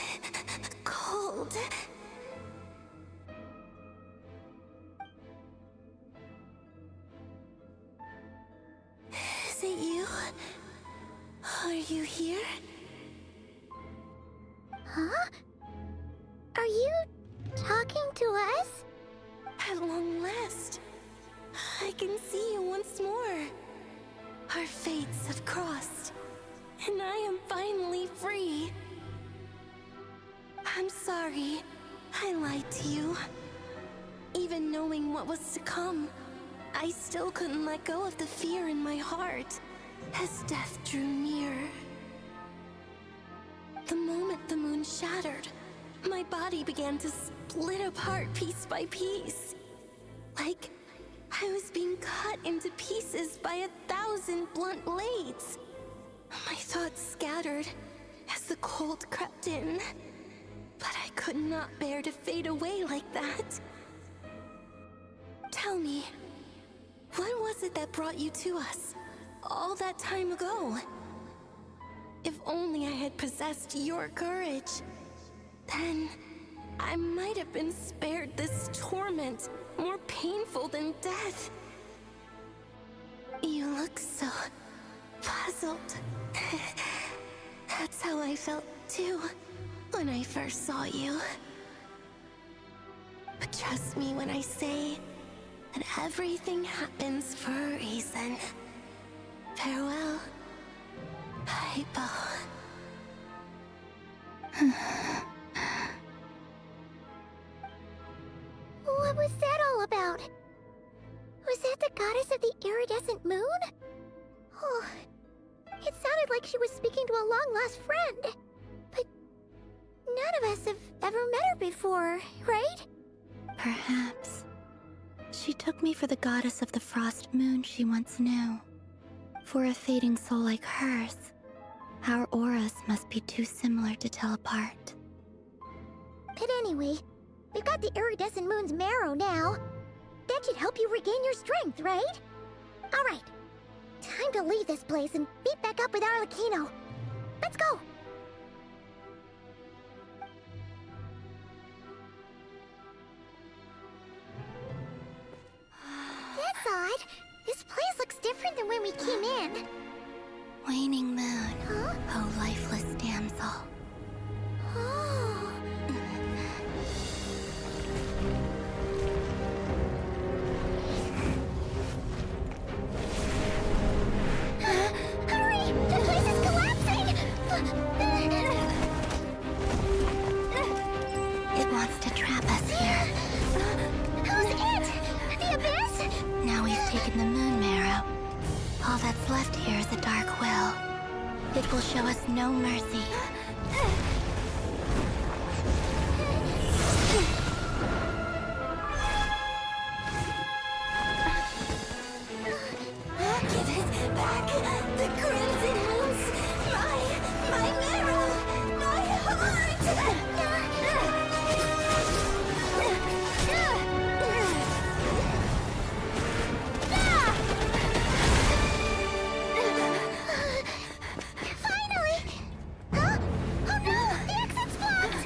cold. Is it you? Are you here? Huh? Are you talking to us? At long last, I can see you once more. Our fates have crossed, and I am finally free. I'm sorry, I lied to you. Even knowing what was to come, I still couldn't let go of the fear in my heart as death drew near. The moment the moon shattered, my body began to split apart piece by piece. Like I was being cut into pieces by 1,000 blunt blades. My thoughts scattered as the cold crept in. But I could not bear to fade away like that. Tell me, what was it that brought you to us all that time ago? If only I had possessed your courage, then I might have been spared this torment more painful than death. You look so puzzled. That's how I felt too when I first saw you. But trust me when I say that everything happens for a reason. Farewell, Hypo. What was that all about? Was that the goddess of the iridescent moon? Oh, it sounded like she was speaking to a long-lost friend. But none of us have ever met her before, right? Perhaps. She took me for the goddess of the frost moon she once knew. For a fading soul like hers, our auras must be too similar to tell apart. But anyway, we've got the iridescent moon's marrow now. That should help you regain your strength, right? Alright, time to leave this place and meet back up with Arlecchino. Let's go! That's odd. This place looks different than when we came in. Waning moon, Huh? oh lifeless damsel. Oh. Hurry! The place is collapsing! It wants to trap us here. Who's it? The abyss? Now we've taken the moon marrow. All that's left here is a dark will. It will show us no mercy. Give it back! The crimson moons! My marrow! My heart! Finally! Huh? Oh no! The exit's blocked!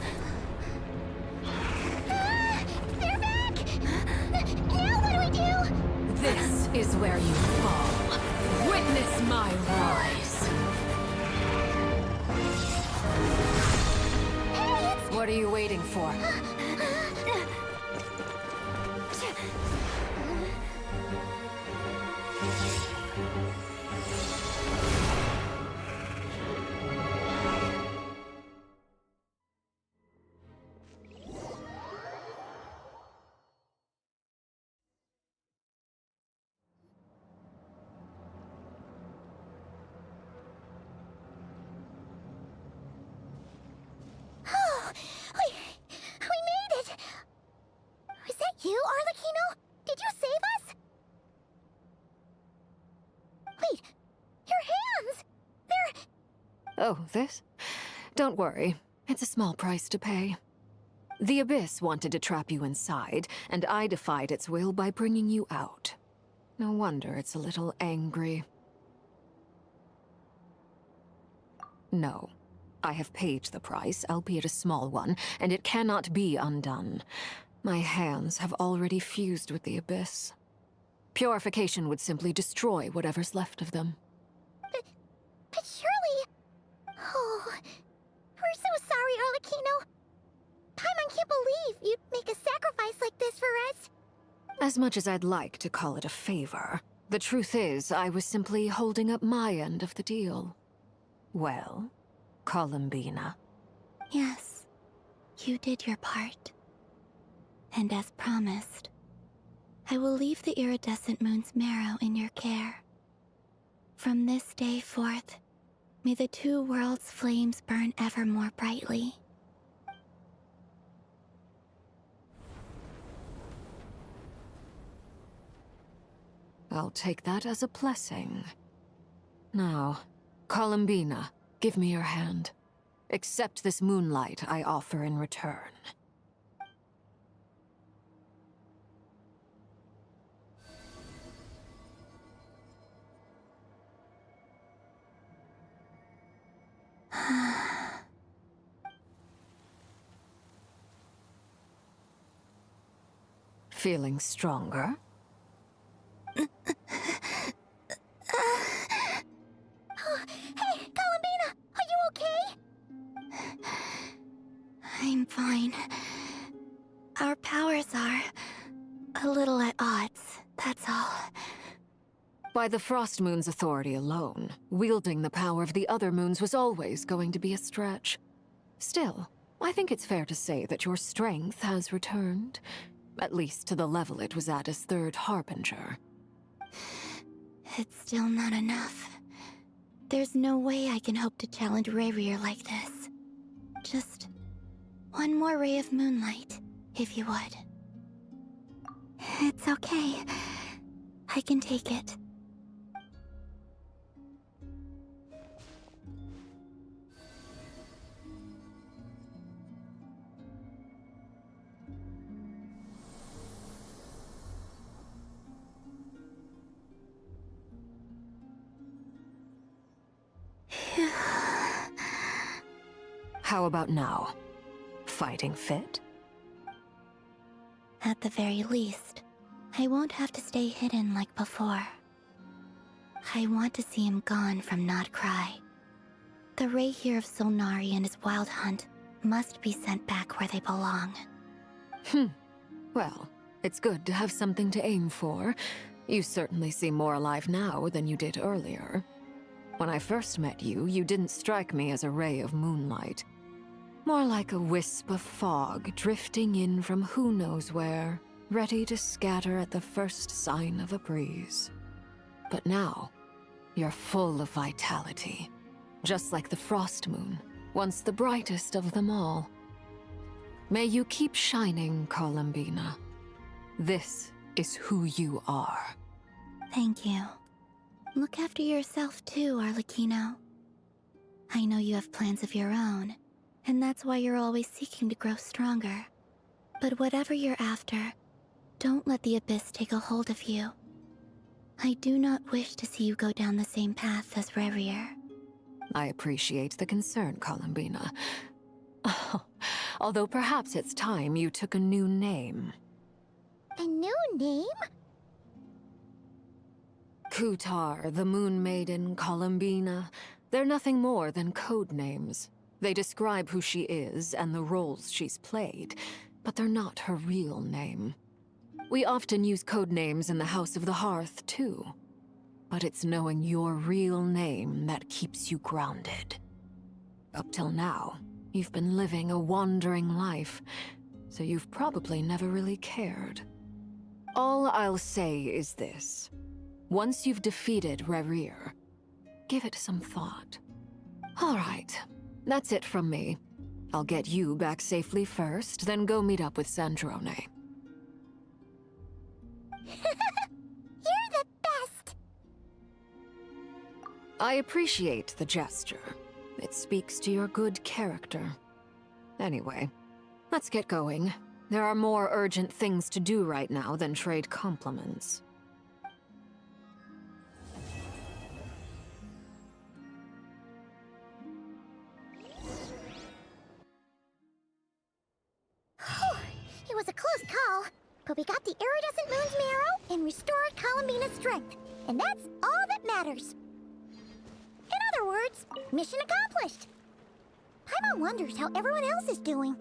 They're back! Now what do we do? This is where you fall. Witness my rise. Hey, it's... What are you waiting for? Oh, this? Don't worry. It's a small price to pay. The Abyss wanted to trap you inside, and I defied its will by bringing you out. No wonder it's a little angry. No. I have paid the price, albeit a small one, and it cannot be undone. My hands have already fused with the Abyss. Purification would simply destroy whatever's left of them. But surely... Oh, we're so sorry, Arlecchino. Paimon can't believe you'd make a sacrifice like this for us. As much as I'd like to call it a favor, the truth is I was simply holding up my end of the deal. Well, Columbina. Yes, you did your part. And as promised, I will leave the iridescent moon's marrow in your care. From this day forth, may the two worlds' flames burn ever more brightly. I'll take that as a blessing. Now, Columbina, give me your hand. Accept this moonlight I offer in return. Feeling stronger? Oh, hey, Columbina! Are you okay? I'm fine. Our powers are a little at odds, that's all. By the Frost Moon's authority alone, wielding the power of the other moons was always going to be a stretch. Still, I think it's fair to say that your strength has returned. At least to the level it was at as Third Harbinger. It's still not enough. There's no way I can hope to challenge Rayrir like this. Just one more ray of moonlight, if you would. It's okay. I can take it. How about now? Fighting fit? At the very least, I won't have to stay hidden like before. I want to see him gone from Nod-Krai. The Rayheir of Solnari and his wild hunt must be sent back where they belong. Well, it's good to have something to aim for. You certainly seem more alive now than you did earlier. When I first met you, you didn't strike me as a ray of moonlight. More like a wisp of fog drifting in from who knows where, ready to scatter at the first sign of a breeze. But now, you're full of vitality. Just like the Frost Moon, once the brightest of them all. May you keep shining, Columbina. This is who you are. Thank you. Look after yourself too, Arlecchino. I know you have plans of your own, and that's why you're always seeking to grow stronger. But whatever you're after, don't let the Abyss take a hold of you. I do not wish to see you go down the same path as Rayrir. I appreciate the concern, Columbina. Although perhaps it's time you took a new name. A new name? Kutar, the Moon Maiden, Columbina, they're nothing more than code names. They describe who she is and the roles she's played, but they're not her real name. We often use code names in the House of the Hearth, too. But it's knowing your real name that keeps you grounded. Up till now, you've been living a wandering life, so you've probably never really cared. All I'll say is this. Once you've defeated Rayrir, give it some thought. All right, that's it from me. I'll get you back safely first, then go meet up with Sandrone. You're the best! I appreciate the gesture, It speaks to your good character. Anyway, let's get going. There are more urgent things to do right now than trade compliments. It was a close call, but we got the iridescent moon's marrow and restored Columbina's strength, and that's all that matters. In other words, mission accomplished. Paimon wonders how everyone else is doing.